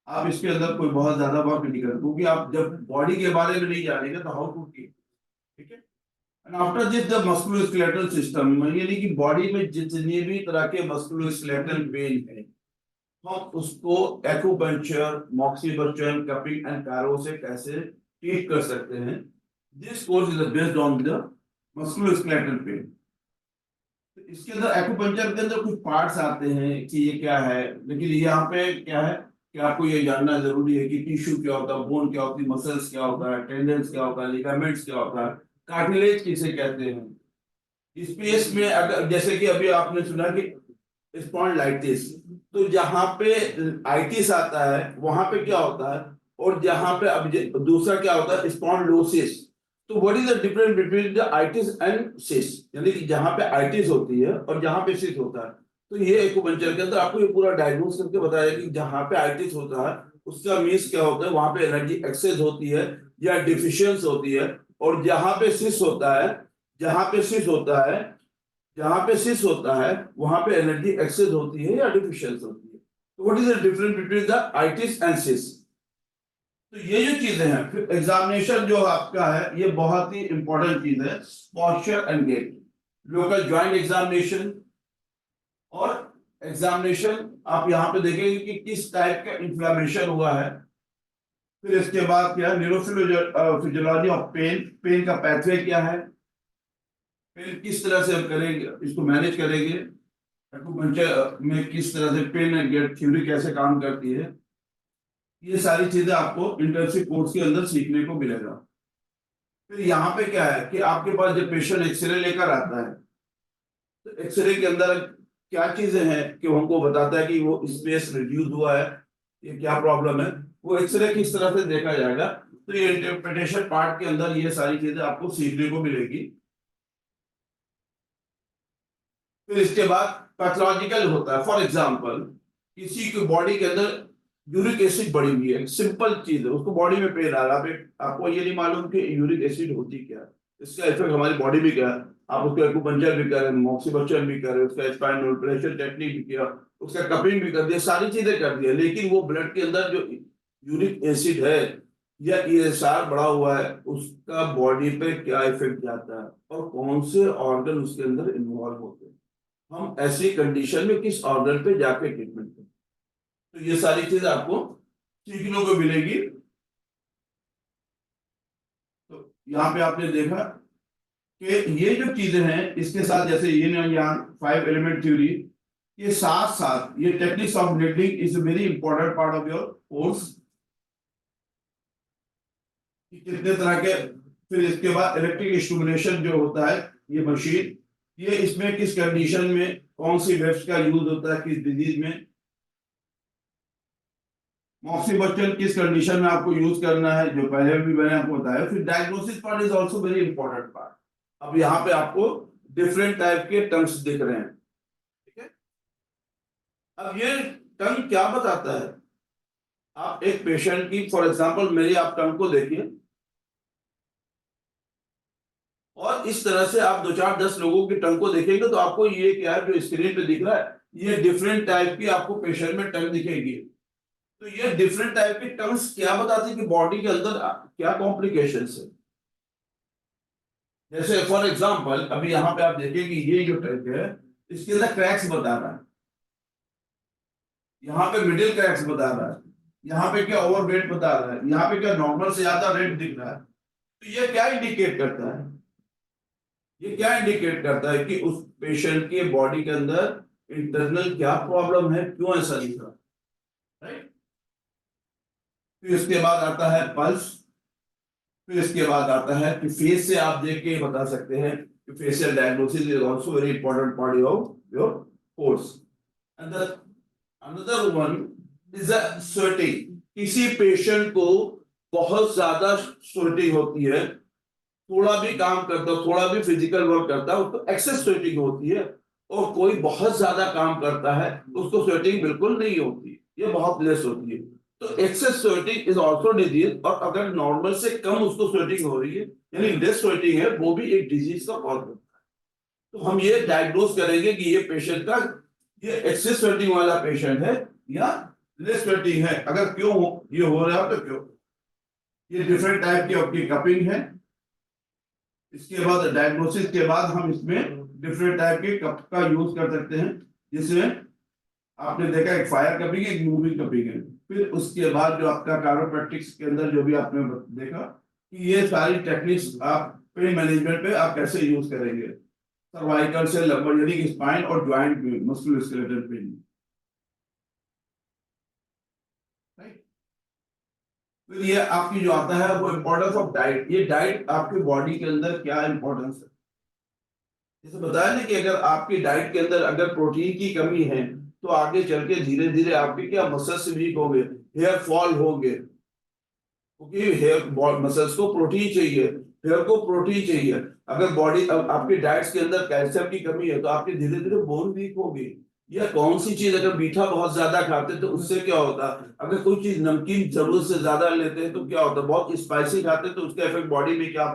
आप इसके अंदर कोई बहुत ज्यादा वर्क नहीं करते, क्योंकि आप जब बॉडी के बारे में नहीं जानेंगे तो हाउ टू टीच। ठीक है। And after this the musculoskeletal system, यानी कि बॉडी में जितने भी तरह के मस्कुलोस्केलेटल वेन है हम उसको acupuncture, moxibustion, cupping and Cairo से कैसे ट्रीट कर सकते हैं। This course is based on the musculoskeletal pain. इसके अंदर एक्यूपंक्चर के अंदर कुछ पार्ट्स आते हैं कि ये क्या है, लेकिन यहाँ पे क्या है कि आपको ये जानना जरूरी है कि टिश्यू क्या होता है, बोन क्या होती है, मसल्स क्या होता है, टेंडन्स क्या होता है, लिगामेंट्स क्या होता है, कार्टिलेज किसे कहते हैं। स्पेस में अगर जैसे कि अभी आपने सुना कि स्पॉन्डिलाइटिस, तो जहाँ पे आइटिस आता है वहां पे क्या होता है, और जहां पे अब दूसरा क्या होता है स्पॉन्डिलोसिस। तो what is the difference between the itis and sis, यानी कि जहां पे आइटिस होती है और जहां पे सिस होता है। तो ये एक्यूपंक्चर के अंदर आपको ये पूरा डायग्नोस करके बताया कि जहां पे आइटिस होता है उसका मीन्स क्या होता है, वहां पे एनर्जी एक्सेस होती है या डिफिशियंस होती है, और जहां पे सिस होता है, जहां पे सिस होता है, जहां पे सिस होता है वहां पे एनर्जी एक्सेस होती है या डिफिशियंस होती है। तो what is the difference between the itis and sis. तो ये जो चीजें हैं, फिर एग्जामिनेशन जो आपका है ये बहुत ही इंपॉर्टेंट चीज है, posture and gait, local joint examination. और एग्जामिनेशन आप यहाँ पे देखेंगे कि किस टाइप का इंफ्लेमेशन हुआ है। फिर इसके बाद क्या है, न्यूरोफिजियोलॉजी ऑफ पेन, पेन का पैथवे क्या है, पेन किस तरह से हम करेंगे, इसको मैनेज करेंगे, एक्यूपंक्चर में किस तरह से पेन एंड गेट थ्योरी कैसे काम करती है। ये सारी चीजें आपको इंटर्नशिप कोर्स के अंदर सीखने को मिलेगा। फिर यहाँ पे क्या है कि आपके पास जब पेशेंट एक्सरे लेकर आता है तो एक्सरे के अंदर क्या चीजें हैं कि वो हमको बताता है कि वो स्पेस रिड्यूस हुआ है, ये क्या प्रॉब्लम है, वो एक्सरे किस तरह से देखा जाएगा। तो ये इंटरप्रिटेशन पार्ट के अंदर ये सारी चीजें आपको सीखने को मिलेगी। फिर इसके बाद पैथोलॉजिकल होता है, फॉर एग्जांपल किसी की बॉडी के अंदर यूरिक एसिड बढ़ी हुई है, सिंपल चीज है, उसको बॉडी में पेन आ रहा है, आपको ये नहीं मालूम कि यूरिक एसिड होती क्या है, इसका इफेक्ट हमारी बॉडी में क्या है, आप उसको एक्यूपंक्चर भी करें, मॉक्सीबक्शन भी करें, उसका स्पाइनल प्रेशर टेक्निक भी किया, उसका कपिंग भी कर दिया, सारी चीजें कर दी है, लेकिन वो ब्लड के अंदर जो यूरिक एसिड है या ईएसआर बढ़ा हुआ है उसका बॉडी पे क्या इफेक्ट जाता है और कौन से ऑर्गन उसके अंदर इन्वॉल्व होते हैं, हम ऐसी कंडीशन में किस ऑर्गन पे जाके ट्रीटमेंट करें। तो ये सारी चीज आपको सीखने को मिलेगी। तो यहाँ पे आपने देखा कि ये जो चीजें हैं इसके साथ, जैसे ये यहाँ 5 एलिमेंट थ्योरी के साथ साथ ये techniques of needling is very important part of your course, कितने तरह के। फिर इसके बाद इलेक्ट्रिक स्टिमुलेशन जो होता है, ये मशीन, ये इसमें किस कंडीशन में कौन सी वेव्स का यूज होता है, किस डिजीज में, मॉक्सीबक्शन किस कंडीशन में आपको यूज करना है, जो पहले भी मैंने आपको बताया। फिर diagnosis part is also very important part. अब यहाँ पे आपको डिफरेंट टाइप के टर्म्स दिख रहे हैं, ठीक है। अब ये टर्म क्या बताता है, आप एक पेशेंट की, फॉर एग्जांपल मेरी आप टर्म को देखिए और इस तरह से आप 2-4-10 लोगों की टंग को देखेंगे तो आपको ये क्या है जो स्क्रीन पे दिख रहा है, ये डिफरेंट टाइप की आपको पेशेंट में टंग दिखेगी। तो ये डिफरेंट टाइप की टंग्स क्या बताती है कि बॉडी के अंदर क्या कॉम्प्लिकेशंस है। जैसे फॉर एग्जांपल अभी यहाँ पे आप देखेंगे ये जो टंग है इसके अंदर क्रैक्स बता रहा है, यहाँ पे मिडिल क्रैक्स बता रहा है, यहाँ पे क्या ओवरवेट बता रहा है, यहाँ पे क्या नॉर्मल से ज्यादा रेड दिख रहा है। तो ये क्या इंडिकेट करता है, ये क्या इंडिकेट करता है कि उस पेशेंट के बॉडी के अंदर इंटरनल क्या प्रॉब्लम है, क्यों ऐसा दिख रहा है, राइट। फिर इसके बाद आता है पल्स, फिर इसके बाद आता है कि फेस से आप देख के बता सकते हैं कि facial diagnosis is also very important part of your course. And another one is sweating, किसी पेशेंट को बहुत ज्यादा स्वेटिंग होती है, थोड़ा भी काम करता है, थोड़ा भी फिजिकल वर्क करता है उसको एक्सेस स्वेटिंग होती है, और कोई बहुत ज्यादा काम करता है उसको स्वेटिंग बिल्कुल नहीं होती, ये बहुत लेस होती है। तो excess sweating is also disease, और अगर नॉर्मल से कम उसको स्वेटिंग हो रही है यानी लेस स्वेटिंग है, वो भी एक डिजीज का कॉज होता है। तो हम ये डायग्नोज करेंगे कि ये पेशेंट का ये एक्सेस स्वेटिंग वाला पेशेंट है या लेस स्वेटिंग है, अगर क्यों ये हो रहा है तो क्यों। ये डिफरेंट टाइप की आपकी कपिंग है। इसके बाद डायग्नोसिस के बाद हम इसमें डिफरेंट टाइप के कप का यूज कर सकते हैं, जिसमें आपने देखा एक फायर कपिंग है, एक मूविंग कपिंग है। फिर उसके बाद जो आपका कायरोप्रैक्टिक्स के अंदर जो भी आपने देखा कि ये सारी टेक्निक्स आप पेन मैनेजमेंट पे आप कैसे यूज करेंगे, सर्वाइकल से लगभग यानी कि स्पाइन और ज्वाइंट में मस्कुलोस्केलेटल पेन। फिर ये आपकी जो आता है वो इम्पोर्टेंस ऑफ डाइट, ये डाइट आपकी बॉडी के अंदर क्या इम्पोर्टेंस है। जैसे बताया ना कि अगर आपकी डाइट के अंदर अगर प्रोटीन की कमी है तो आगे चल के धीरे धीरे आपके क्या मसल्स वीक होंगे, हेयर फॉल होंगे, क्योंकि हेयर मसल्स को प्रोटीन चाहिए, हेयर को प्रोटीन चाहिए। अगर बॉडी आपकी डाइट्स के अंदर कैल्शियम की कमी है तो आपकी धीरे धीरे बोन वीक होगी। या कौन सी चीज, अगर मीठा बहुत ज्यादा खाते हैं तो उससे क्या होता है, अगर कोई चीज नमकीन जरूरत से ज्यादा लेते हैं तो क्या होता है, बहुत स्पाइसी खाते हैं तो उसका इफेक्ट बॉडी में क्या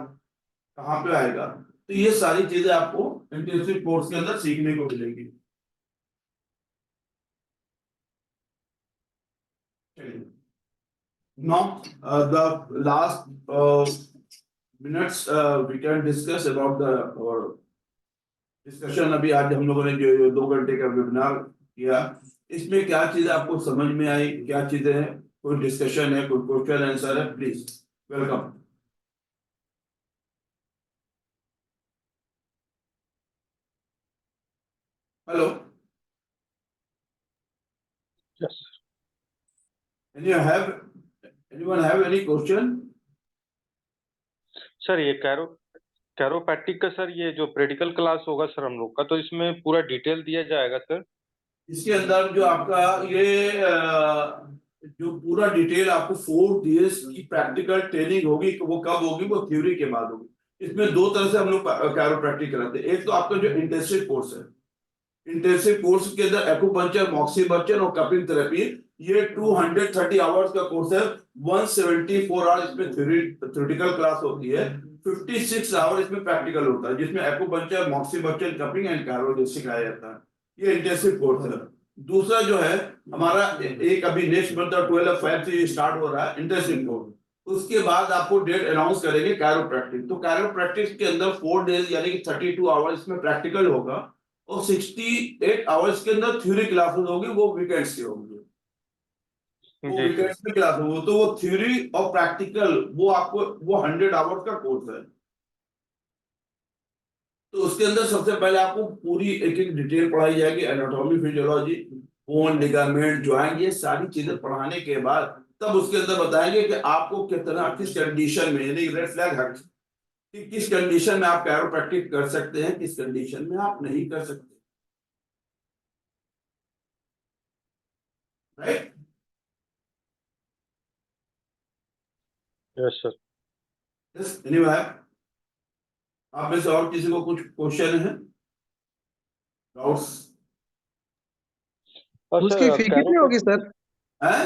कहाँ पे आएगा। तो ये सारी चीजें आपको इंटेंसिव कोर्स के अंदर सीखने को मिलेगी। Now, the last minutes we can discuss about the discussion. अभी आज हम लोगों ने जो 2 घंटे का वेबिनार किया, इसमें क्या चीजें आपको समझ में आई, क्या चीजें हैं, कोई डिस्कशन है, कोई क्वेश्चन आंसर है, please welcome. Hello, Yes. anyone have any question? Sir ये कैरोप्रैक्टिक का सर ये जो प्रैक्टिकल क्लास होगा सर हम लोग का, तो इसमें पूरा डिटेल दिया जाएगा सर? इसके अंदर जो आपका ये जो पूरा डिटेल आपको 4 डेज की प्रैक्टिकल ट्रेनिंग होगी, वो कब होगी, वो थ्योरी के बाद होगी। इसमें 2 तरह से हम लोग कैरोप्रैक्टिक कराते हैं। एक तो आपका जो इंटेंसिव कोर्स है, इंटेंसिव कोर्स के अंदर एक्यूपंक्चर, मॉक्सीबर्चन और कपिंग थेरेपी, ये 230 आवर्स का कोर्स है। 174 आवर्स इसमें थ्योरेटिकल क्लास होती है, 56 आवर इसमें प्रैक्टिकल होता है, जिसमें एक्यूपंक्चर, मॉक्सीबर्चन, कपिंग एंड कैरो सिखाया जाता है। ये इंटेंसिव कोर्स है। दूसरा जो है हमारा एक अभी नेक्स्ट मंथ 12 फेब से स्टार्ट हो रहा है इंटेंसिव कोर्स। उसके बाद आपको डेट अनाउंस करेंगे कैरोप्रैक्टिक। तो कैरोप्रैक्टिक के अंदर 4 डेज यानी कि 32 आवर्स इसमें प्रैक्टिकल होगा और 68 आवर्स के अंदर थ्योरी क्लासेस होगी, वो वीकेंड्स की होगी। वो जी वीकेंड्स में क्लास होगी, तो वो थ्योरी और प्रैक्टिकल वो आपको वो 100 आवर्स का कोर्स है। तो उसके अंदर सबसे पहले आपको पूरी एक एक डिटेल पढ़ाई जाएगी, anatomy, physiology, bone, ligament, joint, ये सारी चीजें पढ़ाने के बाद तब उसके अंदर बताएंगे कि आपको कितना, किस कंडीशन में, यानी रेड फ्लैग हट कि किस कंडीशन में आप कैरोप्रैक्टिक कर सकते हैं, किस कंडीशन में आप नहीं कर सकते। Right? Yes sir. Yes, anyway, आप में से और किसी को कुछ क्वेश्चन है, डाउट्स और उसकी सर फी कितनी होगी सर? है?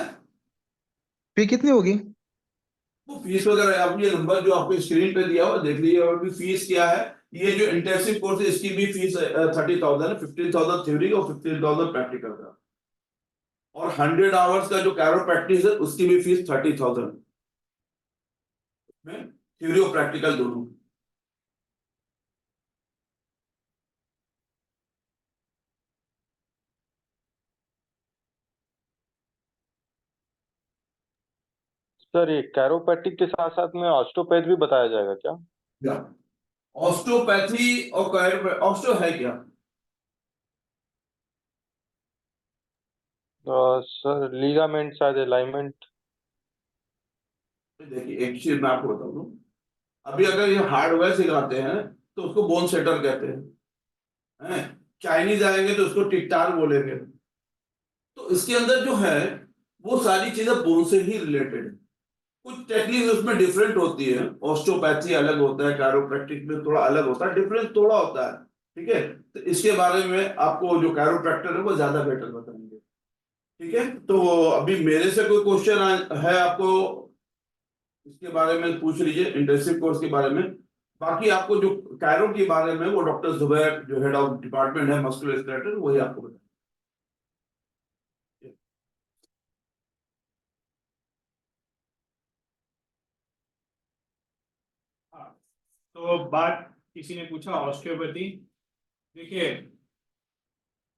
फी कितनी होगी? वो फीस वगैरह आप ये नंबर जो आपको स्क्रीन पे दिया हुआ देख लीजिए। और भी फीस क्या है, ये जो इंटेंसिव कोर्स है इसकी भी फीस 30,000, 15,000 थ्योरी और 15,000 प्रैक्टिकल का। और 100 आवर्स का जो कैरोप्रैक्टिस है उसकी भी फीस 30,000 में, थ्योरी और प्रैक्टिकल दोनों। सर ये कैरोप्रैक्टिक के साथ साथ में ऑस्टियोपैथ भी बताया जाएगा क्या? या ऑस्टियोपैथी और ऑस्टियो है क्या? सर लीगामेंट शायद, अलाइनमेंट। देखिए एक चीज मैं आपको बता दूं, अभी अगर ये हार्डवेयर सिखाते हैं तो उसको बोन सेटर कहते हैं। चाइनीज आएंगे तो उसको टिकटार बोलेंगे। तो इसके अंदर जो है वो सारी चीजें बोन से ही रिलेटेड है। कुछ टेक्निक उसमें डिफरेंट होती है, ऑस्टियोपैथी अलग होता है, कैरोप्रैक्टिक में थोड़ा अलग होता है, डिफरेंस थोड़ा होता है। ठीक है, तो इसके बारे में आपको जो कैरोप्रैक्टर है वो ज्यादा बेटर बताएंगे। ठीक है, तो अभी मेरे से कोई क्वेश्चन है आपको, इसके बारे में पूछ लीजिए, इंटेंसिव कोर्स के बारे में। बाकी आपको जो कैरो के बारे में वो डॉक्टर जुबैर जो हेड ऑफ डिपार्टमेंट है मस्कुलोस्केलेटल, वही आपको बताएंगे। तो बात किसी ने पूछा ऑस्टियोपैथी। देखिए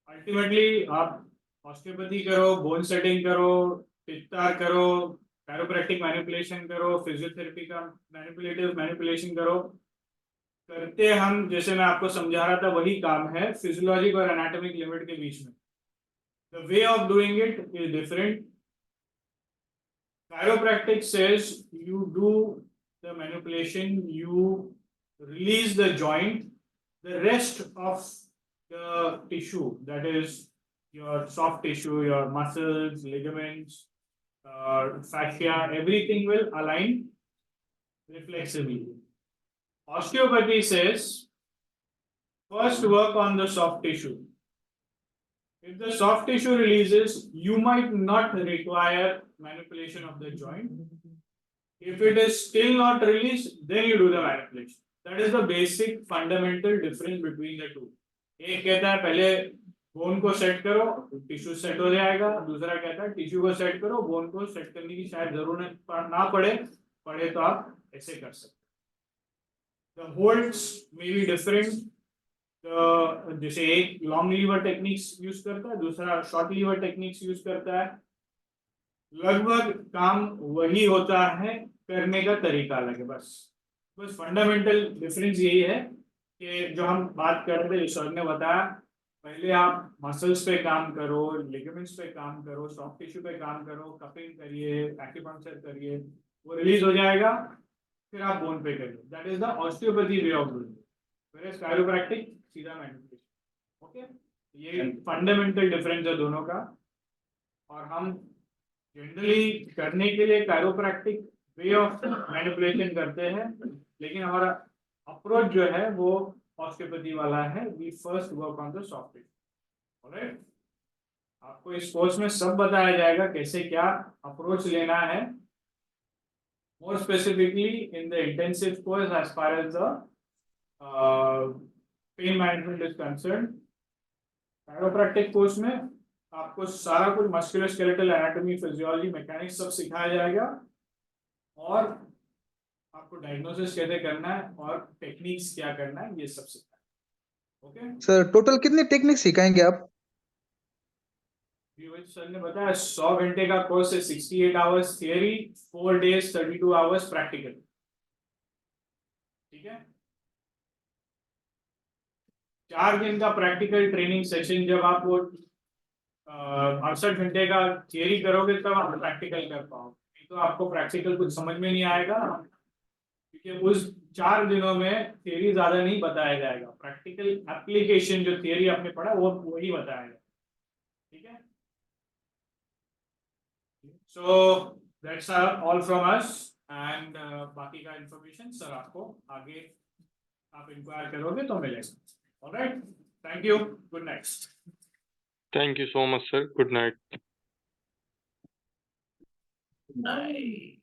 अल्टीमेटली आप ऑस्टियोपैथी करो, बोन सेटिंग करो, टिकटार करो, कैरोप्रैक्टिक मैनिपुलेशन करो, फिजियोथेरेपी का मैनिपुलेशन करो, करते हम जैसे मैं आपको समझा रहा था वही काम है, फिजियोलॉजिक और एनाटॉमिक लिमिट के बीच में। The way of doing it is different. Chiropractic says you do the manipulation, you release the joint, the rest of the tissue, that is your soft tissue, your muscles, ligaments, fascia, everything will align reflexively. Osteopathy says, first work on the soft tissue. If the soft tissue releases, you might not require manipulation of the joint. If it is still not released, then you do the manipulation. That is the basic fundamental difference between the two. एक कहता है पहले bone को set करो, tissue set हो जाएगा. दूसरा कहता है टिश्यू को सेट करो, बोन को सेट करने की शायद जरूरत ना पड़े तो आप ऐसे कर सकते. The holds may be different. जैसे एक लॉन्ग लीवर टेक्निक्स यूज करता है, दूसरा शॉर्ट लीवर टेक्निक्स यूज करता है. लगभग काम वही होता है, करने का तरीका अलग है. बस फंडामेंटल डिफरेंस यही है कि जो हम बात कर रहे थे, सर ने बताया, पहले आप मसल्स पे काम करो, लिगामेंट्स पे काम करो, सॉफ्ट टिश्यू पे काम करो, कपिंग करिए, एक्यूपंक्चर करिए, वो रिलीज हो जाएगा, फिर आप बोन पे करिए. That is the osteopathy way of doing. Whereas chiropractic सीधा मैनिपुलेशन. ओके, ये फंडामेंटल डिफरेंस है दोनों का. और हम जनरली करने के लिए कायरोप्रैक्टिक वे ऑफ मैनिपुलेशन करते हैं, लेकिन हमारा अप्रोच जो है वो ऑस्टियोपैथी वाला है. We first work on the soft tissue. Alright, आपको इस कोर्स में सब बताया जाएगा कैसे क्या अप्रोच लेना है. More specifically in the intensive course, as far as the pain management is concerned, chiropractic course में आपको सारा कुछ मस्कुलोस्केलेटल एनाटॉमी, फिजियोलॉजी, मैकेनिक्स सब सिखाया जाएगा, और आपको डायग्नोसिस कैसे करना है और टेक्निक्स क्या करना है, ये सब सिखाया. ओके सर, टोटल कितनी टेक्निक सिखाएंगे आप? सर ने बताया 100 घंटे का कोर्स है. 68 hours theory, 4 days 32 hours practical. ठीक है, 4 दिन का प्रैक्टिकल ट्रेनिंग सेशन. जब आप वो 68 घंटे का थियरी करोगे तब आप प्रैक्टिकल कर पाओगे, नहीं तो आपको प्रैक्टिकल कुछ समझ में नहीं आएगा, क्योंकि उस 4 दिनों में थियरी ज्यादा नहीं बताया जाएगा. प्रैक्टिकल एप्लीकेशन जो थियरी आपने पढ़ा वो वही बताएगा. ठीक है, so that's all from us, and बाकी का इंफॉर्मेशन सर आपको आगे आप इंक्वायर करोगे तो मिलेगा. Alright, thank you, good night. Thank you so much, sir. Good night. Night.